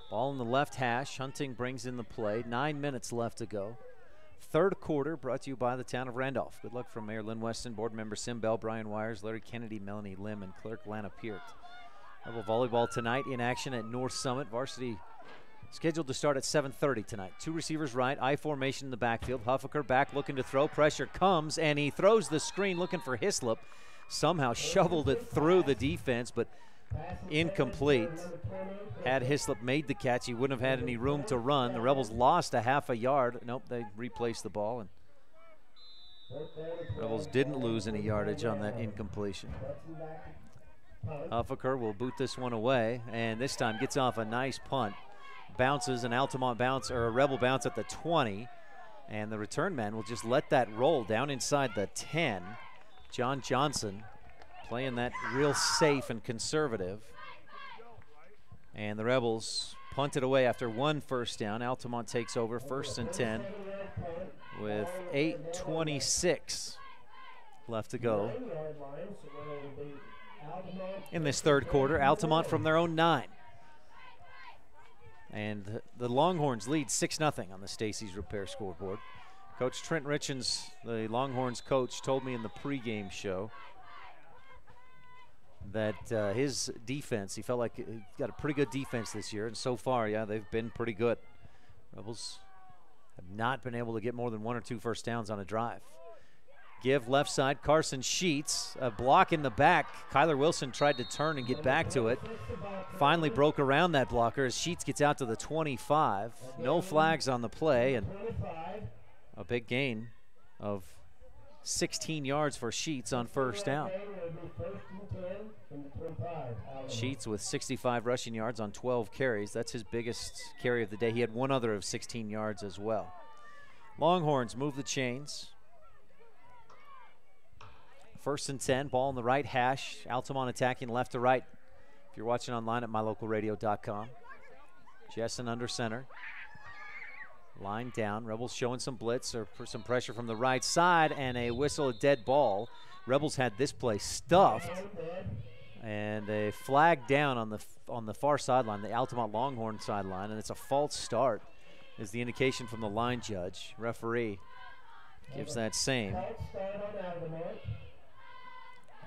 Ball in the left hash. Hunting brings in the play. 9 minutes left to go. 3rd quarter brought to you by the town of Randolph. Good luck from Mayor Lynn Weston, board member Sim Bell, Brian Wires, Larry Kennedy, Melanie Lim, and clerk Lana Peart. Rebel volleyball tonight in action at North Summit. Varsity scheduled to start at 7:30 tonight. 2 receivers right, I formation in the backfield. Huffaker back looking to throw. Pressure comes, and he throws the screen looking for Hislop. Somehow shoveled it through the defense, but incomplete. Had Hislop made the catch, he wouldn't have had any room to run. The Rebels lost a half a yard. Nope, they replaced the ball, and Rebels didn't lose any yardage on that incompletion. Huffaker will boot this one away, and this time gets off a nice punt. Bounces an Altamont bounce, or a Rebel bounce at the 20, and the return man will just let that roll down inside the 10. John Johnson playing that real safe and conservative. And the Rebels punt it away after 1 first down. Altamont takes over 1st and 10 with 8:26 left to go. In this 3rd quarter, Altamont from their own 9. And the Longhorns lead 6-0 on the Stacy's Repair scoreboard. Coach Trent Richens, the Longhorns coach, told me in the pregame show that his defense, he felt like he got a pretty good defense this year, and so far, yeah, they've been pretty good. Rebels have not been able to get more than 1 or 2 first downs on a drive. Give left side, Carson Sheets, a block in the back. Kyler Wilson tried to turn and get back to it. Finally broke around that blocker as Sheets gets out to the 25. No flags on the play, and a big gain of 16 yards for Sheets on 1st down. Sheets with 65 rushing yards on 12 carries. That's his biggest carry of the day. He had 1 other of 16 yards as well. Longhorns move the chains. 1st and 10, ball in the right hash. Altamont attacking left to right. If you're watching online at mylocalradio.com. Jessen under center. Line down. Rebels showing some blitz or some pressure from the right side, and a whistle, a dead ball. Rebels had this play stuffed, and a flag down on the far sideline, the Altamont Longhorn sideline, and it's a false start is the indication from the line judge. Referee gives that same.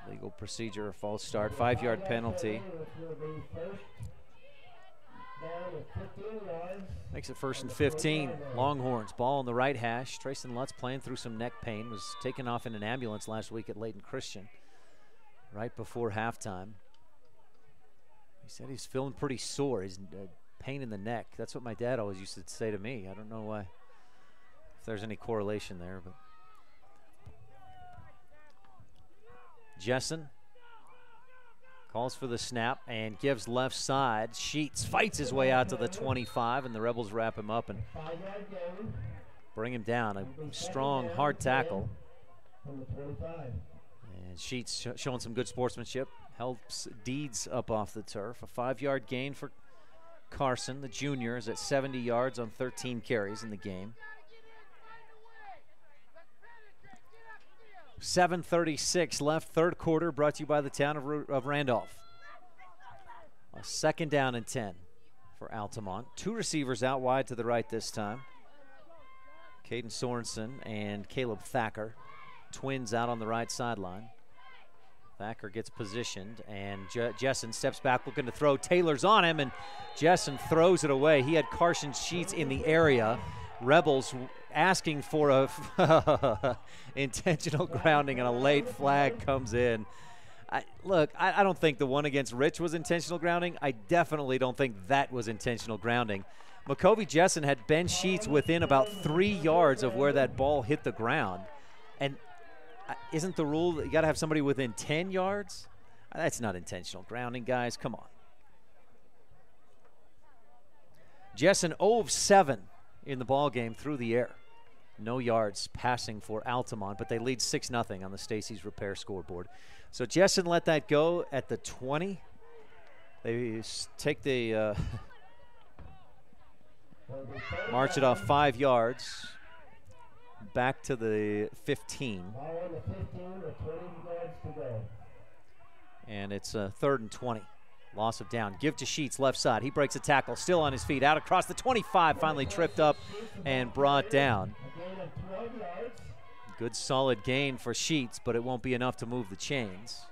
Legal procedure, false start, 5-yard penalty. Makes it 1st and 15. Longhorns, ball on the right hash. Trayson Lutz playing through some neck pain. Was taken off in an ambulance last week at Layton Christian right before halftime. He said he's feeling pretty sore. He's pain in the neck. That's what my dad always used to say to me. I don't know why, if there's any correlation there, but Jessen calls for the snap and gives left side. Sheets fights his way out to the 25, and the Rebels wrap him up and bring him down. A strong, hard tackle. And Sheets showing some good sportsmanship. Helps Deeds up off the turf. A 5-yard gain for Carson. The junior is at 70 yards on 13 carries in the game. 7:36 left, third quarter, brought to you by the town of Randolph. A 2nd down and 10 for Altamont. 2 receivers out wide to the right this time. Caden Sorensen and Caleb Thacker. Twins out on the right sideline. Thacker gets positioned, and Jessen steps back looking to throw. Taylor's on him, and Jessen throws it away. He had Carson Sheets in the area. Rebels asking for a intentional grounding, and a late flag comes in. Look, I don't think the one against Rich was intentional grounding. I definitely don't think that was intentional grounding. McCovey Jessen had Ben Sheets within about 3 yards of where that ball hit the ground. And isn't the rule that you got to have somebody within 10 yards? That's not intentional grounding, guys. Come on. Jessen 0 of 7 in the ball game through the air. No yards passing for Altamont, but they lead 6-0 on the Stacy's Repair scoreboard. So Jessen let that go at the 20. They take the march it off 5 yards. Back to the 15. And it's 3rd and 20. Loss of down. Give to Sheets, left side. He breaks a tackle, still on his feet. Out across the 25, finally tripped up and brought down. Good solid gain for Sheets, but it won't be enough to move the chains.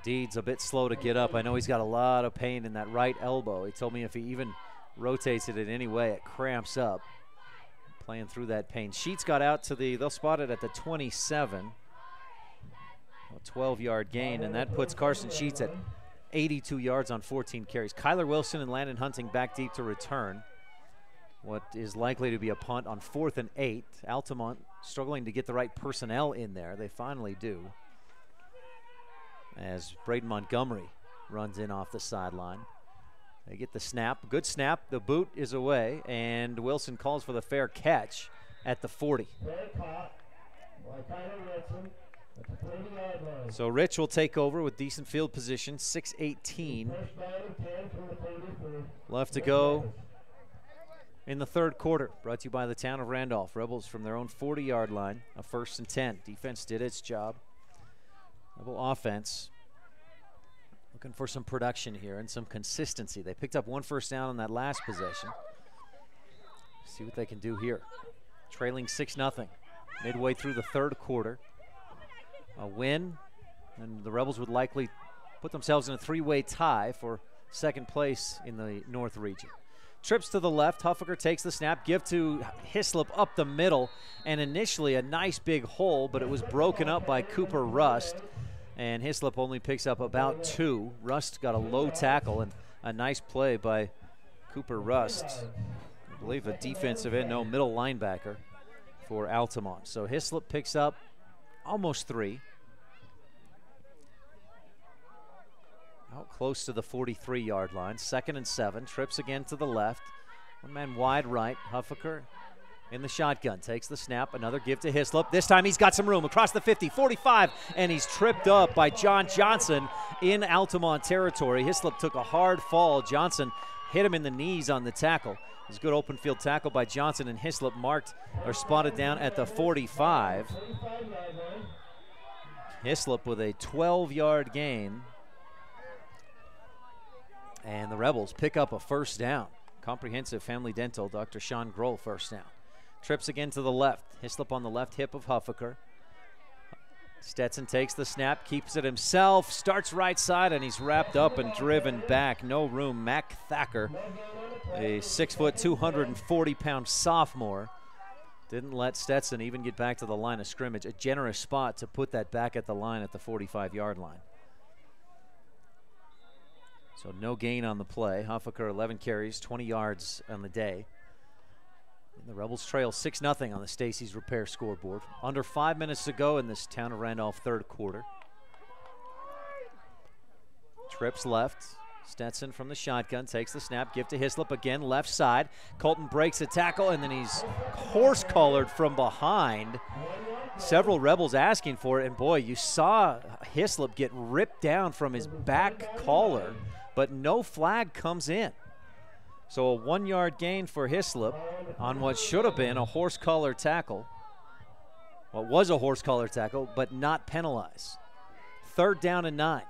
Deeds a bit slow to get up. I know he's got a lot of pain in that right elbow. He told me if he even rotates it in any way, it cramps up. Playing through that pain. Sheets got out to they'll spot it at the 27. A 12-yard gain, and that puts Carson Sheets at 82 yards on 14 carries. Kyler Wilson and Landon Hunting back deep to return what is likely to be a punt on 4th and 8. Altamont struggling to get the right personnel in there. They finally do, as Braden Montgomery runs in off the sideline. They get the snap. Good snap. The boot is away, and Wilson calls for the fair catch at the 40. So Rich will take over with decent field position. 6:18 left to go in the third quarter. Brought to you by the town of Randolph. Rebels from their own 40-yard line. A 1st and 10. Defense did its job. Rebel offense looking for some production here and some consistency. They picked up 1 first down on that last possession. See what they can do here. Trailing 6-0 midway through the third quarter. A win, and the Rebels would likely put themselves in a 3-way tie for 2nd place in the North region. Trips to the left. Huffaker takes the snap. Give to Hislop up the middle, and initially a nice big hole, but it was broken up by Cooper Rust, and Hislop only picks up about 2. Rust got a low tackle, and a nice play by Cooper Rust. I believe a defensive end, no, middle linebacker for Altamont. So Hislop picks up almost 3. Out close to the 43-yard line. 2nd and 7. Trips again to the left. One man wide right. Huffaker in the shotgun. Takes the snap. Another give to Hislop. This time he's got some room across the 50, 45, and he's tripped up by John Johnson in Altamont territory. Hislop took a hard fall. Johnson hit him in the knees on the tackle. It was a good open field tackle by Johnson, and Hislop marked or spotted down at the 45. Hislop with a 12-yard gain. And the Rebels pick up a 1st down. Comprehensive Family Dental, Dr. Sean Grohl, 1st down. Trips again to the left. Hislop on the left hip of Huffaker. Stetson takes the snap, keeps it himself, starts right side, and he's wrapped up and driven back. No room. Mac Thacker, a 6', 240-pound sophomore, Didn't let Stetson even get back to the line of scrimmage. A generous spot to put that back at the line at the 45-yard line. So no gain on the play. Huffaker 11 carries, 20 yards on the day. And the Rebels trail 6-0 on the Stacy's Repair scoreboard. Under 5 minutes to go in this Town of Randolph third quarter. Trips left. Stetson from the shotgun takes the snap, give to Hislop again, left side. Colton breaks a tackle, and then he's horse-collared from behind. Several Rebels asking for it, and boy, you saw Hislop get ripped down from his back collar, but no flag comes in. So a 1-yard gain for Hislop on what should have been a horse collar tackle. What was a horse collar tackle, but not penalized. 3rd down and 9.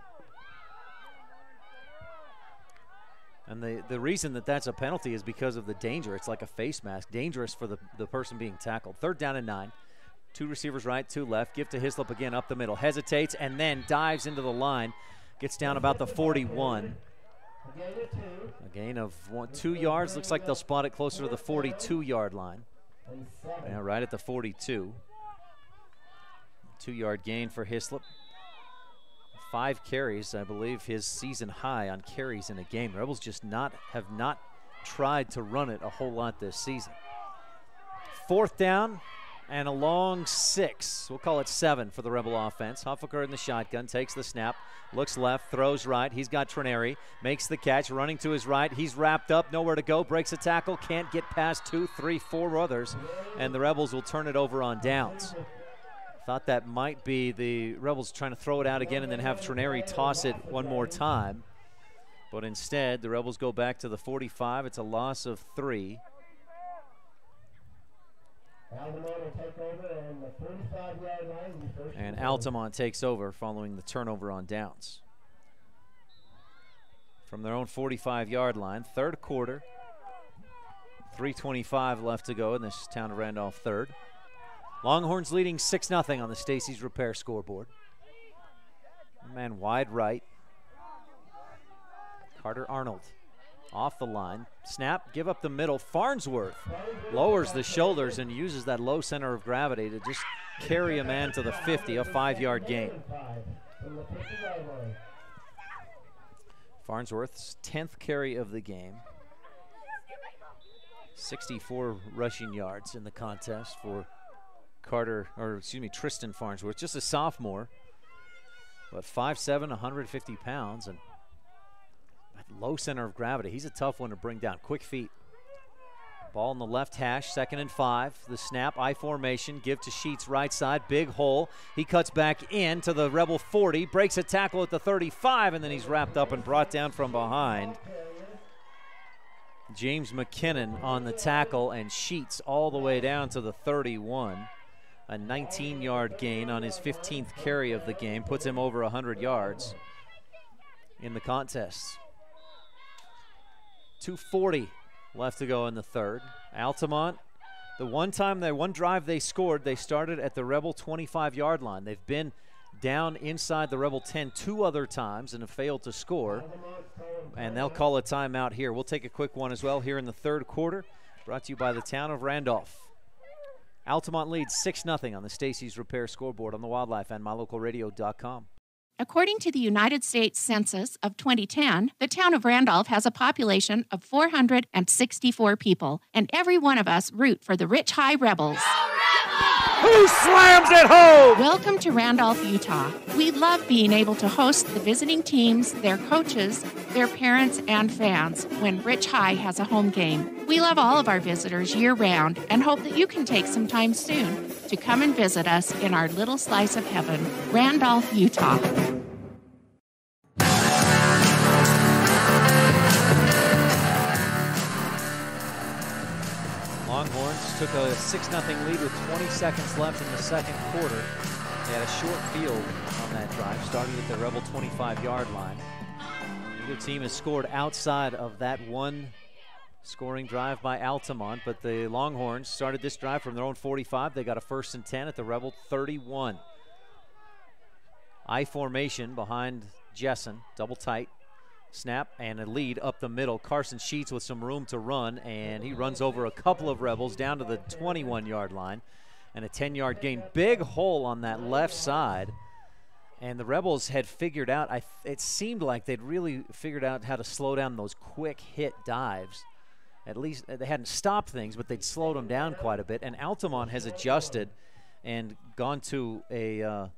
And the reason that that's a penalty is because of the danger. It's like a face mask, dangerous for the person being tackled. 3rd down and 9. 2 receivers right, 2 left. Give to Hislop again up the middle. Hesitates and then dives into the line. Gets down about the 41. A gain of 2 yards. Looks like they'll spot it closer to the 42-yard line. Yeah, right at the 42. 2-yard gain for Hislop. 5 carries, I believe his season high on carries in a game. The Rebels just have not tried to run it a whole lot this season. 4th down and a long 6. We'll call it 7 for the Rebel offense. Huffaker in the shotgun, takes the snap, looks left, throws right. He's got Trineri, makes the catch, running to his right. He's wrapped up, nowhere to go, breaks a tackle, can't get past 2, 3, 4 others, and the Rebels will turn it over on downs. Thought that might be the Rebels trying to throw it out again and then have Trineri toss it one more time. But instead, the Rebels go back to the 45. It's a loss of 3. And Altamont takes over following the turnover on downs. From their own 45-yard line, third quarter. 3:25 left to go in this Town of Randolph third. Longhorns leading 6-0 on the Stacy's Repair scoreboard. Man wide right. Carter Arnold off the line. Snap, give up the middle. Farnsworth lowers the shoulders and uses that low center of gravity to just carry a man to the 50, a 5-yard gain. Farnsworth's 10th carry of the game. 64 rushing yards in the contest for Tristan Farnsworth, just a sophomore, but 5'7", 150 pounds, and low center of gravity. He's a tough one to bring down. Quick feet. Ball in the left hash, 2nd and 5. The snap, I formation, give to Sheets right side, big hole. He cuts back in to the Rebel 40, breaks a tackle at the 35, and then he's wrapped up and brought down from behind. James McKinnon on the tackle, and Sheets all the way down to the 31. A 19-yard gain on his 15th carry of the game, puts him over 100 yards in the contest. 2:40 left to go in the third. Altamont, the one drive they scored, they started at the Rebel 25-yard line. They've been down inside the Rebel 10 2 other times and have failed to score, and they'll call a timeout here. We'll take a quick one as well here in the third quarter, brought to you by the Town of Randolph. Altamont leads 6-0 on the Stacy's Repair scoreboard on the Wildlife and MyLocalRadio.com. According to the United States Census of 2010, the town of Randolph has a population of 464 people, and every one of us root for the Rich High Rebels. Who slams it home? Welcome to Randolph, Utah. We love being able to host the visiting teams, their coaches, their parents, and fans when Rich High has a home game. We love all of our visitors year-round and hope that you can take some time soon to come and visit us in our little slice of heaven, Randolph, Utah. Longhorns took a 6-0 lead with 20 seconds left in the second quarter. They had a short field on that drive, starting at the Rebel 25-yard line. Neither team has scored outside of that one scoring drive by Altamont, but the Longhorns started this drive from their own 45. They got a 1st and 10 at the Rebel 31. I formation behind Jessen, double tight. Snap and a lead up the middle. Carson Sheets with some room to run, and he runs over a couple of Rebels down to the 21-yard line. And a 10-yard gain. Big hole on that left side. And the Rebels had figured out, it seemed like they'd really figured out how to slow down those quick hit dives. At least they hadn't stopped things, but they'd slowed them down quite a bit. And Altamont has adjusted and gone to a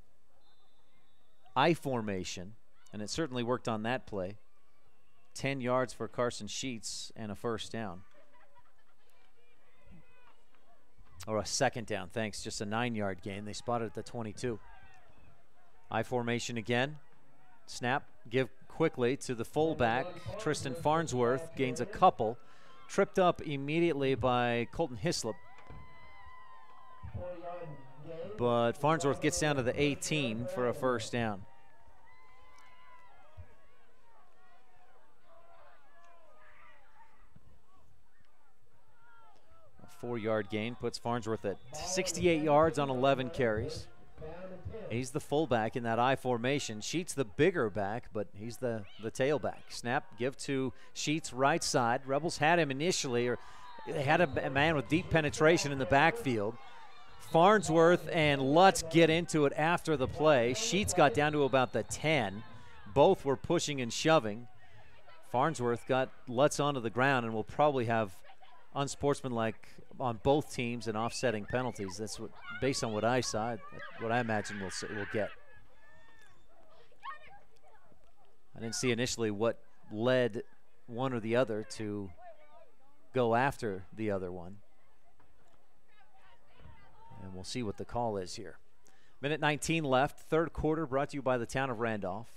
I formation, and it certainly worked on that play. 10 yards for Carson Sheets and a first down. Or a second down, thanks. Just a 9-yard gain. They spotted at the 22. I formation again. Snap, give quickly to the fullback. Tristan Farnsworth gains a couple. Tripped up immediately by Colton Hislop. But Farnsworth gets down to the 18 for a first down. A 4-yard gain puts Farnsworth at 68 yards on 11 carries. He's the fullback in that I formation. Sheets the bigger back, but he's the tailback. Snap, give to Sheets right side. Rebels had him initially, or they had a man with deep penetration in the backfield. Farnsworth and Lutz get into it after the play. Sheets got down to about the 10. Both were pushing and shoving. Farnsworth got Lutz onto the ground and will probably have unsportsmanlike on both teams and offsetting penalties. That's what, based on what I saw, what I imagine we'll get. I didn't see initially what led one or the other to go after the other one. And we'll see what the call is here. Minute 19 left, third quarter, brought to you by the town of Randolph.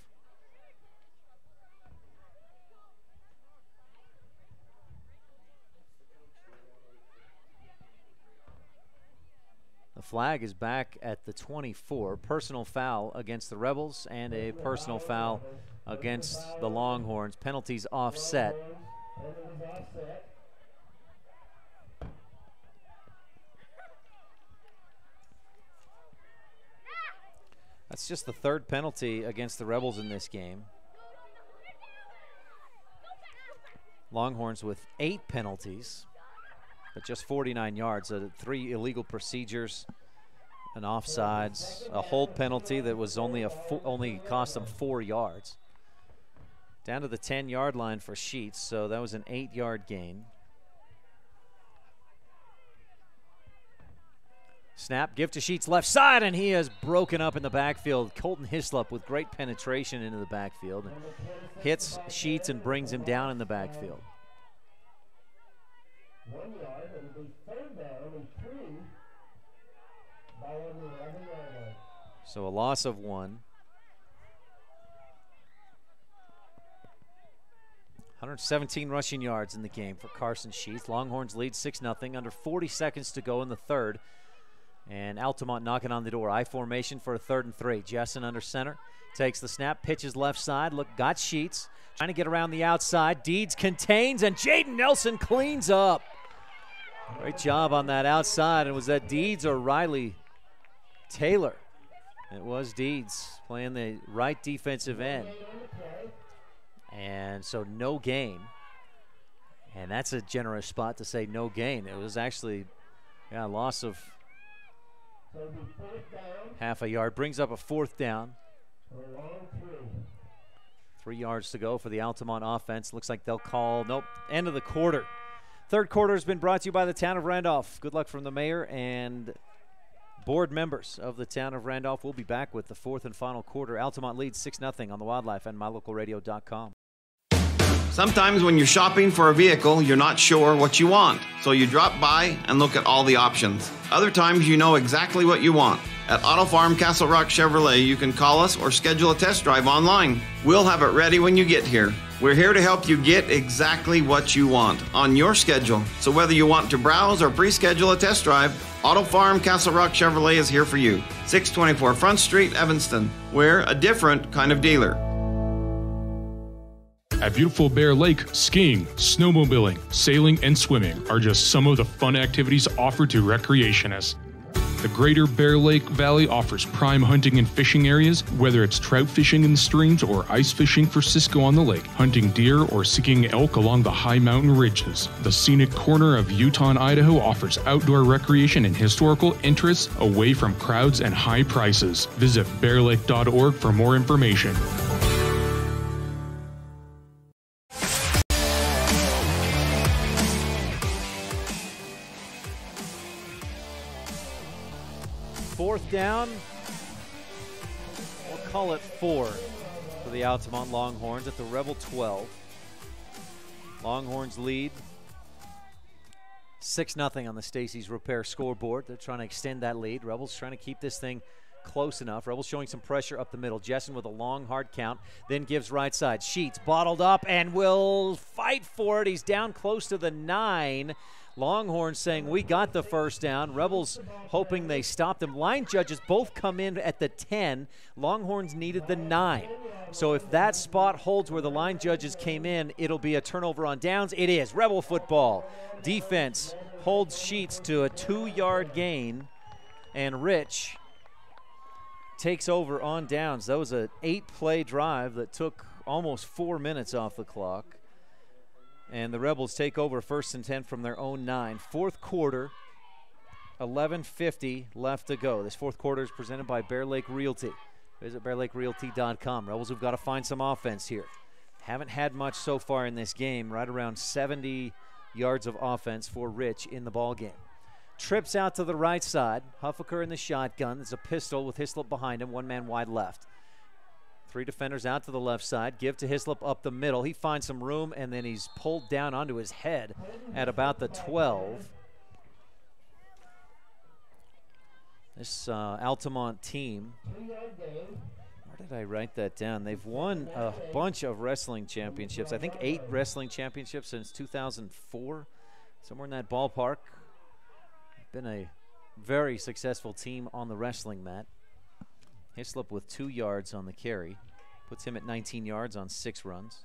The flag is back at the 24. Personal foul against the Rebels and a personal foul against the Longhorns. Penalties offset. That's just the third penalty against the Rebels in this game. Longhorns with 8 penalties, but just 49 yards. 3 illegal procedures, an offsides, a hold penalty that was only cost them 4 yards. Down to the 10-yard line for Sheets, so that was an 8-yard gain. Snap, give to Sheets left side, and he is broken up in the backfield. Colton Hislop with great penetration into the backfield. And hits Sheets and brings him down in the backfield. 1 yard and the third down and 3 by on the 11-yard line. So a loss of 1. 117 rushing yards in the game for Carson Sheets. Longhorns lead 6-0, under 40 seconds to go in the third. And Altamont knocking on the door. I formation for a 3rd and 3. Jessen under center. Takes the snap, pitches left side. Look, got Sheets. Trying to get around the outside. Deeds contains, and Jaden Nelson cleans up. Great job on that outside. And was that Deeds or Riley Taylor? It was Deeds playing the right defensive end. And so no gain. And that's a generous spot to say no gain. It was actually a loss of half a yard. Brings up a 4th down. 3 yards to go for the Altamont offense. Looks like they'll call, nope, end of the quarter. Third quarter has been brought to you by the town of Randolph. Good luck from the mayor and board members of the town of Randolph. We'll be back with the 4th and final quarter. Altamont leads 6-0 on the Wildlife and MyLocalRadio.com. Sometimes when you're shopping for a vehicle, you're not sure what you want, so you drop by and look at all the options. Other times you know exactly what you want. At Auto Farm Castle Rock Chevrolet, you can call us or schedule a test drive online. We'll have it ready when you get here. We're here to help you get exactly what you want on your schedule. So whether you want to browse or pre-schedule a test drive, Auto Farm Castle Rock Chevrolet is here for you. 624 Front Street, Evanston. We're a different kind of dealer. At beautiful Bear Lake, skiing, snowmobiling, sailing, and swimming are just some of the fun activities offered to recreationists. The greater Bear Lake Valley offers prime hunting and fishing areas, whether it's trout fishing in the streams or ice fishing for Cisco on the lake, hunting deer or seeking elk along the high mountain ridges. The scenic corner of Utah and Idaho offers outdoor recreation and historical interests away from crowds and high prices. Visit bearlake.org for more information. Fourth down, we'll call it 4 for the Altamont Longhorns at the Rebel 12. Longhorns lead 6-0 on the Stacy's Repair scoreboard. They're trying to extend that lead. Rebels trying to keep this thing close enough. Rebels showing some pressure up the middle. Jessen with a long, hard count, then gives right side. Sheets bottled up and will fight for it. He's down close to the 9. Longhorns saying we got the first down. Rebels hoping they stop them. Line judges both come in at the 10. Longhorns needed the 9. So if that spot holds where the line judges came in, it'll be a turnover on downs. It is. Rebel football. Defense holds Sheets to a 2-yard gain, and Rich takes over on downs. That was an 8-play drive that took almost 4 minutes off the clock. And the Rebels take over 1st and 10 from their own 9. Fourth quarter, 11:50 left to go. This fourth quarter is presented by Bear Lake Realty. Visit bearlakerealty.com. Rebels have got to find some offense here. Haven't had much so far in this game, right around 70 yards of offense for Rich in the ball game. Trips out to the right side. Huffaker in the shotgun. There's a pistol with Hislop behind him, 1 man wide left. 3 defenders out to the left side. Give to Hislop up the middle. He finds some room, and then he's pulled down onto his head at about the 12. This Altamont team, where did I write that down? They've won a bunch of wrestling championships. I think 8 wrestling championships since 2004, somewhere in that ballpark. Been a very successful team on the wrestling mat. Hislop with 2 yards on the carry. Puts him at 19 yards on 6 runs.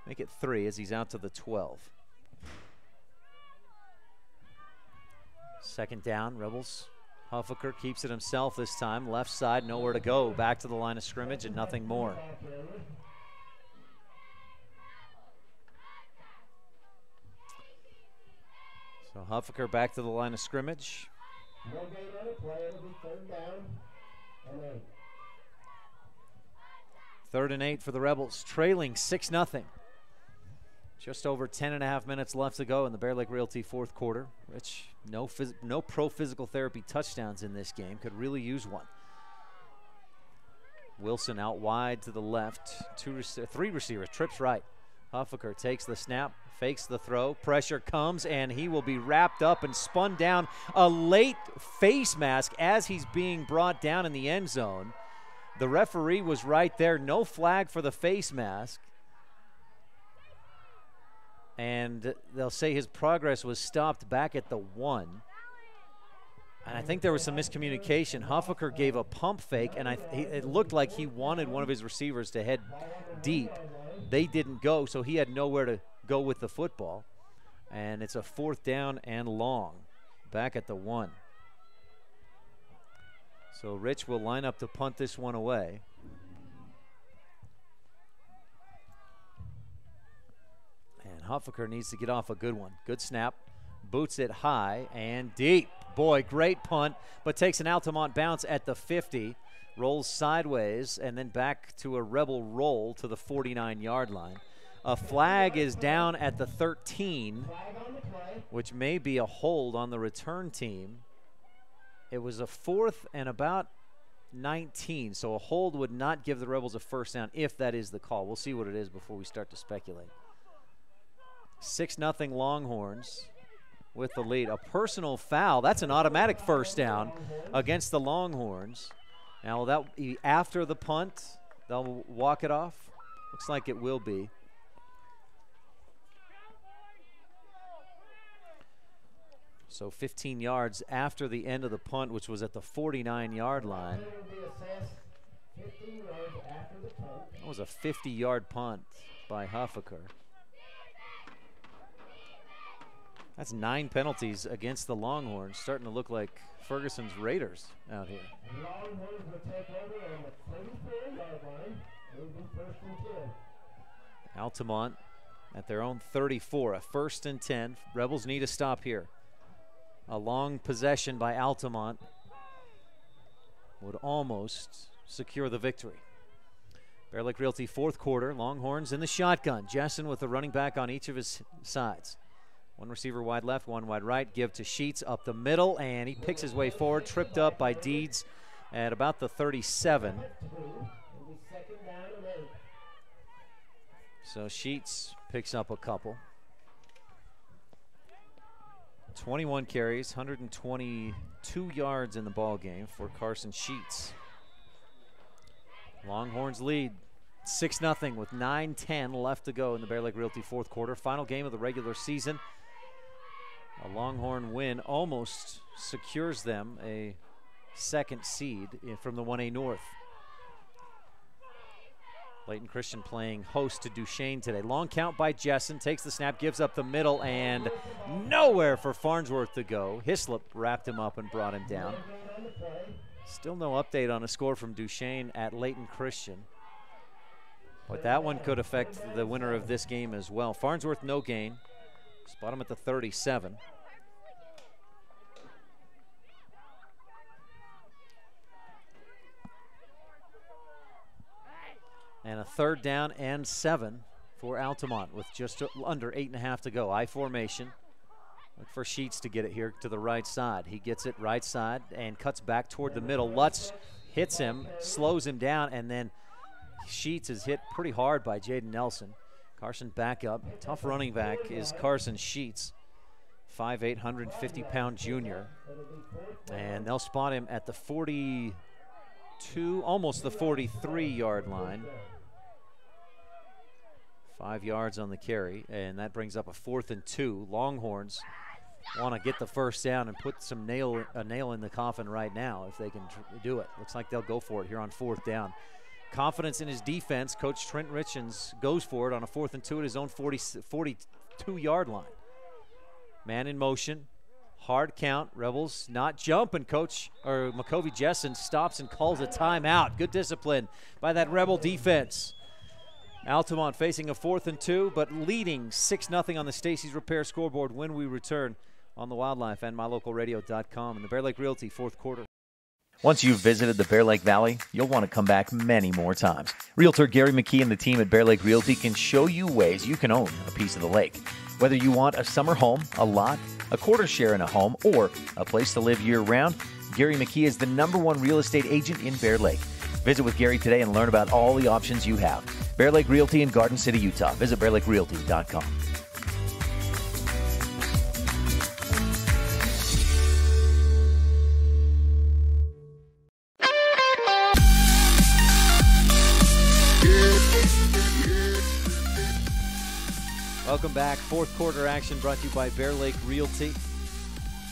Make it 3 as he's out to the 12. Second down, Rebels. Huffaker keeps it himself this time. Left side, nowhere to go. Back to the line of scrimmage and nothing more. So Huffaker back to the line of scrimmage. Third and 8 for the Rebels, trailing 6-0. Just over 10.5 minutes left to go in the Bear Lake Realty fourth quarter. Rich, no pro physical therapy touchdowns in this game. Could really use one. Wilson out wide to the left. 3 receivers, trips right. Huffaker takes the snap, fakes the throw. Pressure comes, and he will be wrapped up and spun down. A late face mask as he's being brought down in the end zone. The referee was right there. No flag for the face mask. And they'll say his progress was stopped back at the 1. And I think there was some miscommunication. Huffaker gave a pump fake, and it looked like he wanted one of his receivers to head deep. They didn't go, so he had nowhere to go with the football. And it's a 4th down and long, back at the 1. So Rich will line up to punt this one away. And Huffaker needs to get off a good one. Good snap, boots it high and deep. Boy, great punt, but takes an Altamont bounce at the 50. Rolls sideways and then back to a Rebel roll to the 49-yard line. A flag is down at the 13, which may be a hold on the return team. It was a 4th and about 19, so a hold would not give the Rebels a first down if that is the call. We'll see what it is before we start to speculate. 6-0 Longhorns with the lead. A personal foul. That's an automatic first down against the Longhorns. Now, will that be after the punt? They'll walk it off? Looks like it will be. So 15 yards after the end of the punt, which was at the 49-yard line. That was a 50-yard punt by Huffaker. That's 9 penalties against the Longhorns. Starting to look like Ferguson's Raiders out here. Longhorns will take over on the 34-yard line. It'll be 1st and 10. Altamont at their own 34, a 1st and 10. Rebels need a stop here. A long possession by Altamont would almost secure the victory. Bear Lake Realty 4th quarter. Longhorns in the shotgun. Jessen with the running back on each of his sides. 1 receiver wide left, 1 wide right. Give to Sheets up the middle, and he picks his way forward. Tripped up by Deeds at about the 37. So Sheets picks up a couple. 21 carries, 122 yards in the ball game for Carson Sheets. Longhorns lead 6-0 with 9:10 left to go in the Bear Lake Realty 4th quarter. Final game of the regular season. A Longhorn win almost secures them a 2nd seed from the 1A North. Layton Christian playing host to Duchesne today. Long count by Jessen, takes the snap, gives up the middle, and nowhere for Farnsworth to go. Hislop wrapped him up and brought him down. Still no update on a score from Duchesne at Layton Christian. But that one could affect the winner of this game as well. Farnsworth no gain. Spot him at the 37. And a 3rd down and 7 for Altamont with just under 8.5 to go. I formation. Look for Sheets to get it here to the right side. He gets it right side and cuts back toward the middle. Lutz hits him, slows him down, and then Sheets is hit pretty hard by Jaden Nelson. Carson back up. Tough running back is Carson Sheets. 5'8", 150-pound junior. And they'll spot him at the 42, almost the 43-yard line. 5 yards on the carry, and that brings up a 4th and 2. Longhorns want to get the 1st down and put a nail in the coffin right now if they can do it. Looks like they'll go for it here on 4th down. Confidence in his defense. Coach Trent Richens goes for it on a 4th and 2 at his own 42-yard line. Man in motion. Hard count. Rebels not jumping. Makovi Jessen stops and calls a timeout. Good discipline by that Rebel defense. Altamont facing a 4th and 2, but leading 6-0 on the Stacy's Repair scoreboard when we return on the Wildlife and MyLocalRadio.com in the Bear Lake Realty 4th quarter. Once you've visited the Bear Lake Valley, you'll want to come back many more times. Realtor Gary McKee and the team at Bear Lake Realty can show you ways you can own a piece of the lake. Whether you want a summer home, a lot, a quarter share in a home, or a place to live year-round, Gary McKee is the #1 real estate agent in Bear Lake. Visit with Gary today and learn about all the options you have. Bear Lake Realty in Garden City, Utah. Visit BearLakeRealty.com. Welcome back. 4th quarter action brought to you by Bear Lake Realty.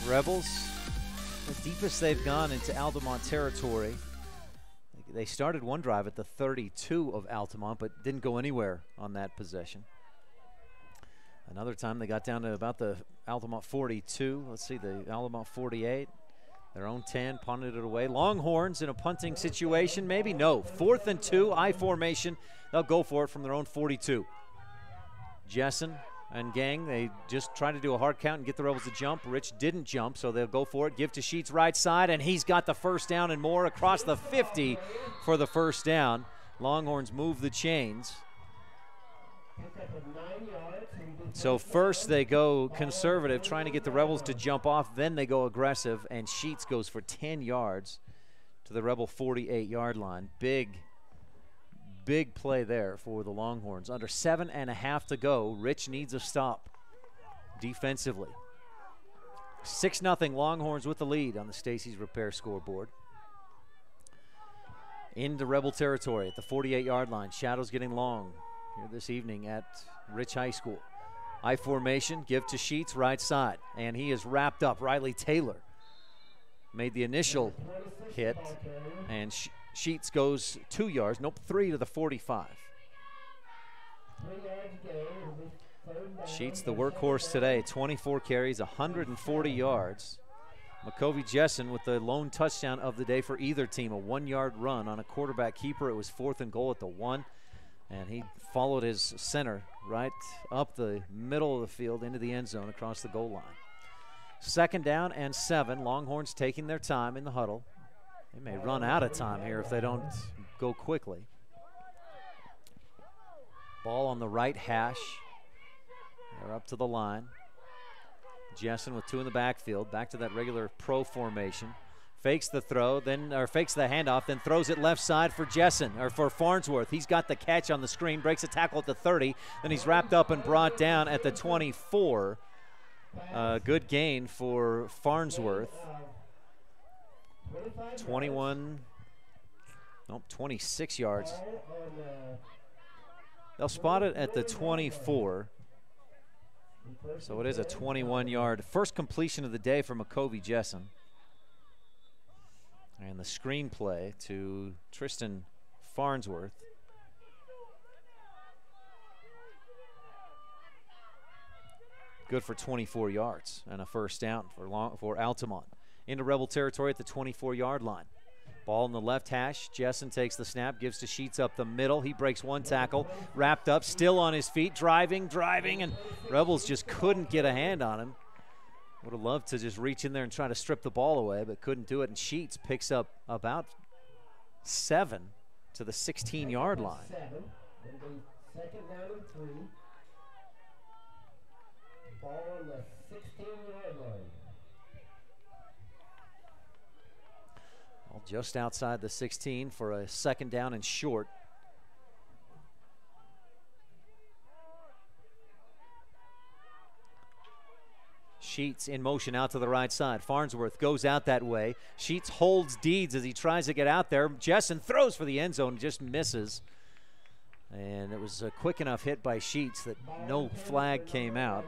Rebels, the deepest they've gone into Altamont territory. They started one drive at the 32 of Altamont, but didn't go anywhere on that possession. Another time they got down to about the Altamont 42. Let's see, the Altamont 48. Their own 10, punted it away. Longhorns in a punting situation, maybe? No. 4th and 2, I formation. They'll go for it from their own 42. Jessen and gang, they just try to do a hard count and get the Rebels to jump. Rich didn't jump, so they'll go for it. Give to Sheets right side, and he's got the 1st down and more across the 50 for the 1st down. Longhorns move the chains. So first they go conservative, trying to get the Rebels to jump off. Then they go aggressive, and Sheets goes for 10 yards to the Rebel 48-yard line. Big play there for the Longhorns. Under 7.5 to go. Rich needs a stop defensively. 6-0 Longhorns with the lead on the Stacy's Repair scoreboard. Into Rebel territory at the 48-yard line. Shadows getting long here this evening at Rich High School. I formation, give to Sheets right side, and he is wrapped up. Riley Taylor made the initial hit, and Sheets goes 2 yards, 3 to the 45. Sheets the workhorse today, 24 carries, 140 yards. McCovey Jessen with the lone touchdown of the day for either team, a 1-yard run on a quarterback keeper. It was 4th and goal at the 1, and he followed his center right up the middle of the field into the end zone across the goal line. 2nd down and 7. Longhorns taking their time in the huddle. They may run out of time here if they don't go quickly. Ball on the right hash. They're up to the line. Jessen with 2 in the backfield, back to that regular pro formation. Fakes the throw, fakes the handoff, then throws it left side for Jessen, or for Farnsworth. He's got the catch on the screen, breaks a tackle at the 30, then he's wrapped up and brought down at the 24. Good gain for Farnsworth. 26 yards. They'll spot it at the 24. So it is a 21-yard first completion of the day for McCovey Jessen. And the screenplay to Tristan Farnsworth. Good for 24 yards and a first down for Altamont. Into Rebel territory at the 24-yard line. Ball in the left hash. Jessen takes the snap, gives to Sheets up the middle. He breaks one tackle, wrapped up, still on his feet, driving, and Rebels just couldn't get a hand on him. Would have loved to just reach in there and try to strip the ball away, but couldn't do it. And Sheets picks up about 7 to the 16-yard line. 7. Second down and 3. Ball on the 16-yard line. Well, just outside the 16 for a 2nd down and short. Sheets in motion out to the right side. Farnsworth goes out that way. Sheets holds Deeds as he tries to get out there. Jessen throws for the end zone, just misses. And it was a quick enough hit by Sheets that no flag came out.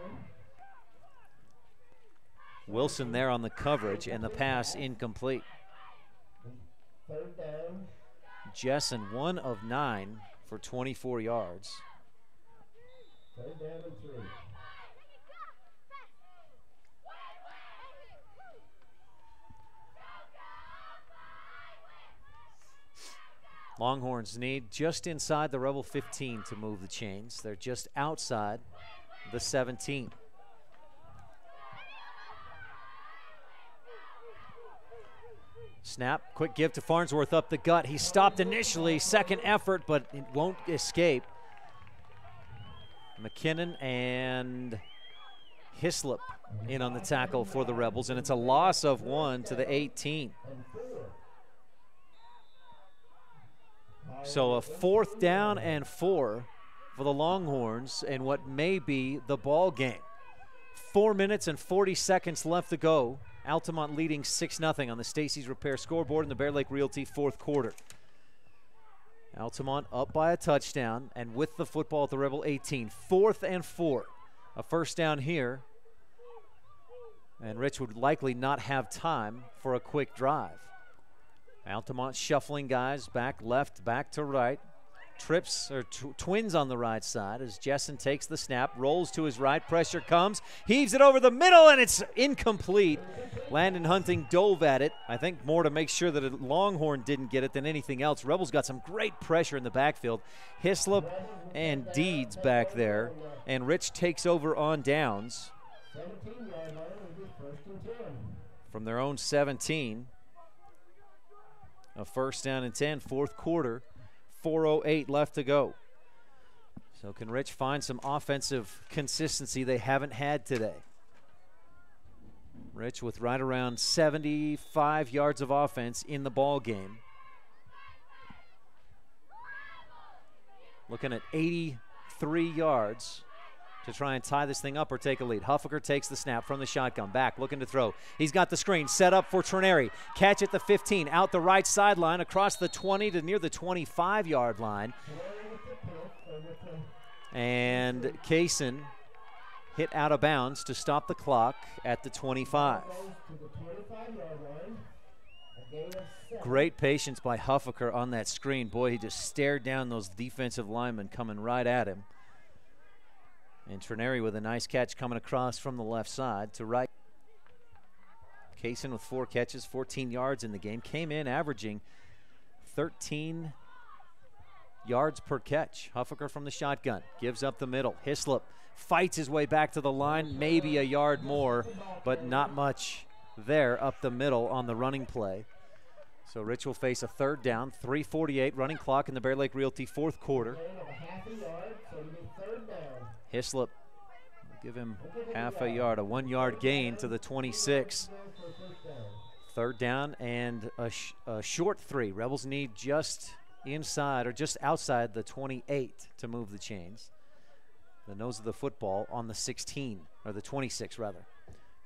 Wilson there on the coverage, and the pass incomplete. 3rd down. Jessen 1 of 9 for 24 yards. 3rd down and 3. Longhorns need just inside the Rebel 15 to move the chains. They're just outside the 17. Snap, quick give to Farnsworth up the gut. He stopped initially, second effort, but it won't escape. McKinnon and Hislop in on the tackle for the Rebels, and it's a loss of 1 to the 18. So a 4th down and 4 for the Longhorns in what may be the ball game. 4 minutes and 40 seconds left to go. Altamont leading 6-0 on the Stacy's Repair scoreboard in the Bear Lake Realty 4th quarter. Altamont up by a touchdown and with the football at the Rebel 18. 4th and 4. A first down here. And Rich would likely not have time for a quick drive. Altamont shuffling guys back left, back to right. Trips or twins on the right side as Jessen takes the snap, rolls to his right, pressure comes, heaves it over the middle, and it's incomplete. Landon Hunting dove at it, I think more to make sure that a Longhorn didn't get it than anything else. Rebels got some great pressure in the backfield. Hislop and Deeds back there, and Rich takes over on downs from their own 17. A first down and 10, 4th quarter, 4:08 left to go. So can Rich find some offensive consistency they haven't had today? Rich with right around 75 yards of offense in the ball game. Looking at 83 yards to try and tie this thing up or take a lead. Huffaker takes the snap from the shotgun. Back, looking to throw. He's got the screen set up for Trenary. Catch at the 15, out the right sideline, across the 20 to near the 25-yard line. And Kaysen hit out of bounds to stop the clock at the 25. Great patience by Huffaker on that screen. Boy, he just stared down those defensive linemen coming right at him. And Trineri with a nice catch coming across from the left side to right. Kaysen with 4 catches, 14 yards in the game. Came in averaging 13 yards per catch. Huffaker from the shotgun, gives up the middle. Hislop fights his way back to the line, maybe a yard more, but not much there up the middle on the running play. So Rich will face a 3rd down, 3:48 running clock in the Bear Lake Realty 4th quarter. Hislop will give him half a yard, a 1-yard gain to the 26. 3rd down and a short 3. Rebels need just inside or just outside the 28 to move the chains. The nose of the football on the 16, or the 26 rather.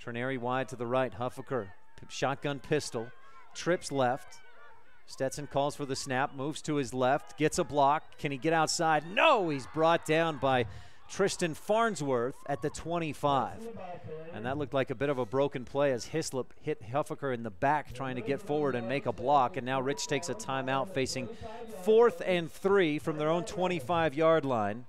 Trineri wide to the right. Huffaker, shotgun pistol, trips left. Stetson calls for the snap, moves to his left, gets a block. Can he get outside? No, he's brought down by Tristan Farnsworth at the 25. And that looked like a bit of a broken play as Hislop hit Huffaker in the back trying to get forward and make a block. And now Rich takes a timeout facing 4th and 3 from their own 25-yard line.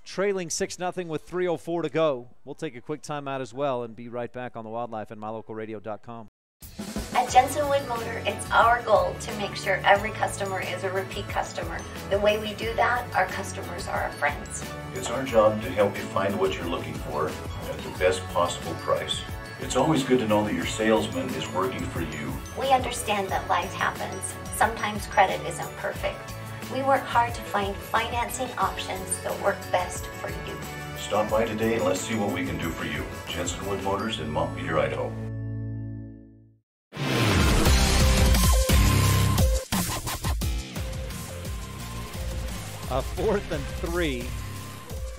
Trailing 6-0 with 3:04 to go. We'll take a quick timeout as well and be right back on the Wildlife and MyLocalRadio.com. At Jensen Wood Motor, it's our goal to make sure every customer is a repeat customer. The way we do that, our customers are our friends. It's our job to help you find what you're looking for at the best possible price. It's always good to know that your salesman is working for you. We understand that life happens. Sometimes credit isn't perfect. We work hard to find financing options that work best for you. Stop by today and let's see what we can do for you. Jensen Wood Motors in Montpelier, Idaho. A 4th and 3.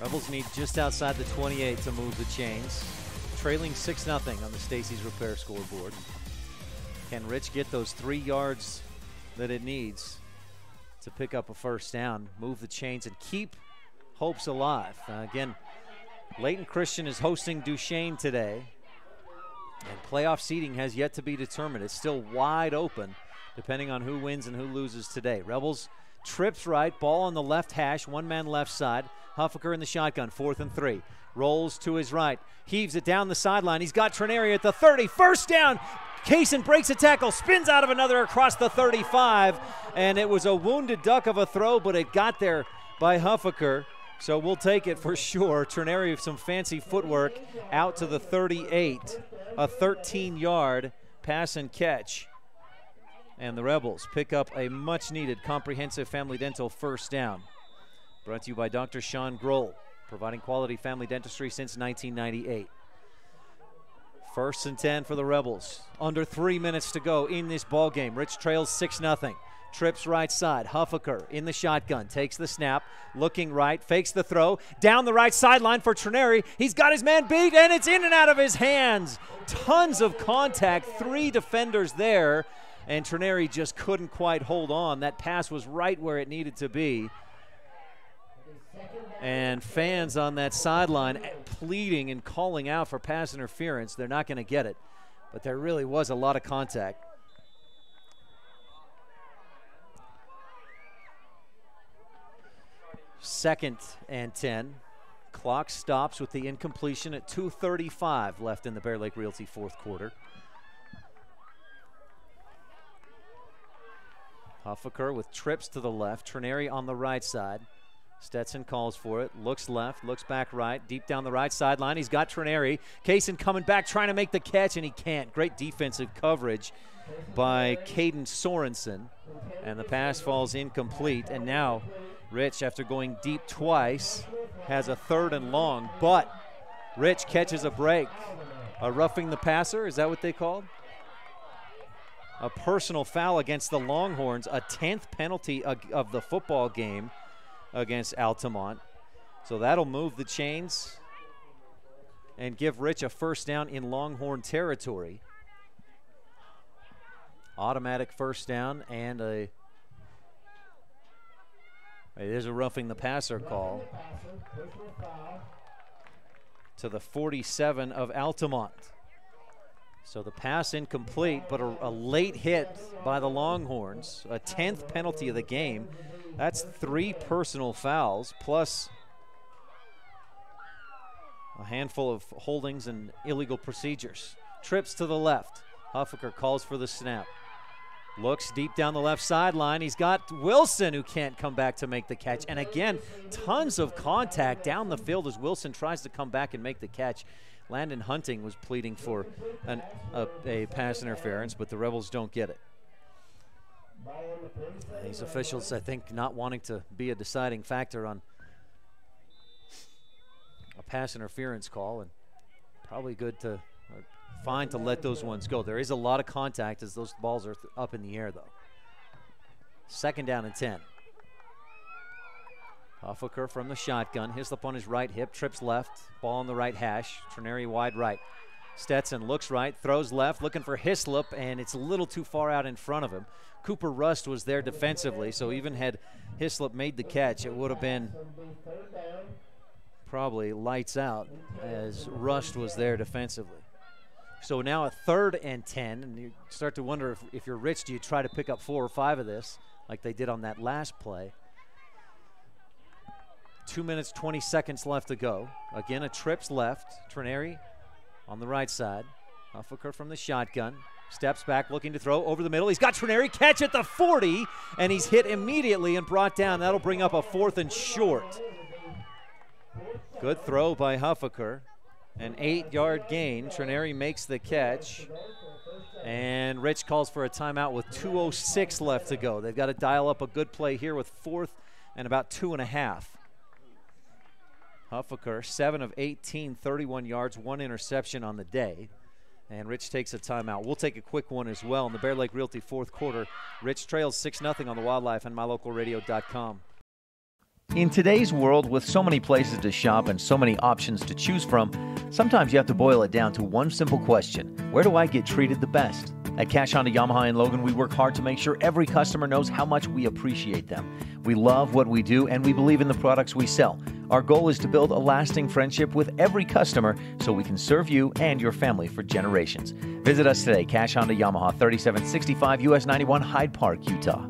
Rebels need just outside the 28 to move the chains. Trailing 6-0 on the Stacy's Repair scoreboard. Can Rich get those 3 yards that it needs to pick up a 1st down, move the chains, and keep hopes alive? Again, Layton Christian is hosting Duchesne today, and playoff seeding has yet to be determined. It's still wide open depending on who wins and who loses today. Rebels trips right, ball on the left hash, 1-man left side. Huffaker in the shotgun, 4th and 3. Rolls to his right, heaves it down the sideline. He's got Trineri at the 30, 1st down. Kaysen breaks a tackle, spins out of another across the 35, and it was a wounded duck of a throw, but it got there by Huffaker, so we'll take it for sure. Trineri with some fancy footwork out to the 38, a 13-yard pass and catch. And the Rebels pick up a much-needed comprehensive family dental 1st down. Brought to you by Dr. Sean Grohl, providing quality family dentistry since 1998. 1st and 10 for the Rebels. Under 3 minutes to go in this ball game. Rich trails 6-0. Trips right side. Huffaker in the shotgun. Takes the snap. Looking right. Fakes the throw. Down the right sideline for Trineri. He's got his man beat, and it's in and out of his hands. Tons of contact. 3 defenders there. And Trineri just couldn't quite hold on. That pass was right where it needed to be. And fans on that sideline pleading and calling out for pass interference. They're not going to get it, but there really was a lot of contact. Second and 10. Clock stops with the incompletion at 2:35 left in the Bear Lake Realty 4th quarter. Huffaker with trips to the left. Trineri on the right side. Stetson calls for it, looks left, looks back right, deep down the right sideline. He's got Trineri. Kaysen coming back, trying to make the catch, and he can't. Great defensive coverage by Caden Sorensen. And the pass falls incomplete. And now Rich, after going deep twice, has a 3rd and long. But Rich catches a break. A roughing the passer, is that what they called? A personal foul against the Longhorns, a 10th penalty of the football game against Altamont. So that'll move the chains and give Rich a 1st down in Longhorn territory. Automatic 1st down, and it is a roughing the passer call to the 47 of Altamont. So the pass incomplete, but a late hit by the Longhorns, a 10th penalty of the game. That's 3 personal fouls, plus a handful of holdings and illegal procedures. Trips to the left. Huffaker calls for the snap. Looks deep down the left sideline. He's got Wilson, who can't come back to make the catch. And again, tons of contact down the field as Wilson tries to come back and make the catch. Landon Hunting was pleading for a pass interference, but the Rebels don't get it. These officials, I think, not wanting to be a deciding factor on a pass interference call, and probably good to, fine to let those ones go. There is a lot of contact as those balls are up in the air, though. 2nd down and 10. Huffaker from the shotgun, Hislop on his right hip, trips left, ball on the right hash, Trineri wide right. Stetson looks right, throws left, looking for Hislop, and it's a little too far out in front of him. Cooper Rust was there defensively, so even had Hislop made the catch, it would have been probably lights out as Rust was there defensively. So now a 3rd and 10, and you start to wonder if you're Rich, do you try to pick up 4 or 5 of this like they did on that last play? 2 minutes, 20 seconds left to go. Again, a trips left. Trineri on the right side. Huffaker from the shotgun. Steps back, looking to throw over the middle. He's got Trineri, catch at the 40, and he's hit immediately and brought down. That'll bring up a 4th and short. Good throw by Huffaker. An 8-yard gain. Trineri makes the catch. And Rich calls for a timeout with 2:06 left to go. They've got to dial up a good play here with 4th and about 2.5. Huffaker, 7 of 18, 31 yards, 1 interception on the day. And Rich takes a timeout. We'll take a quick one as well. In the Bear Lake Realty 4th quarter, Rich trails 6-0 on the Wildlife and mylocalradio.com. In today's world, with so many places to shop and so many options to choose from, sometimes you have to boil it down to one simple question: where do I get treated the best? At Cash Honda Yamaha in Logan, we work hard to make sure every customer knows how much we appreciate them. We love what we do, and we believe in the products we sell. Our goal is to build a lasting friendship with every customer so we can serve you and your family for generations. Visit us today, Cash Honda Yamaha, 3765 US 91, Hyde Park, Utah.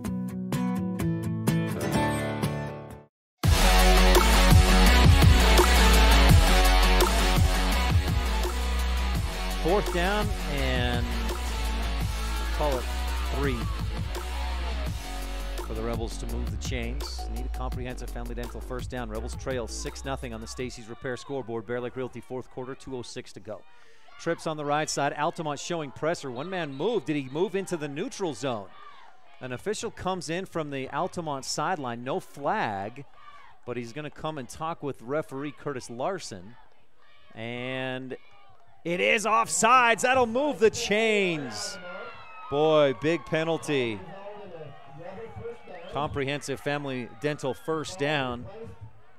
Fourth down and call it 3 for the Rebels to move the chains. Need a comprehensive family dental first down. Rebels trail 6-0 on the Stacy's Repair scoreboard. Bear Lake Realty 4th quarter, 2:06 to go. Trips on the right side. Altamont showing pressure. One man move. Did he move into the neutral zone? An official comes in from the Altamont sideline. No flag, but he's going to come and talk with referee Curtis Larson. And it is offsides. That'll move the chains. Boy, big penalty. Comprehensive family dental first down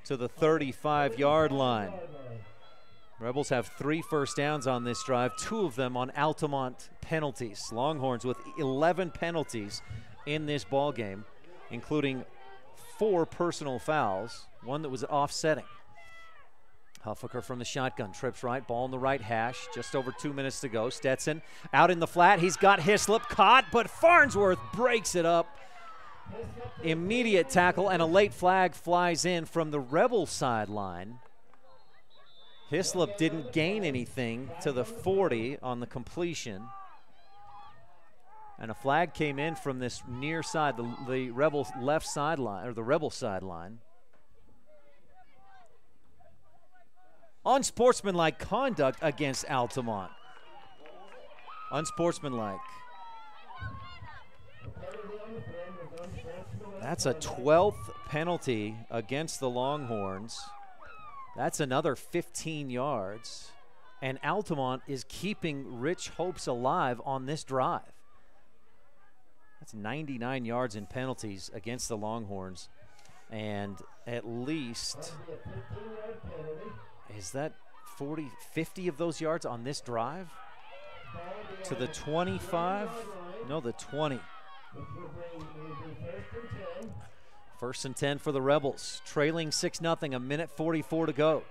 to the 35-yard line. Rebels have 3 first downs on this drive, 2 of them on Altamont penalties. Longhorns with 11 penalties in this ball game, including 4 personal fouls, 1 that was offsetting. Huffaker from the shotgun, trips right, ball in the right hash, just over 2 minutes to go. Stetson out in the flat, he's got Hislop caught, but Farnsworth breaks it up. Immediate tackle, and a late flag flies in from the Rebel sideline. Hislop didn't gain anything to the 40 on the completion. And a flag came in from this near side, the Rebel left sideline, or the Rebel sideline. Unsportsmanlike conduct against Altamont. Unsportsmanlike. That's a 12th penalty against the Longhorns. That's another 15 yards. And Altamont is keeping Rich hopes alive on this drive. That's 99 yards in penalties against the Longhorns. And at least, is that 40, 50 of those yards on this drive? To the 25? No, the 20. First and 10 for the Rebels. Trailing 6-0, a minute 44 to go.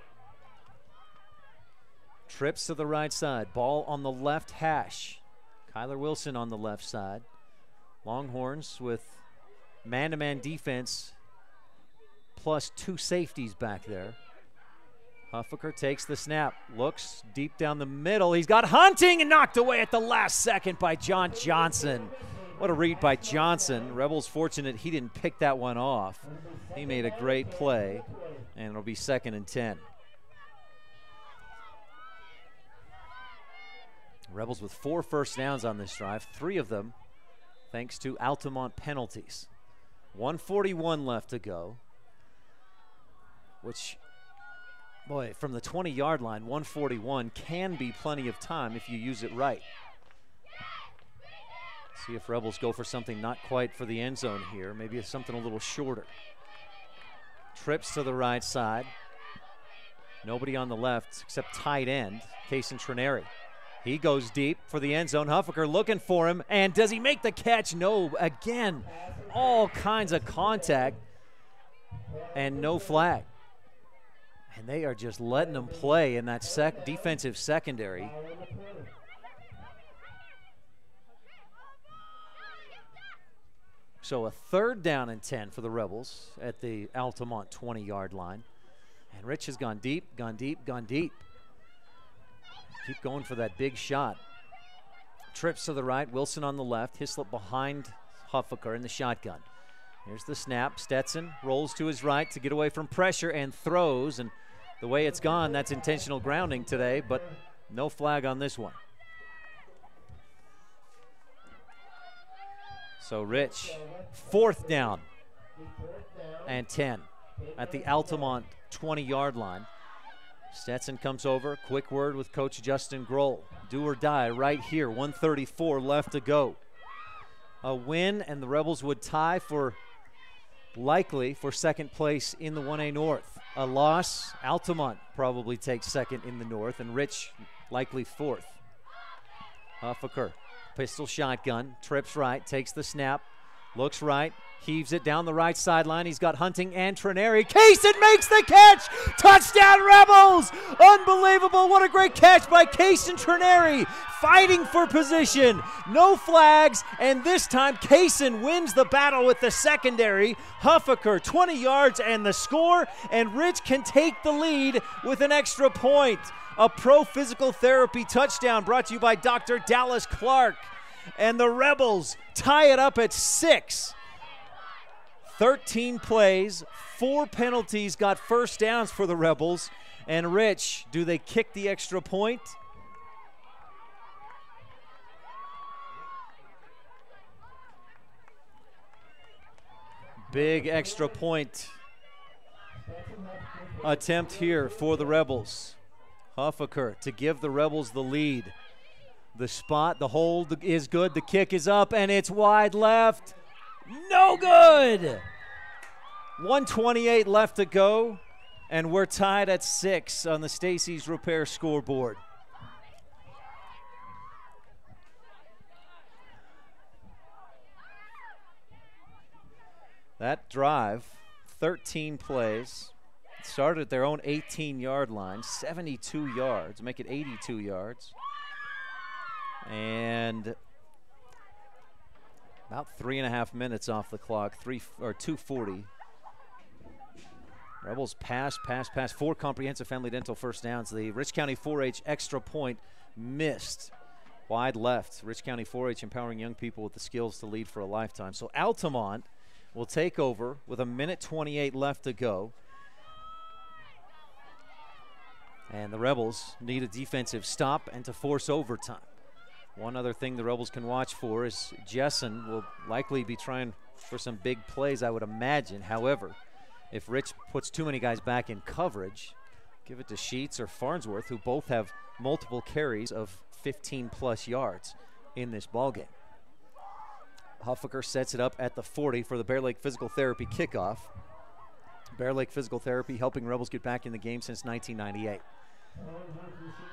Trips to the right side. Ball on the left hash. Kyler Wilson on the left side. Longhorns with man-to-man defense plus 2 safeties back there. Huffaker takes the snap, looks deep down the middle. He's got Hunting and knocked away at the last second by John Johnson. What a read by Johnson. Rebels fortunate he didn't pick that one off. He made a great play, and it'll be 2nd and 10. Rebels with 4 first downs on this drive, 3 of them thanks to Altamont penalties. 1:41 left to go, which, boy, from the 20-yard line, 1:41 can be plenty of time if you use it right. See if Rebels go for something not quite for the end zone here, maybe something a little shorter. Trips to the right side. Nobody on the left except tight end, Kaysen Trineri. He goes deep for the end zone. Huffaker looking for him, and does he make the catch? No, again, all kinds of contact and no flag. And they are just letting them play in that defensive secondary. So a 3rd down and 10 for the Rebels at the Altamont 20-yard line. And Rich has gone deep, gone deep, gone deep. Keep going for that big shot. Trips to the right, Wilson on the left, Hislop behind Huffaker in the shotgun. Here's the snap. Stetson rolls to his right to get away from pressure and throws. And the way it's gone, that's intentional grounding today, but no flag on this one. So Rich, 4th down and 10 at the Altamont 20-yard line. Stetson comes over, quick word with Coach Justin Grohl. Do or die right here, 1:34 left to go. A win and the Rebels would tie for, likely, for 2nd place in the 1A North. A loss, Altamont probably takes 2nd in the North, and Rich likely 4th. Huffaker, pistol shotgun, trips right, takes the snap, looks right, heaves it down the right sideline. He's got Hunting and Trineri. Kaysen makes the catch! Touchdown, Rebels! Unbelievable. What a great catch by Kaysen Trineri. Fighting for position. No flags, and this time Kaysen wins the battle with the secondary. Huffaker, 20 yards and the score, and Rich can take the lead with an extra point. A pro physical therapy touchdown brought to you by Dr. Dallas Clark. And the Rebels tie it up at 6. 13 plays, 4 penalties got first downs for the Rebels. And Rich, do they kick the extra point? Big extra point attempt here for the Rebels. Huffaker to give the Rebels the lead. The spot, the hold is good, the kick is up, and it's wide left. No good! 1:28 left to go, and we're tied at 6 on the Stacy's Repair scoreboard. That drive, 13 plays, started at their own 18-yard line, 72 yards, make it 82 yards. And about 3.5 minutes off the clock, 2:40. Rebels pass, 4 comprehensive family dental first downs. The Rich County 4-H extra point missed. Wide left. Rich County 4-H empowering young people with the skills to lead for a lifetime. So Altamont will take over with 1:28 left to go. And the Rebels need a defensive stop and to force overtime. One other thing the Rebels can watch for is Jessen will likely be trying for some big plays, I would imagine. However, if Rich puts too many guys back in coverage, give it to Sheets or Farnsworth, who both have multiple carries of 15-plus yards in this ballgame. Huffaker sets it up at the 40 for the Bear Lake Physical Therapy kickoff. Bear Lake Physical Therapy helping Rebels get back in the game since 1998.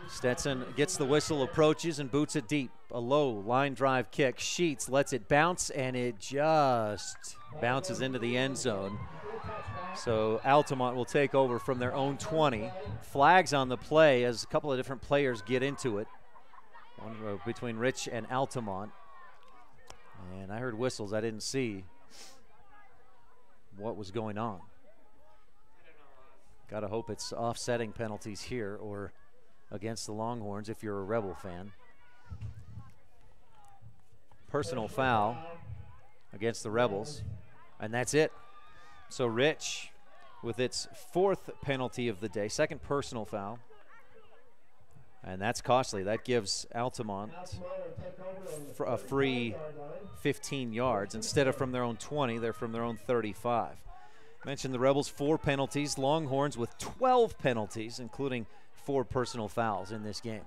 Stetson gets the whistle, approaches, and boots it deep. A low line drive kick. Sheets lets it bounce, and it just bounces into the end zone. So Altamont will take over from their own 20. Flags on the play as a couple of different players get into it. One between Rich and Altamont. And I heard whistles. I didn't see what was going on. Gotta hope it's offsetting penalties here or against the Longhorns if you're a Rebel fan. Personal foul against the Rebels, and that's it. So Rich with its 4th penalty of the day, 2nd personal foul. And that's costly. That gives Altamont a free 15 yards. Instead of from their own 20, they're from their own 35. Mentioned the Rebels 4 penalties. Longhorns with 12 penalties, including 4 personal fouls in this game.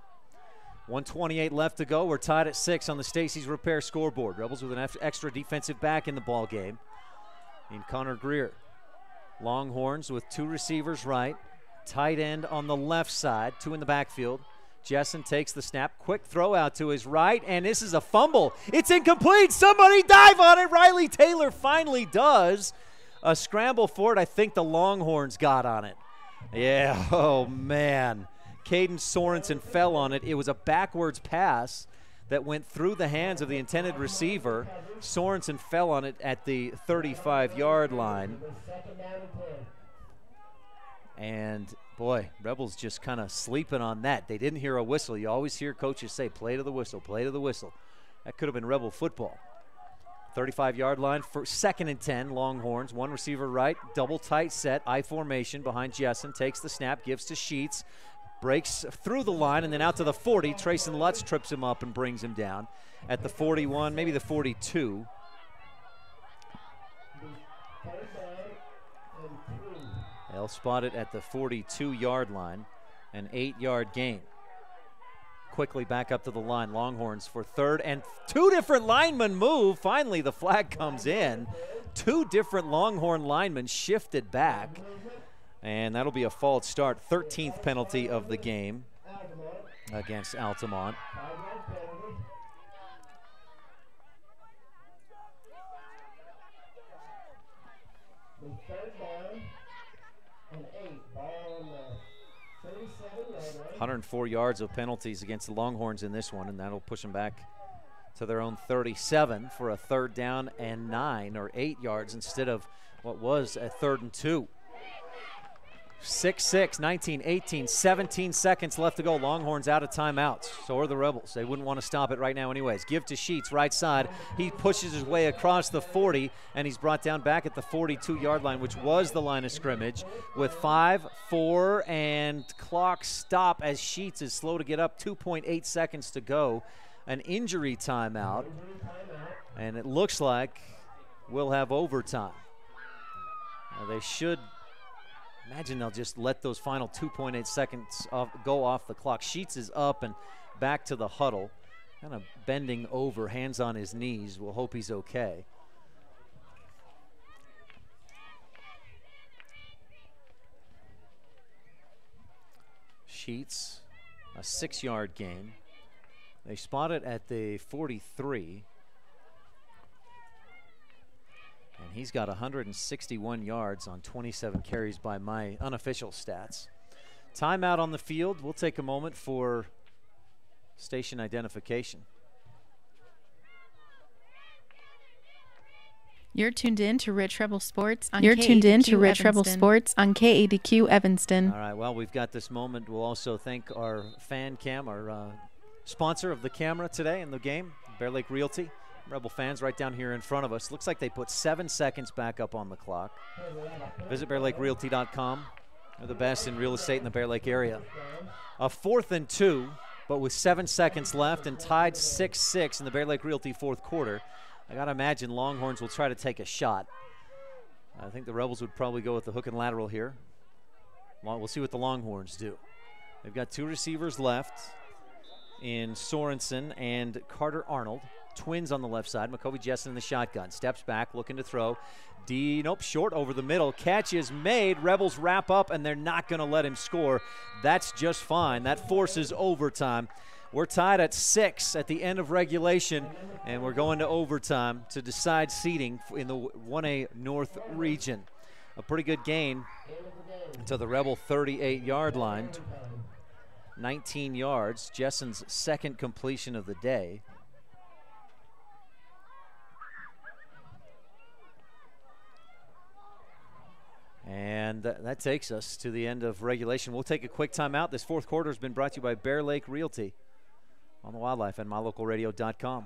1:28 left to go. We're tied at 6 on the Stacy's Repair scoreboard. Rebels with an extra defensive back in the ball game in Connor Greer. Longhorns with 2 receivers right, tight end on the left side, 2 in the backfield. Jessen takes the snap, quick throw out to his right, and this is a fumble. It's incomplete. Somebody dive on it. Riley Taylor finally does. A scramble for it. I think the Longhorns got on it. Yeah, oh man. Caden Sorensen fell on it. It was a backwards pass that went through the hands of the intended receiver. Sorensen fell on it at the 35-yard line. And boy, Rebels just kind of sleeping on that. They didn't hear a whistle. You always hear coaches say, play to the whistle, play to the whistle. That could have been Rebel football. 35-yard line for 2nd and 10, Longhorns. 1 receiver right, double tight set, I formation behind Jessen. Takes the snap, gives to Sheets, breaks through the line, and then out to the 40. Trayson Lutz trips him up and brings him down at the 41, maybe the 42. They'll spot it at the 42-yard line, an 8-yard gain. Quickly back up to the line. Longhorns for 3rd, and 2 different linemen move. Finally, the flag comes in. 2 different Longhorn linemen shifted back, and that'll be a false start. 13th penalty of the game against Altamont. The 3rd down and 8. Ball on the 37-yard line. 104 yards of penalties against the Longhorns in this one, and that'll push them back to their own 37 for a 3rd down and 9 or 8 yards instead of what was a 3rd and 2. 6-6, 19, 18, 17 seconds left to go. Longhorns out of timeouts. So are the Rebels. They wouldn't want to stop it right now anyways. Give to Sheets, right side. He pushes his way across the 40, and he's brought down back at the 42-yard line, which was the line of scrimmage, with 5, 4, and clock stop as Sheets is slow to get up. 2.8 seconds to go. An injury timeout, and it looks like we'll have overtime. Now they should. Imagine they'll just let those final 2.8 seconds go off the clock. Sheets is up and back to the huddle, kind of bending over, hands on his knees. We'll hope he's okay. Sheets, a 6-yard gain. They spot it at the 43. And he's got 161 yards on 27 carries by my unofficial stats. Timeout on the field. We'll take a moment for station identification. You're tuned in to Rich Rebel Sports on KADQ Evanston. All right, well, we've got this moment. We'll also thank our fan cam, our sponsor of the camera today in the game, Bear Lake Realty. Rebel fans right down here in front of us. Looks like they put 7 seconds back up on the clock. Visit BearLakeRealty.com. They're the best in real estate in the Bear Lake area. A 4th and 2, but with 7 seconds left and tied 6-6 in the Bear Lake Realty 4th quarter. I got to imagine Longhorns will try to take a shot. I think the Rebels would probably go with the hook and lateral here. We'll see what the Longhorns do. They've got 2 receivers left in Sorensen and Carter Arnold. Twins on the left side. McCovey Jessen in the shotgun. Steps back, looking to throw. Nope, short over the middle. Catch is made. Rebels wrap up, and they're not going to let him score. That's just fine. That forces overtime. We're tied at 6 at the end of regulation, and we're going to overtime to decide seeding in the 1A North region. A pretty good gain to the Rebel 38-yard line. 19 yards. Jessen's 2nd completion of the day. And And that takes us to the end of regulation. We'll take a quick timeout. This fourth quarter has been brought to you by Bear Lake Realty on the Wildlife and MyLocalRadio.com.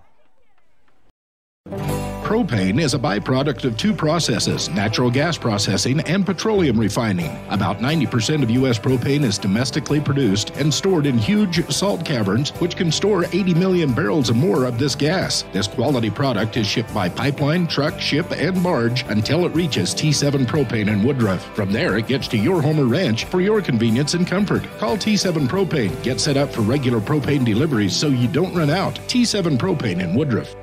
Propane is a byproduct of two processes, natural gas processing and petroleum refining. About 90% of U.S. propane is domestically produced and stored in huge salt caverns, which can store 80 million barrels or more of this gas. This quality product is shipped by pipeline, truck, ship, and barge until it reaches T7 Propane in Woodruff. From there, it gets to your home or ranch for your convenience and comfort. Call T7 Propane. Get set up for regular propane deliveries so you don't run out. T7 Propane in Woodruff.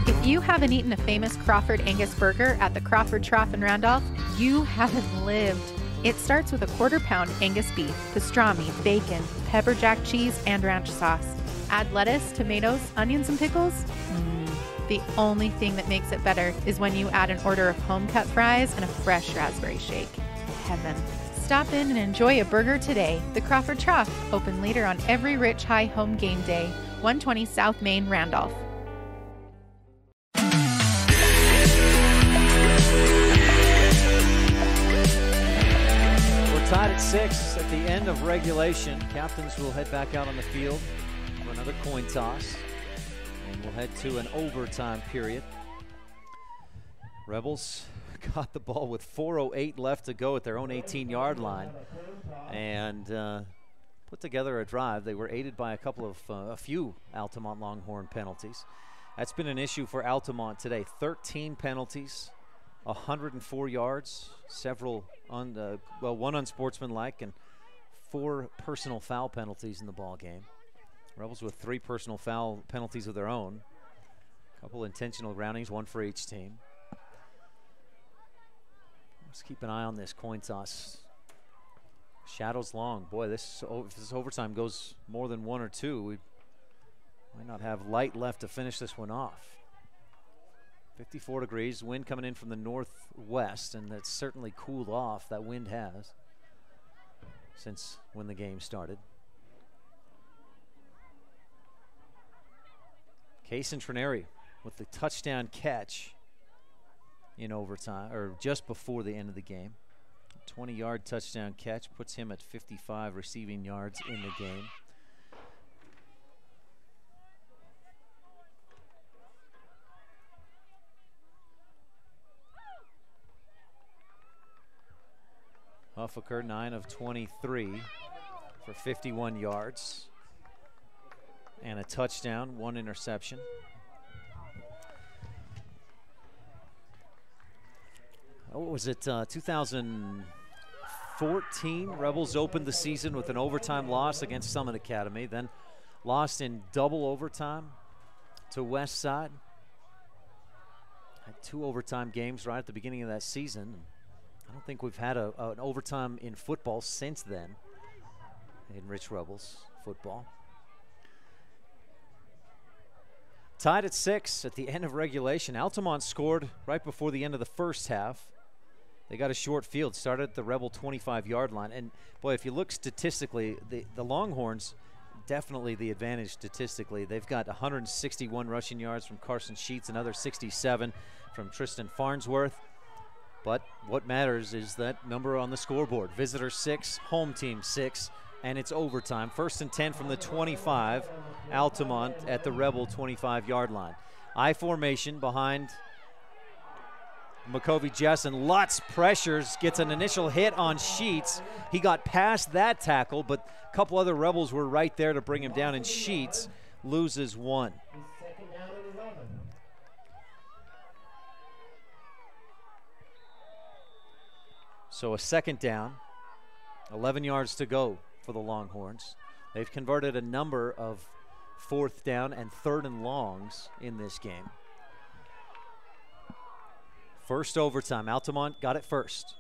If you haven't eaten a famous Crawford Angus burger at the Crawford Trough in Randolph, you haven't lived. It starts with a quarter-pound Angus beef, pastrami, bacon, pepper jack cheese, and ranch sauce. Add lettuce, tomatoes, onions, and pickles. The only thing that makes it better is when you add an order of home-cut fries and a fresh raspberry shake. Heaven. Stop in and enjoy a burger today. The Crawford Trough, open later on every Rich High home game day. 120 South Main, Randolph. Tied at 6 at the end of regulation. Captains will head back out on the field for another coin toss. And we'll head to an overtime period. Rebels got the ball with 4:08 left to go at their own 18-yard line and put together a drive. They were aided by a few Altamont Longhorn penalties. That's been an issue for Altamont today. 13 penalties, 104 yards, several one unsportsmanlike, and 4 personal foul penalties in the ball game. Rebels with 3 personal foul penalties of their own, a couple intentional groundings, 1 for each team. Let's keep an eye on this coin toss. Shadows long. Boy, if this overtime goes more than 1 or 2, we might not have light left to finish this one off. 54 degrees, wind coming in from the northwest, and that's certainly cooled off. That wind has since when the game started. Case and Trineri with the touchdown catch in overtime, or just before the end of the game. 20-yard touchdown catch puts him at 55 receiving yards in the game. Huffaker 9 of 23 for 51 yards and a touchdown, 1 interception. What was it, 2014? Rebels opened the season with an overtime loss against Summit Academy, then lost in double overtime to West Side. Had 2 overtime games right at the beginning of that season. I don't think we've had an overtime in football since then, in Rich Rebels football. Tied at 6 at the end of regulation. Altamont scored right before the end of the first half. They got a short field, started at the Rebel 25-yard line. And, boy, if you look statistically, the Longhorns, definitely the advantage statistically. They've got 161 rushing yards from Carson Sheets, another 67 from Tristan Farnsworth. But what matters is that number on the scoreboard. Visitor 6, home team 6, and it's overtime. 1st and 10 from the 25, Altamont at the Rebel 25-yard line. I formation behind McCovey Jessen. Lutz pressures, gets an initial hit on Sheets. He got past that tackle, but a couple other Rebels were right there to bring him down, and Sheets loses 1. So a 2nd down, 11 yards to go for the Longhorns. They've converted a number of 4th down and 3rd and longs in this game. First overtime, Altamont got it first.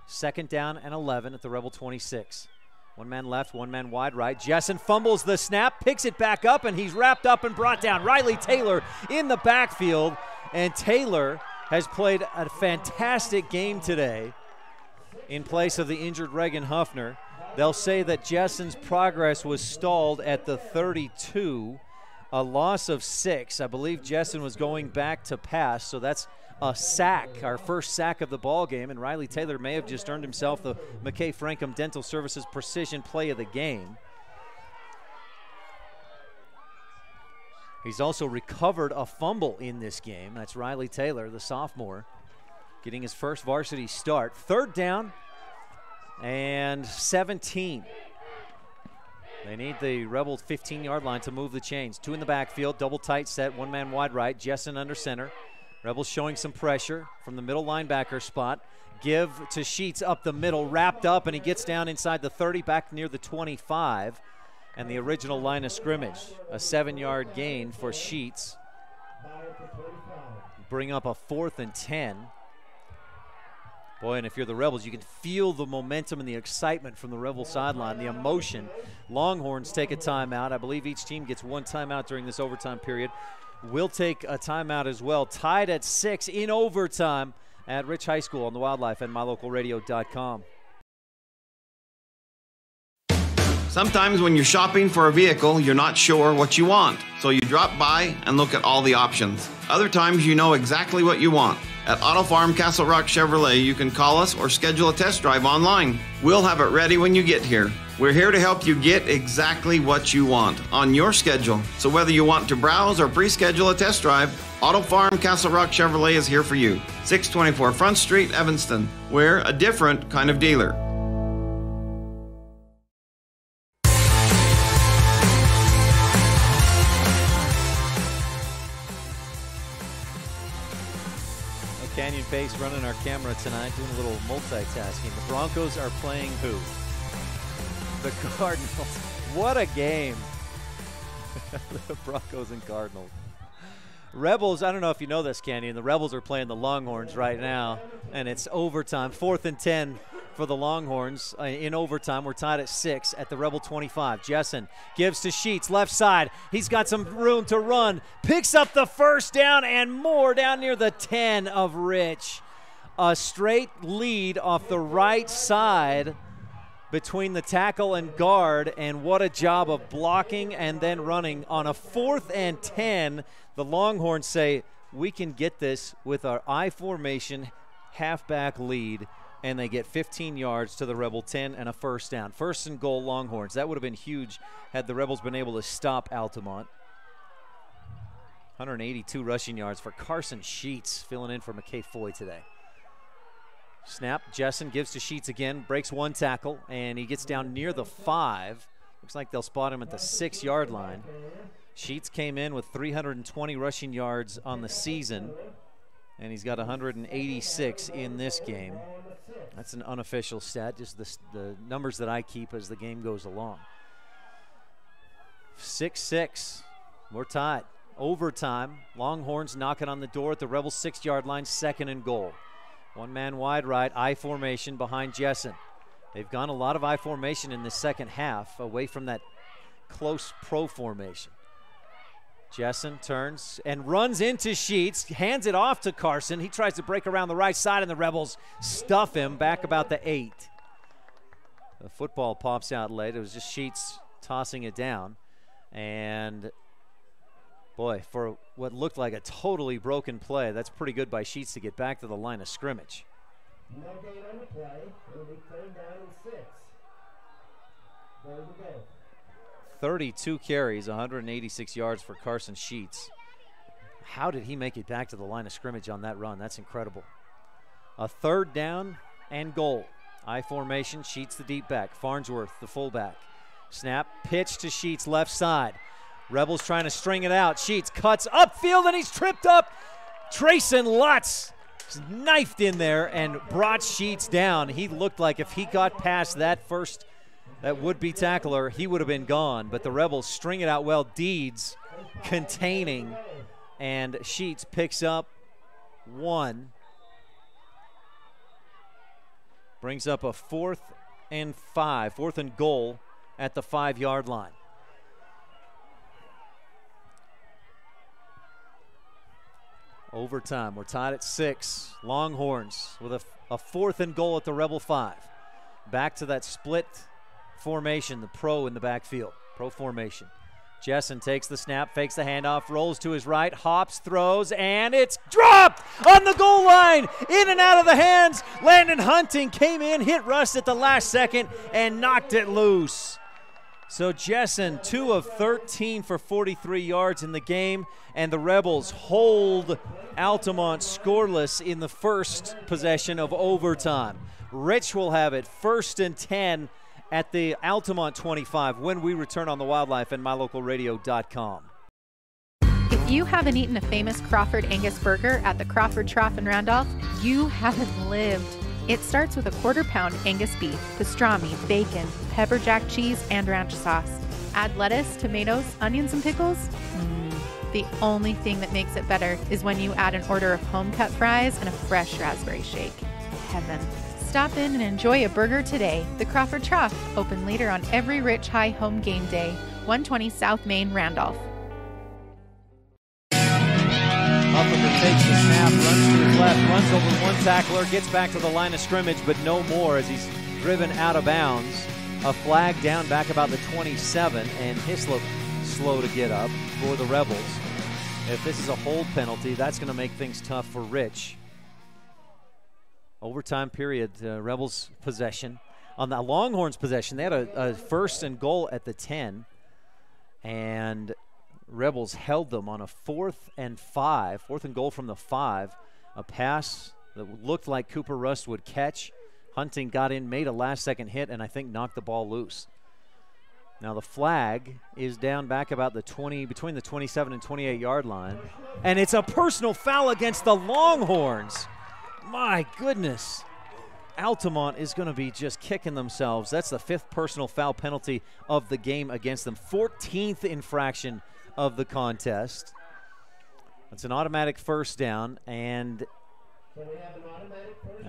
2nd down and 11 at the Rebel 26. 1 man left, 1 man wide right. Jessen fumbles the snap, picks it back up, and he's wrapped up and brought down. Riley Taylor in the backfield, and Taylor has played a fantastic game today in place of the injured Reagan Huffner. They'll say that Jessen's progress was stalled at the 32, a loss of 6. I believe Jessen was going back to pass, so that's a sack, our first sack of the ball game, and Riley Taylor may have just earned himself the McKay Frankham Dental Services Precision Play of the Game. He's also recovered a fumble in this game. That's Riley Taylor, the sophomore, getting his first varsity start. Third down and 17. They need the Rebels 15-yard line to move the chains. Two in the backfield, double tight set, one man wide right, Jessen under center. Rebels showing some pressure from the middle linebacker spot. Give to Sheets up the middle, wrapped up, and he gets down inside the 30, back near the 25. And the original line of scrimmage, a 7-yard gain for Sheets. Bring up a 4th and 10. Boy, and if you're the Rebels, you can feel the momentum and the excitement from the Rebel sideline, the emotion. Longhorns take a timeout. I believe each team gets one timeout during this overtime period. We'll take a timeout as well. Tied at 6 in overtime at Rich High School on the Wildlife and mylocalradio.com. Sometimes when you're shopping for a vehicle, you're not sure what you want, so you drop by and look at all the options. Other times you know exactly what you want. At Auto Farm Castle Rock Chevrolet, you can call us or schedule a test drive online. We'll have it ready when you get here. We're here to help you get exactly what you want on your schedule. So whether you want to browse or pre-schedule a test drive, Auto Farm Castle Rock Chevrolet is here for you. 624 Front Street, Evanston. We're a different kind of dealer. Canyon Pace running our camera tonight, doing a little multitasking. The Broncos are playing who? The Cardinals. What a game. The Broncos and Cardinals. Rebels, I don't know if you know this, Canyon. The Rebels are playing the Longhorns right now, and it's overtime. 4th and 10 for the Longhorns in overtime. We're tied at 6 at the Rebel 25. Jessen gives to Sheets, left side. He's got some room to run. Picks up the first down and more down near the 10 of Rich. A straight lead off the right side between the tackle and guard, and what a job of blocking and then running on a 4th and 10. The Longhorns say, we can get this with our I formation halfback lead, and they get 15 yards to the Rebel 10 and a first down. 1st and goal, Longhorns. That would have been huge had the Rebels been able to stop Altamont. 182 rushing yards for Carson Sheets, filling in for McKay Foy today. Snap, Jessen gives to Sheets again, breaks one tackle, and he gets down near the 5. Looks like they'll spot him at the 6-yard line. Sheets came in with 320 rushing yards on the season, and he's got 186 in this game. That's an unofficial stat, just the numbers that I keep as the game goes along. 6-6, we're tied. Overtime, Longhorns knocking on the door at the Rebels 6-yard line, 2nd and goal. One man wide right, I formation behind Jessen. They've gone a lot of I formation in the second half, away from that close pro formation. Jessen turns and runs into Sheets, hands it off to Carson. He tries to break around the right side, and the Rebels stuff him back about the 8. The football pops out late. It was just Sheets tossing it down. And boy, for what looked like a totally broken play, that's pretty good by Sheets to get back to the line of scrimmage. No gain on the play. It'll be 3rd down and 6. There we go. 32 carries, 186 yards for Carson Sheets. How did he make it back to the line of scrimmage on that run? That's incredible. A 3rd down and goal. I formation, Sheets the deep back. Farnsworth the fullback. Snap, pitch to Sheets left side. Rebels trying to string it out. Sheets cuts upfield, and he's tripped up. Trayson Lutz knifed in there and brought Sheets down. He looked like if he got past that would-be tackler, he would have been gone. But the Rebels string it out well. Deeds containing, and Sheets picks up 1. Brings up a 4th and 5, 4th and goal at the 5-yard line. Overtime, we're tied at 6. Longhorns with a 4th and goal at the Rebel 5. Back to that split formation, the pro in the backfield, pro formation. Jessen takes the snap, fakes the handoff, rolls to his right, hops, throws, and it's dropped on the goal line. In and out of the hands. Landon Hunting came in, hit Rust at the last second, and knocked it loose. So Jessen, 2 of 13 for 43 yards in the game, and the Rebels hold Altamont scoreless in the first possession of overtime. Rich will have it 1st and 10 at the Altamont 25 when we return on the Wildlife and mylocalradio.com. If you haven't eaten a famous Crawford Angus burger at the Crawford Trough in Randolph, you haven't lived. It starts with a 1/4 pound Angus beef, pastrami, bacon, pepper jack cheese, and ranch sauce. Add lettuce, tomatoes, onions, and pickles. The only thing that makes it better is when you add an order of home-cut fries and a fresh raspberry shake. Heaven. Stop in and enjoy a burger today. The Crawford Trough, open later on every Rich High home game day. 120 South Main, Randolph. Huffaker takes the snap, runs to his left, runs over one tackler, gets back to the line of scrimmage, but no more as he's driven out of bounds. A flag down back about the 27, and Hislop slow to get up for the Rebels. If this is a hold penalty, that's going to make things tough for Rich. Overtime period, Rebels possession. On the Longhorns possession, they had a 1st and goal at the 10, and Rebels held them on a 4th and 5, 4th and goal from the 5. A pass that looked like Cooper Rust would catch. Hunting got in, made a last-second hit, and I think knocked the ball loose. Now the flag is down back about the 20, between the 27 and 28-yard line, and it's a personal foul against the Longhorns. My goodness. Altamont is going to be just kicking themselves. That's the 5th personal foul penalty of the game against them. 14th infraction of the contest. It's an automatic 1st down, and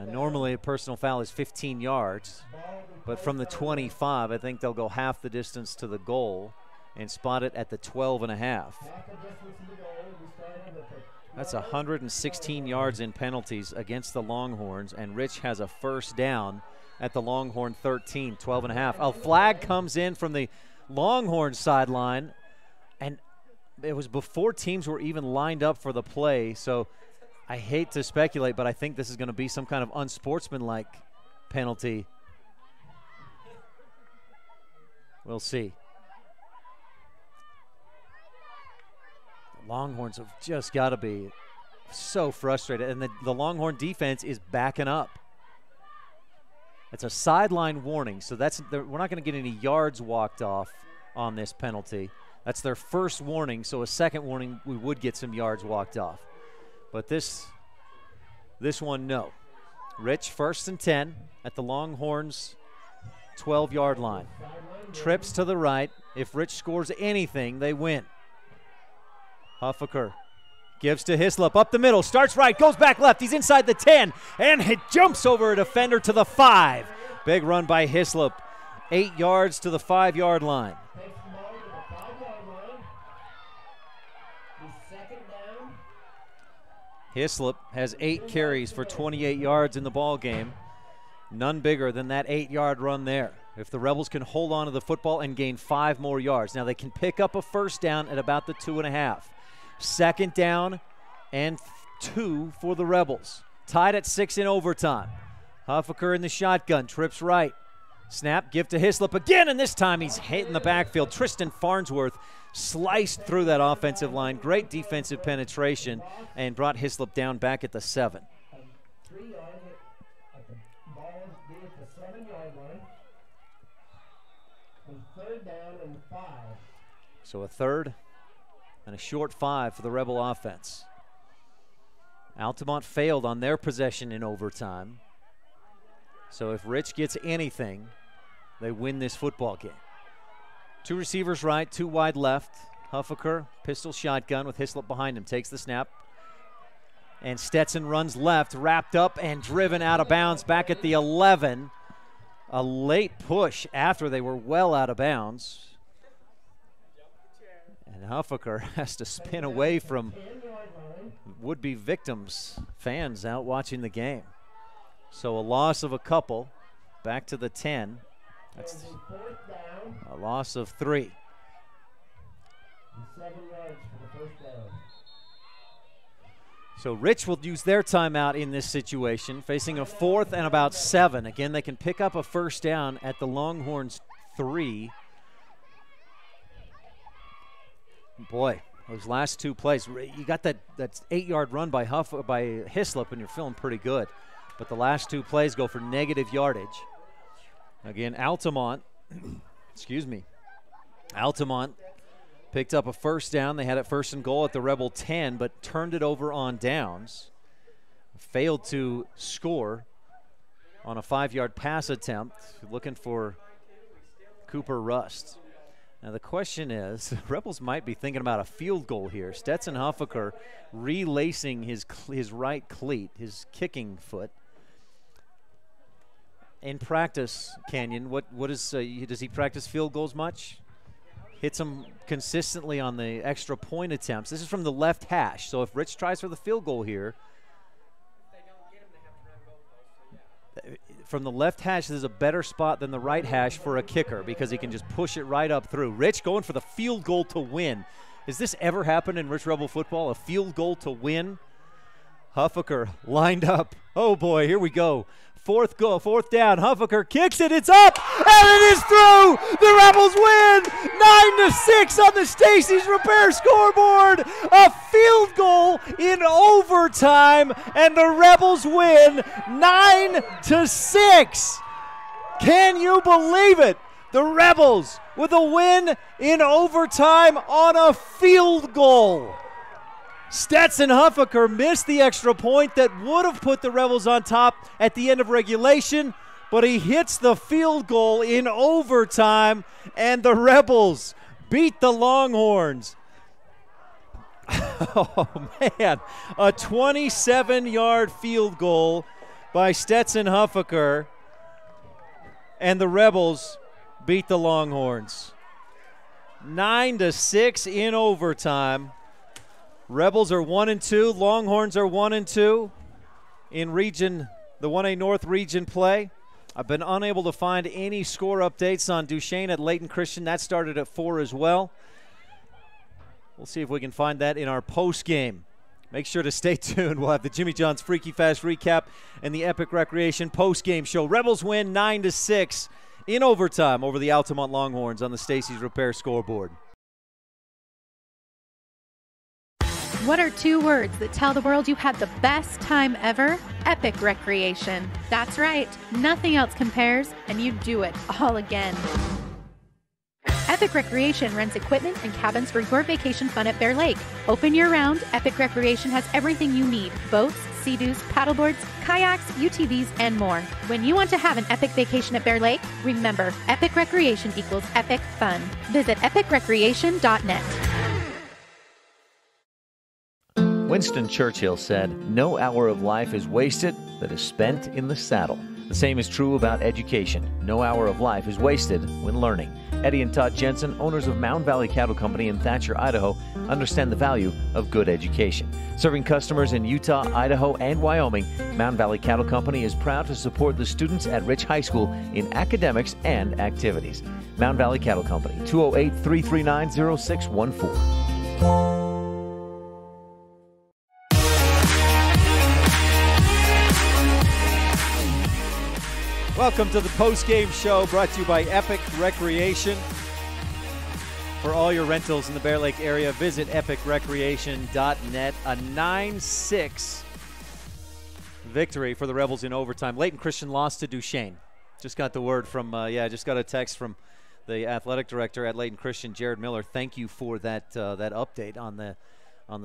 normally a personal foul is 15 yards, but from the 25, I think they'll go half the distance to the goal and spot it at the 12.5. That's 116 yards in penalties against the Longhorns, and Rich has a 1st down at the Longhorn 13, 12.5. A flag comes in from the Longhorn sideline, and it was before teams were even lined up for the play, so I hate to speculate, but I think this is going to be some kind of unsportsmanlike penalty. We'll see. The Longhorns have just got to be so frustrated, and the Longhorn defense is backing up. It's a sideline warning, so we're not going to get any yards walked off on this penalty. That's their 1st warning, so a 2nd warning, we would get some yards walked off. But this one, no. Rich, 1st and 10 at the Longhorns' 12-yard line. Trips to the right. If Rich scores anything, they win. Huffaker gives to Hislop, up the middle, starts right, goes back left. He's inside the 10, and it jumps over a defender to the 5. Big run by Hislop. 8 yards to the 5-yard line. Hislop has 8 carries for 28 yards in the ball game. None bigger than that 8-yard run there. If the Rebels can hold on to the football and gain 5 more yards. Now they can pick up a 1st down at about the 2.5. 2nd down and 2 for the Rebels. Tied at 6 in overtime. Huffaker in the shotgun, trips right. Snap, give to Hislop again, and this time he's hit in the backfield. Tristan Farnsworth sliced through that offensive line. Great defensive penetration and brought Hislop down back at the 7. So a 3rd and a short 5 for the Rebel offense. Altamont failed on their possession in overtime. So if Rich gets anything, they win this football game. 2 receivers right, 2 wide left. Huffaker, pistol shotgun with Hislop behind him, takes the snap. And Stetson runs left, wrapped up and driven out of bounds back at the 11. A late push after they were well out of bounds. And Huffaker has to spin away from would-be victims, fans out watching the game. So a loss of a couple, back to the 10. That's a loss of 3. and 7 yards for the first down. So Rich will use their timeout in this situation, facing a 4th and about 7. Again, they can pick up a first down at the Longhorns 3. Boy, those last 2 plays, you got that 8-yard run by Hislop, and you're feeling pretty good. But the last 2 plays go for negative yardage. Again, Altamont, excuse me, Altamont picked up a first down. They had it 1st and goal at the Rebel 10, but turned it over on downs. Failed to score on a 5-yard pass attempt, looking for Cooper Rust. Now the question is, Rebels might be thinking about a field goal here. Stetson Huffaker relacing his right cleat, his kicking foot. In practice, Canyon, what is does he practice field goals much? Hits them consistently on the extra point attempts. This is from the left hash, so if Rich tries for the field goal here, from the left hash, this is a better spot than the right hash for a kicker because he can just push it right up through. Rich going for the field goal to win. Has this ever happened in Rich Rebel football, a field goal to win? Huffaker lined up. Oh boy, here we go. 4th down. Huffaker kicks it. It's up, and it is through. The Rebels win 9-6 on the Stacy's Repair scoreboard. A field goal in overtime, and the Rebels win 9-6. Can you believe it? The Rebels with a win in overtime on a field goal. Stetson Huffaker missed the extra point that would have put the Rebels on top at the end of regulation, but he hits the field goal in overtime, and the Rebels beat the Longhorns. Oh, man. A 27-yard field goal by Stetson Huffaker, and the Rebels beat the Longhorns. 9-6 in overtime. Rebels are 1-2. Longhorns are 1-2 in region, the 1A North region play. I've been unable to find any score updates on Duchesne at Layton Christian. That started at 4 as well. We'll see if we can find that in our post game. Make sure to stay tuned. We'll have the Jimmy John's Freaky Fast recap and the Epic Recreation post game show. Rebels win 9-6 in overtime over the Altamont Longhorns on the Stacy's Repair scoreboard. What are 2 words that tell the world you had the best time ever? Epic Recreation. That's right. Nothing else compares, and you do it all again. Epic Recreation rents equipment and cabins for your vacation fun at Bear Lake. Open year-round, Epic Recreation has everything you need. Boats, Sea-Doos, paddleboards, kayaks, UTVs, and more. When you want to have an epic vacation at Bear Lake, remember, Epic Recreation equals epic fun. Visit epicrecreation.net. Winston Churchill said, "No hour of life is wasted that is spent in the saddle." The same is true about education. No hour of life is wasted when learning. Eddie and Todd Jensen, owners of Mound Valley Cattle Company in Thatcher, Idaho, understand the value of good education. Serving customers in Utah, Idaho, and Wyoming, Mound Valley Cattle Company is proud to support the students at Rich High School in academics and activities. Mound Valley Cattle Company, 208-339-0614. Welcome to the post-game show brought to you by Epic Recreation. For all your rentals in the Bear Lake area, visit epicrecreation.net. A 9-6 victory for the Rebels in overtime. Layton Christian lost to Duchesne. Just got the word from, just got a text from the athletic director at Layton Christian, Jared Miller. Thank you for that update on the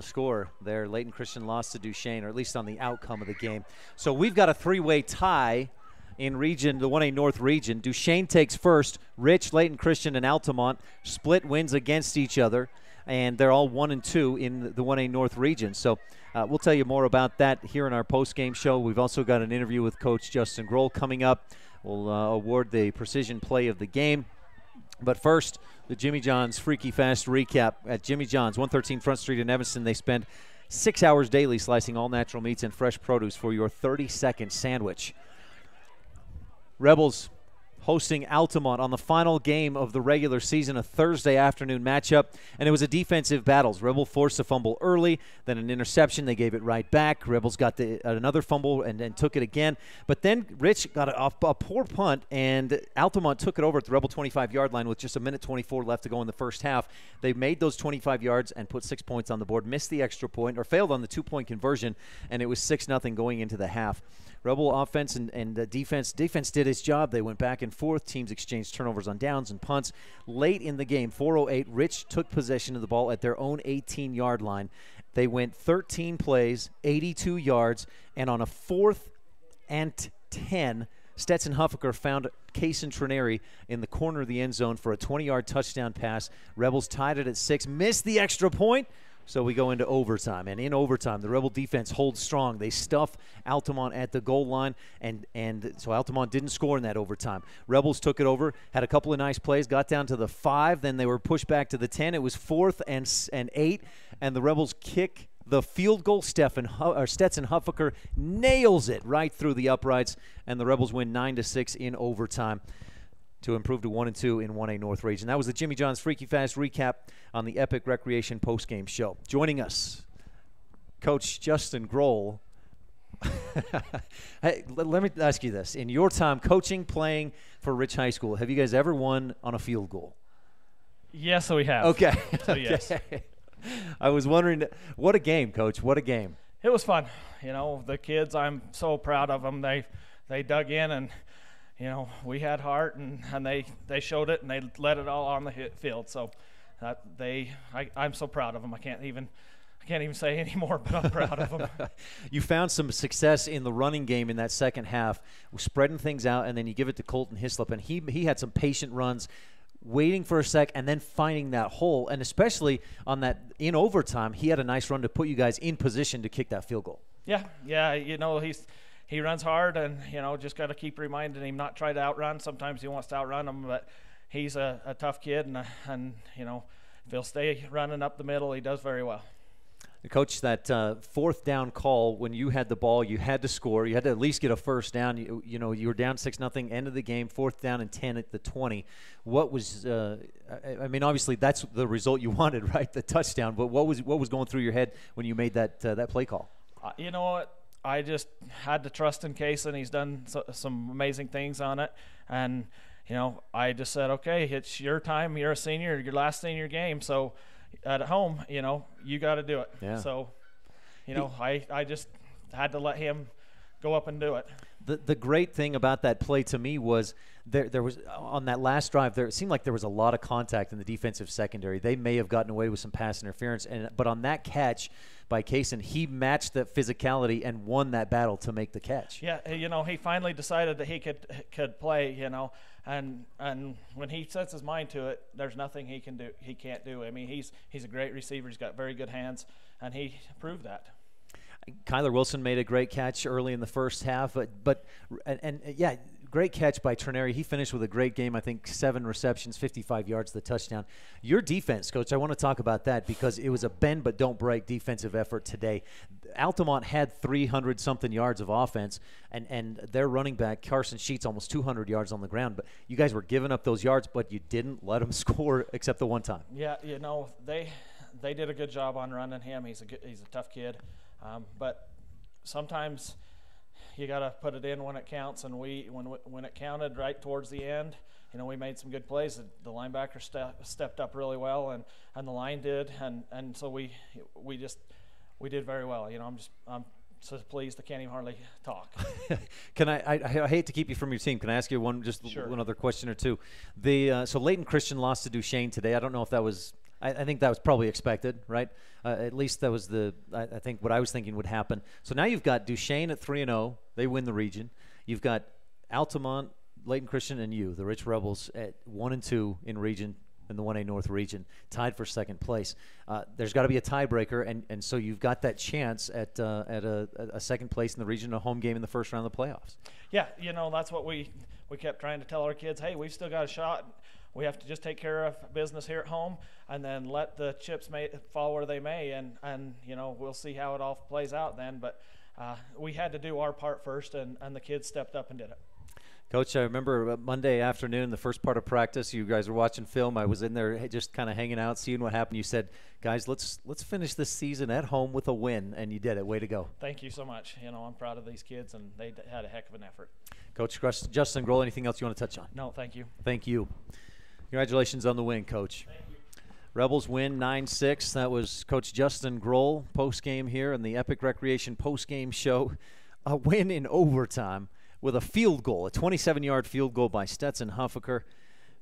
score there. Layton Christian lost to Duchesne, or at least on the outcome of the game. So we've got a 3-way tie in region, the 1A North region. Duchesne takes first. Rich, Layton Christian, and Altamont split wins against each other, and they're all 1-2 in the 1A North region. So we'll tell you more about that here in our post-game show. We've also got an interview with Coach Justin Grohl coming up. We'll award the precision play of the game. But first, the Jimmy John's Freaky Fast recap. At Jimmy John's, 113 Front Street in Evanston, they spend 6 hours daily slicing all natural meats and fresh produce for your 30-second sandwich. Rebels hosting Altamont on the final game of the regular season, a Thursday afternoon matchup, and it was a defensive battle. Rebel forced a fumble early, then an interception. They gave it right back. Rebels got another fumble and took it again. But then Rich got a poor punt, and Altamont took it over at the Rebel 25-yard line with just a minute 24 left to go in the first half. They made those 25 yards and put 6 points on the board, missed the extra point, or failed on the 2-point conversion, and it was 6-0 going into the half. Rebel offense and defense did its job. They went back and forth. Teams exchanged turnovers on downs and punts. Late in the game, 4:08, Rich took possession of the ball at their own 18-yard line. They went 13 plays, 82 yards, and on a 4th and 10, Stetson Huffaker found Kaysen Trineri in the corner of the end zone for a 20-yard touchdown pass. Rebels tied it at 6, missed the extra point. So we go into overtime, and in overtime, the Rebel defense holds strong. They stuff Altamont at the goal line, and so Altamont didn't score in that overtime. Rebels took it over, had a couple of nice plays, got down to the 5, then they were pushed back to the 10. It was 4th and 8, and the Rebels kick the field goal. Stetson Huffaker nails it right through the uprights, and the Rebels win 9-6 in overtime to improve to 1-2 in 1A North Region. That was the Jimmy John's Freaky Fast recap on the Epic Recreation postgame show. Joining us, Coach Justin Grohl. Hey, let me ask you this. In your time coaching, playing for Rich High School, have you guys ever won on a field goal? Yes, we have. Okay. So, yes. I was wondering, what a game, Coach. What a game. It was fun. You know, the kids, I'm so proud of them. They dug in, and you know, we had heart, and they showed it, and they let it all on the field. So I'm so proud of them. I can't even say any more, but I'm proud of them. You found some success in the running game in that second half, spreading things out, and then you give it to Colton Hislop, and he had some patient runs, waiting for a sec, and then finding that hole. And especially on that in overtime, he had a nice run to put you guys in position to kick that field goal. Yeah. You know, he runs hard, and, you know, just got to keep reminding him not try to outrun. Sometimes he wants to outrun him, but he's a tough kid, and you know, if he'll stay running up the middle, he does very well. Coach, that 4th down call, when you had the ball, you had to score. You had to at least get a first down. You know, you were down 6-0, end of the game, 4th down and 10 at the 20. What was I mean, obviously that's the result you wanted, right? The touchdown. But what was going through your head when you made that play call? You know what? I just had to trust in Kaysen. He's done some amazing things on it, and you know, I just said, okay, it's your time. You're a senior, your last senior game, so at home, you know, you got to do it. Yeah. So, you know, I just had to let him go up and do it. The great thing about that play to me was there was on that last drive, it seemed like there was a lot of contact in the defensive secondary. They may have gotten away with some pass interference, but on that catch by Kaysen, he matched that physicality and won that battle to make the catch. Yeah, you know, he finally decided that he could play, you know, and when he sets his mind to it, there's nothing he can't do. I mean, he's a great receiver. He's got very good hands, and he proved that. Kyler Wilson made a great catch early in the first half, but yeah, great catch by Trineri. He finished with a great game. I think 7 receptions, 55 yards, the touchdown. Your defense, Coach, I want to talk about that because it was a bend but don't break defensive effort today. Altamont had 300-something yards of offense, and their running back, Carson Sheets, almost 200 yards on the ground. But you guys were giving up those yards, but you didn't let them score except the one time. Yeah, you know, they did a good job on running him. He's a tough kid. But sometimes you got to put it in when it counts, and when it counted right towards the end, you know, we made some good plays. The linebacker stepped up really well, and the line did, and so we did very well. You know, I'm so pleased I can't even hardly talk. Can I hate to keep you from your team. Can I ask you one other question or two? So Leighton Christian lost to Duchesne today. I don't know if that was. I think that was probably expected, right? At least that was I think what I was thinking would happen. So now you've got Duchesne at 3-0. They win the region. You've got Altamont, Leighton Christian, and you, the Rich Rebels, at 1-2 in region, in the 1A North region, tied for second place. There's got to be a tiebreaker, and so you've got that chance at a second place in the region, a home game in the first round of the playoffs. Yeah, you know, that's what we kept trying to tell our kids. Hey, we've still got a shot. We have to just take care of business here at home, and then let the chips fall where they may, and you know, we'll see how it all plays out then. But we had to do our part first, and the kids stepped up and did it. Coach, I remember Monday afternoon, the first part of practice, you guys were watching film. I was in there just kind of hanging out, seeing what happened. You said, guys, let's finish this season at home with a win, and you did it. Way to go. Thank you so much. You know, I'm proud of these kids, and they had a heck of an effort. Coach Justin Grohl, anything else you want to touch on? No, thank you. Thank you. Congratulations on the win, Coach. Thank you. Rebels win 9-6. That was Coach Justin Grohl post-game here in the Epic Recreation post-game show. A win in overtime with a field goal, a 27-yard field goal by Stetson Huffaker,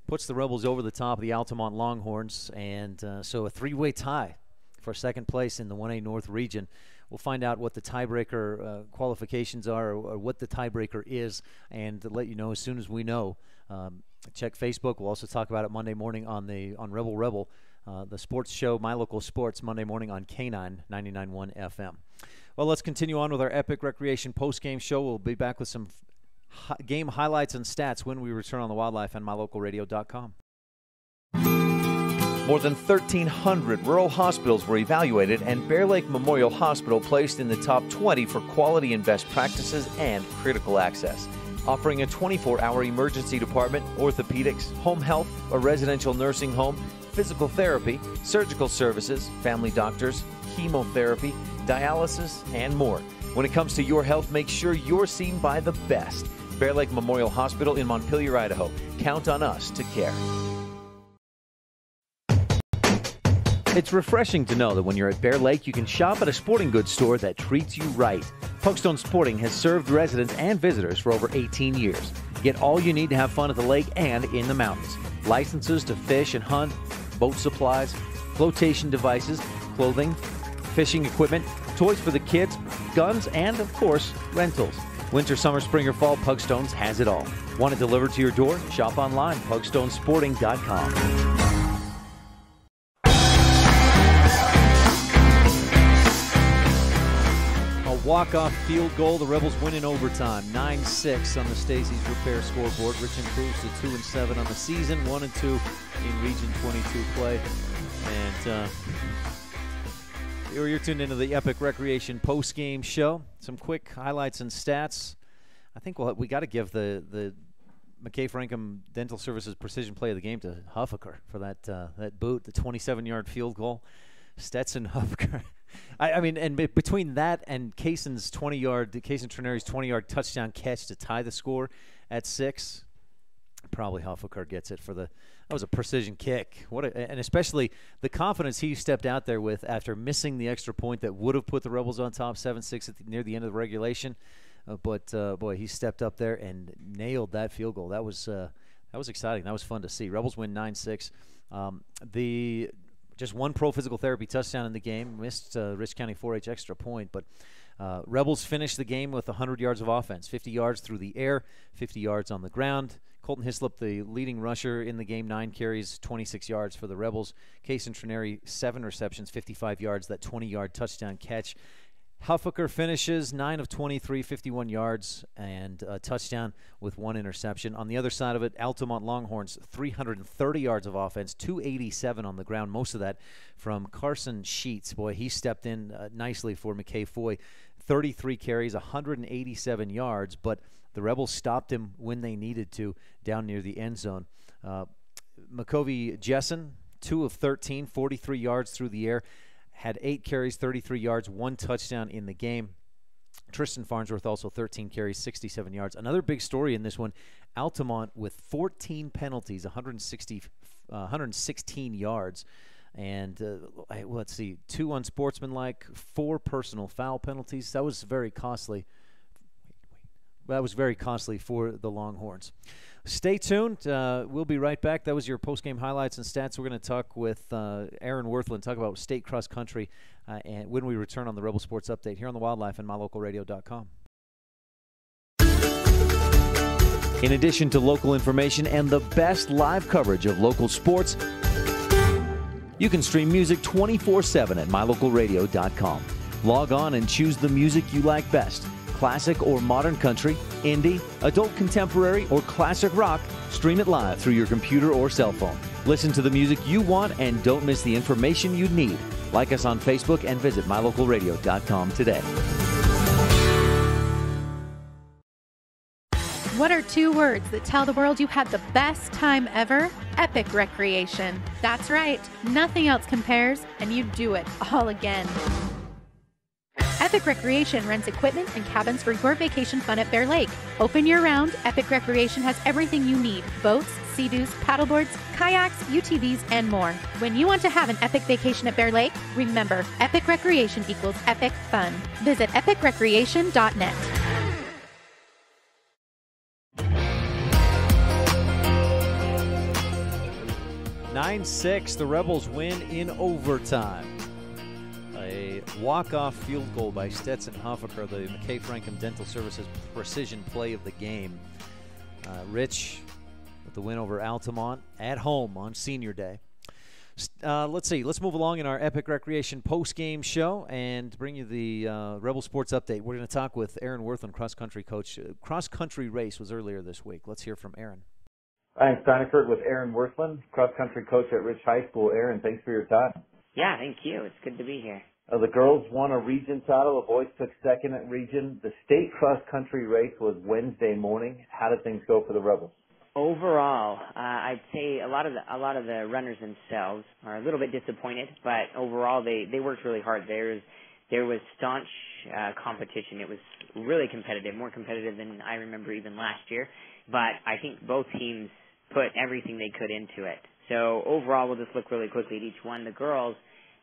puts the Rebels over the top of the Altamont Longhorns, and so a three-way tie for second place in the 1A North region. We'll find out what the tiebreaker qualifications are, or what the tiebreaker is, and to let you know as soon as we know. Check Facebook. We'll also talk about it Monday morning on Rebel, the sports show, My Local Sports, Monday morning on K9 99.1 FM. Well, let's continue on with our Epic Recreation post-game show. We'll be back with some game highlights and stats when we return on the Wildlife and MyLocalRadio.com. More than 1,300 rural hospitals were evaluated, and Bear Lake Memorial Hospital placed in the top 20 for quality and best practices and critical access. Offering a 24-hour emergency department, orthopedics, home health, a residential nursing home, physical therapy, surgical services, family doctors, chemotherapy, dialysis, and more. When it comes to your health, make sure you're seen by the best. Bear Lake Memorial Hospital in Montpelier, Idaho. Count on us to care. It's refreshing to know that when you're at Bear Lake, you can shop at a sporting goods store that treats you right. Pugstone Sporting has served residents and visitors for over 18 years. Get all you need to have fun at the lake and in the mountains. Licenses to fish and hunt, boat supplies, flotation devices, clothing, fishing equipment, toys for the kids, guns, and, of course, rentals. Winter, summer, spring, or fall, Pugstones has it all. Want it delivered to your door? Shop online, pugstonesporting.com. A walk-off field goal. The Rebels win in overtime. 9-6 on the Stacey's Repair scoreboard, which improves to 2-7 on the season, 1-2 in Region 22 play. And you're tuned into the Epic Recreation post-game show. Some quick highlights and stats. I think we got to give the McKay-Frankham Dental Services precision play of the game to Huffaker for that boot, the 27-yard field goal. Stetson Huffaker. I mean, and between that and Kaysen Treneri's 20-yard touchdown catch to tie the score at 6, probably Huffaker gets it for that was a precision kick. And especially the confidence he stepped out there with after missing the extra point that would have put the Rebels on top 7-6 near the end of the regulation. But boy, he stepped up there and nailed that field goal. That was exciting. That was fun to see. Rebels win 9-6. Just one pro physical therapy touchdown in the game. Missed Rich County 4-H extra point, but Rebels finished the game with 100 yards of offense, 50 yards through the air, 50 yards on the ground. Colton Hislop, the leading rusher in the game, 9 carries, 26 yards for the Rebels. Kaysen Treneri, 7 receptions, 55 yards, that 20-yard touchdown catch. Huffaker finishes 9 of 23, 51 yards, and a touchdown with 1 interception. On the other side of it, Altamont Longhorns, 330 yards of offense, 287 on the ground, most of that from Carson Sheets. Boy, he stepped in nicely for McKay Foy. 33 carries, 187 yards, but the Rebels stopped him when they needed to down near the end zone. McCovey Jessen, 2 of 13, 43 yards through the air. Had 8 carries, 33 yards, 1 touchdown in the game. Tristan Farnsworth also 13 carries, 67 yards. Another big story in this one, Altamont with 14 penalties, 116 yards. And let's see, 2 unsportsmanlike, 4 personal foul penalties. That was very costly. That was very costly for the Longhorns. Stay tuned. We'll be right back. That was your post-game highlights and stats. We're going to talk with Aaron Worthland, talk about state cross country, and when we return on the Rebel Sports Update here on the Wildlife and MyLocalRadio.com. In addition to local information and the best live coverage of local sports, you can stream music 24/7 at MyLocalRadio.com. Log on and choose the music you like best. Classic or modern country, indie, adult contemporary, or classic rock, stream it live through your computer or cell phone. Listen to the music you want and don't miss the information you need. Like us on Facebook and visit MyLocalRadio.com today. What are 2 words that tell the world you had the best time ever? Epic recreation. That's right. Nothing else compares, and you do it all again. Epic Recreation rents equipment and cabins for your vacation fun at Bear Lake. Open year-round, Epic Recreation has everything you need. Boats, Sea-Doos, paddleboards, kayaks, UTVs, and more. When you want to have an epic vacation at Bear Lake, remember, Epic Recreation equals epic fun. Visit epicrecreation.net. 9-6, the Rebels win in overtime. A walk-off field goal by Stetson Hoffaker, the McKay Frankham Dental Services precision play of the game. Rich with the win over Altamont at home on Senior Day. Let's see. Let's move along in our Epic Recreation post-game show and bring you the Rebel Sports Update. We're going to talk with Aaron Worthland, cross-country coach. Cross-country race was earlier this week. Let's hear from Aaron. I'm STEINECKERT with Aaron Worthland, cross-country coach at Rich High School. Aaron, thanks for your time. Yeah, thank you. It's good to be here. The girls won a region title. The boys took second at region. The state cross-country race was Wednesday morning. How did things go for the Rebels? Overall, I'd say a lot of the runners themselves are a little bit disappointed, but overall they worked really hard. There was staunch competition. It was really competitive, more competitive than I remember even last year. But I think both teams put everything they could into it. So overall, we'll just look really quickly at each one. The girls,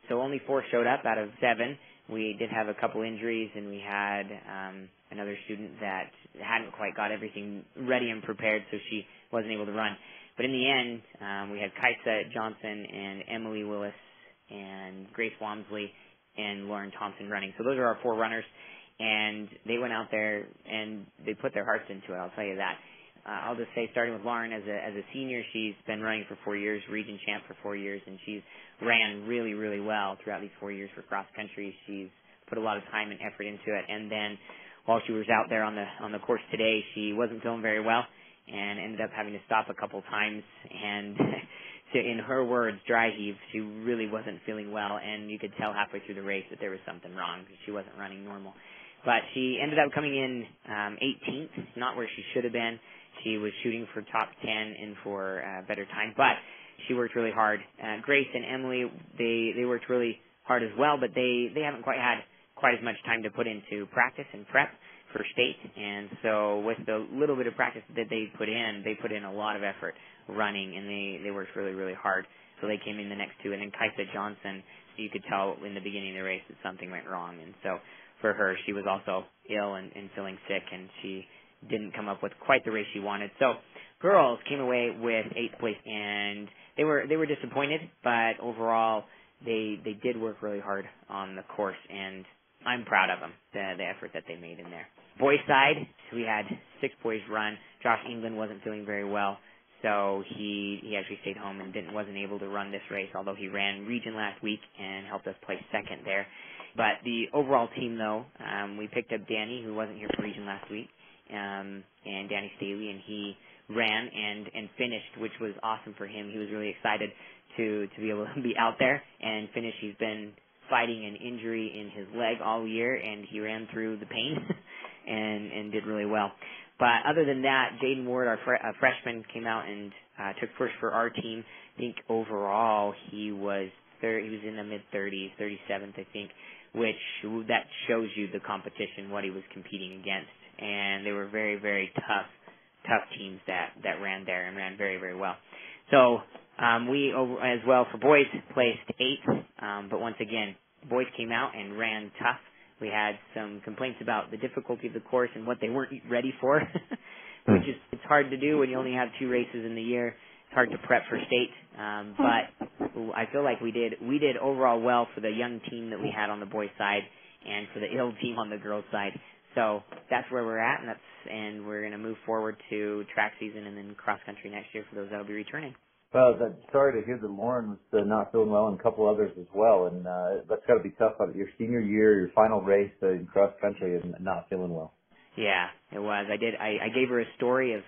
so only 4 showed up out of 7. We did have a couple injuries, and we had another student that hadn't quite got everything ready and prepared, so she wasn't able to run. But in the end, we had Kaisa Johnson and Emily Willis and Grace Wamsley and Lauren Thompson running. So those are our 4 runners, and they went out there and they put their hearts into it, I'll tell you that. I'll just say, starting with Lauren, as a senior, she's been running for 4 years, region champ for 4 years, and she's ran really, really well throughout these 4 years for cross country. She's put a lot of time and effort into it. And then while she was out there on the course today, she wasn't feeling very well and ended up having to stop a couple times. And so in her words, dry heave, she really wasn't feeling well, and you could tell halfway through the race that there was something wrong because she wasn't running normal. But she ended up coming in 18th, not where she should have been. She was shooting for top 10 and for better time, but she worked really hard. Grace and Emily, they worked really hard as well, but they haven't quite had quite as much time to put into practice and prep for state. And so with the little bit of practice that they put in a lot of effort running, and they worked really, really hard. So they came in the next 2. And then Kaisa Johnson, you could tell in the beginning of the race that something went wrong. And so for her, she was also ill and feeling sick, and she didn't come up with quite the race she wanted. So girls came away with 8th place, and they were disappointed, but overall they did work really hard on the course, and I'm proud of them, the effort that they made in there. Boys side, we had 6 boys run. Josh England wasn't feeling very well, so he actually stayed home and wasn't able to run this race, although he ran region last week and helped us place 2nd there. But the overall team, though, we picked up Danny, who wasn't here for region last week, and Danny Staley, and he ran and finished, which was awesome for him. He was really excited to be able to be out there and finish. He's been fighting an injury in his leg all year, and he ran through the pain and did really well. But other than that, Jaden Ward, our freshman, came out and took first for our team. I think overall he was in the mid-30s, 37th, I think, which that shows you the competition, what he was competing against. And they were very, very tough teams that ran there and ran very, very well. So we, as well for boys, placed 8th. But once again, boys came out and ran tough. We had some complaints about the difficulty of the course and what they weren't ready for, which is it's hard to do when you only have 2 races in the year. It's hard to prep for state. But I feel like we did overall well for the young team that we had on the boys' side and for the ill team on the girls' side. So that's where we're at, and we're going to move forward to track season and then cross country next year for those that will be returning. Well, sorry to hear that Lauren was not feeling well, and a couple others as well. And that's got to be tough on your senior year, your final race in cross country, and not feeling well. Yeah, it was. I gave her a story of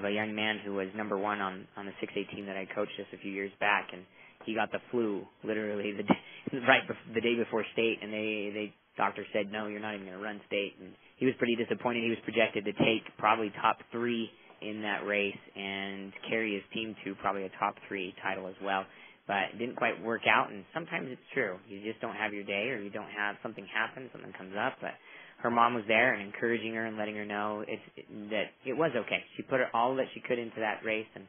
a young man who was number 1 on the 6A team that I coached just a few years back, and he got the flu literally the day before state, and they doctor said, no, you're not even going to run state, and he was pretty disappointed. He was projected to take probably top 3 in that race and carry his team to probably a top 3 title as well. But it didn't quite work out, and sometimes it's true. You just don't have your day, or you don't have something happen, something comes up. But her mom was there and encouraging her and letting her know that it was okay. She put all that she could into that race, and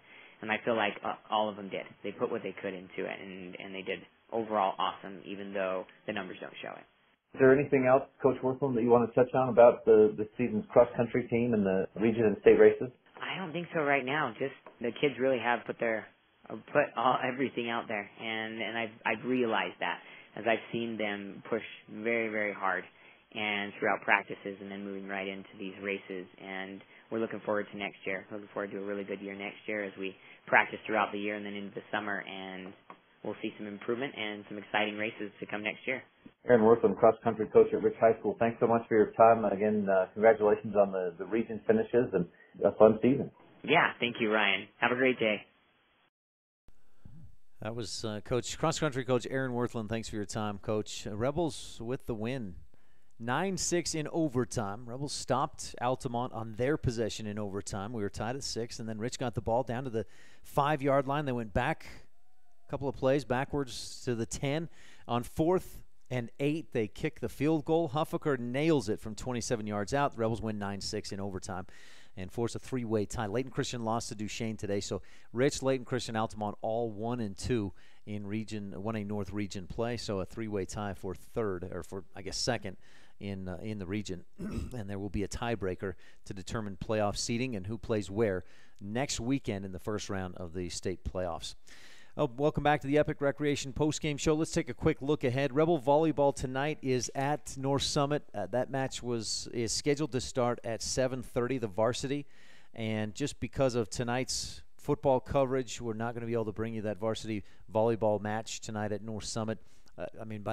I feel like all of them did. They put what they could into it, and they did overall awesome, even though the numbers don't show it. Is there anything else, Coach Wortham, that you want to touch on about the season's cross-country team and the region and state races? I don't think so right now. Just the kids really have put everything out there, and I've realized that as I've seen them push very, very hard and throughout practices, and then moving right into these races. And we're looking forward to next year. Looking forward to a really good year next year as we practice throughout the year and then into the summer, and we'll see some improvement and some exciting races to come next year. Aaron Wortham, cross-country coach at Rich High School. Thanks so much for your time. Again, congratulations on the region finishes and a fun season. Yeah, thank you, Ryan. Have a great day. That was cross-country coach Aaron Wortham. Thanks for your time, Coach. Rebels with the win. 9-6 in overtime. Rebels stopped Altamont on their possession in overtime. We were tied at 6, and then Rich got the ball down to the 5-yard line. They went back a couple of plays backwards to the 10. On 4th and 8, they kick the field goal. Huffaker nails it from 27 yards out. The Rebels win 9-6 in overtime and force a 3-way tie. Layton Christian lost to Duchesne today, so Rich, Layton Christian, Altamont all 1-2 in region 1A North region play. So a 3-way tie for third, or for I guess second in the region, and there will be a tiebreaker to determine playoff seeding and who plays where next weekend in the first round of the state playoffs. Welcome back to the Epic Recreation postgame show. Let's take a quick look ahead. Rebel volleyball tonight is at North Summit. That match is scheduled to start at 7:30, the varsity. And just because of tonight's football coverage, we're not going to be able to bring you that varsity volleyball match tonight at North Summit. I mean,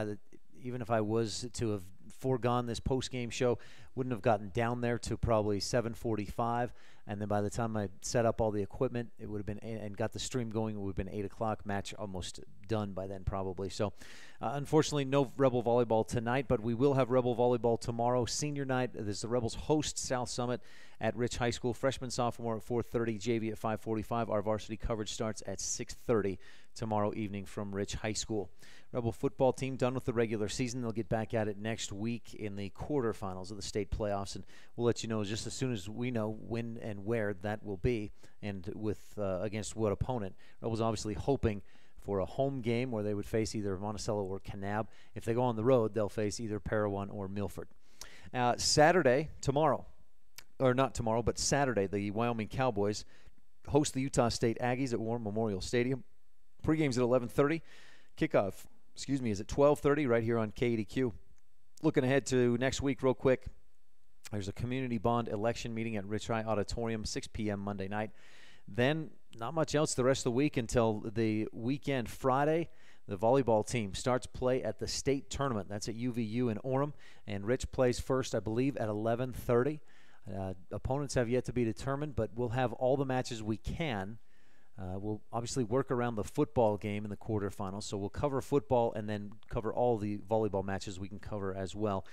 even if I was to have foregone this post-game show, wouldn't have gotten down there to probably 7:45, and then by the time I set up all the equipment, it would have been, and got the stream going, it would have been 8 o'clock, match almost done by then probably. So unfortunately no Rebel volleyball tonight, but we will have Rebel volleyball tomorrow, senior night. As the Rebels host South Summit at Rich High School. Freshman, sophomore at 4:30, JV at 5:45. Our varsity coverage starts at 6:30 tomorrow evening from Rich High School. Rebel football team done with the regular season. They'll get back at it next week in the quarterfinals of the state playoffs, and we'll let you know just as soon as we know when and where that will be and with against what opponent. Rebels obviously hoping for a home game where they would face either Monticello or Kanab. If they go on the road, they'll face either Parowan or Milford. Saturday, tomorrow, or not tomorrow, but Saturday, the Wyoming Cowboys host the Utah State Aggies at War Memorial Stadium. Pregame's at 11:30. Kickoff, is at 12:30 right here on KADQ. Looking ahead to next week real quick, there's a community bond election meeting at Rich High Auditorium, 6 p.m. Monday night. Then not much else the rest of the week until the weekend. Friday, the volleyball team starts play at the state tournament. That's at UVU in Orem, and Rich plays first, I believe, at 11:30. Opponents have yet to be determined, but we'll have all the matches we can. We'll obviously work around the football game in the quarterfinals, so we'll cover football and then cover all the volleyball matches we can cover as well.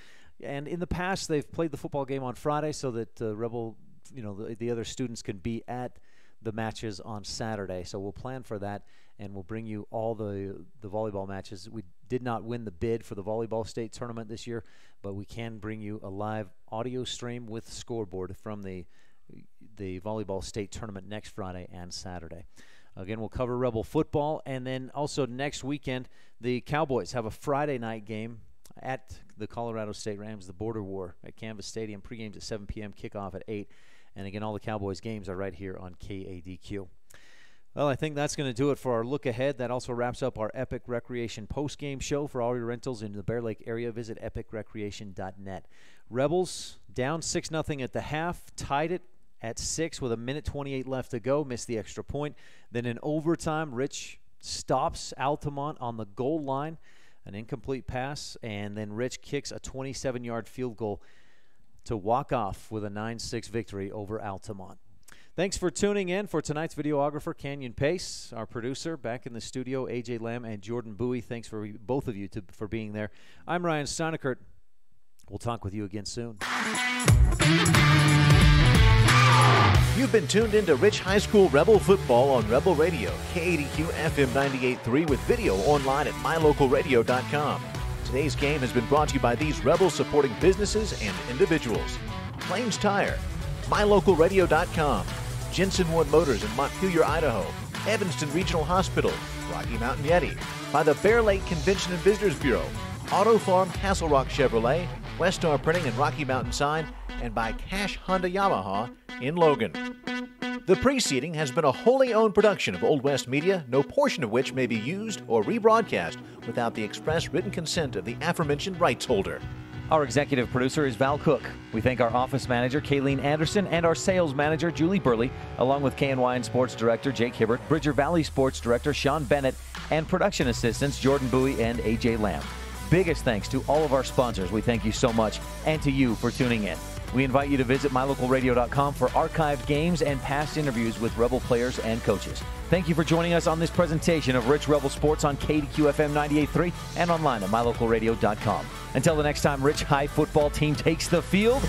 And in the past, they've played the football game on Friday so that Rebel, the other students can be at the matches on Saturday. So we'll plan for that, and we'll bring you all the volleyball matches. We did not win the bid for the volleyball state tournament this year, but we can bring you a live audio stream with scoreboard from the volleyball state tournament next Friday and Saturday. Again, we'll cover Rebel football, and then also next weekend, the Cowboys have a Friday night game at the Colorado State Rams, the Border War at Canvas Stadium. Pregame's at 7 p.m., kickoff at 8. And again, all the Cowboys games are right here on KADQ. Well, I think that's going to do it for our look ahead. That also wraps up our Epic Recreation postgame show. For all your rentals in the Bear Lake area, visit epicrecreation.net. Rebels down 6-0 at the half, tied it at 6 with 1:28 left to go, missed the extra point. Then in overtime, Rich stops Altamont on the goal line, an incomplete pass, and then Rich kicks a 27-yard field goal to walk off with a 9-6 victory over Altamont. Thanks for tuning in. For tonight's videographer, Canyon Pace, our producer, back in the studio, AJ Lamb and Jordan Bowie. Thanks for both of you for being there. I'm Ryan STEINECKERT. We'll talk with you again soon. You've been tuned into Rich High School Rebel football on Rebel Radio, KADQ FM 98.3 with video online at mylocalradio.com. Today's game has been brought to you by these Rebel supporting businesses and individuals. Plains Tire, mylocalradio.com, Jensen Wood Motors in Montpelier, Idaho, Evanston Regional Hospital, Rocky Mountain Yeti, by the Bear Lake Convention and Visitors Bureau, Auto Farm Castle Rock Chevrolet, Westar Printing and Rocky Mountain Sign, and by Cash Honda Yamaha in Logan. The preceding has been a wholly owned production of Old West Media, no portion of which may be used or rebroadcast without the express written consent of the aforementioned rights holder. Our executive producer is Val Cook. We thank our office manager, Kayleen Anderson, and our sales manager, Julie Burley, along with KNYN Sports Director, Jake Hibbert, Bridger Valley Sports Director, Sean Bennett, and production assistants, Jordan Bowie and AJ Lamb. Biggest thanks to all of our sponsors. We thank you so much, and to you for tuning in. We invite you to visit mylocalradio.com for archived games and past interviews with Rebel players and coaches. Thank you for joining us on this presentation of Rich Rebel Sports on KADQ FM 98.3 and online at mylocalradio.com. Until the next time Rich High football team takes the field,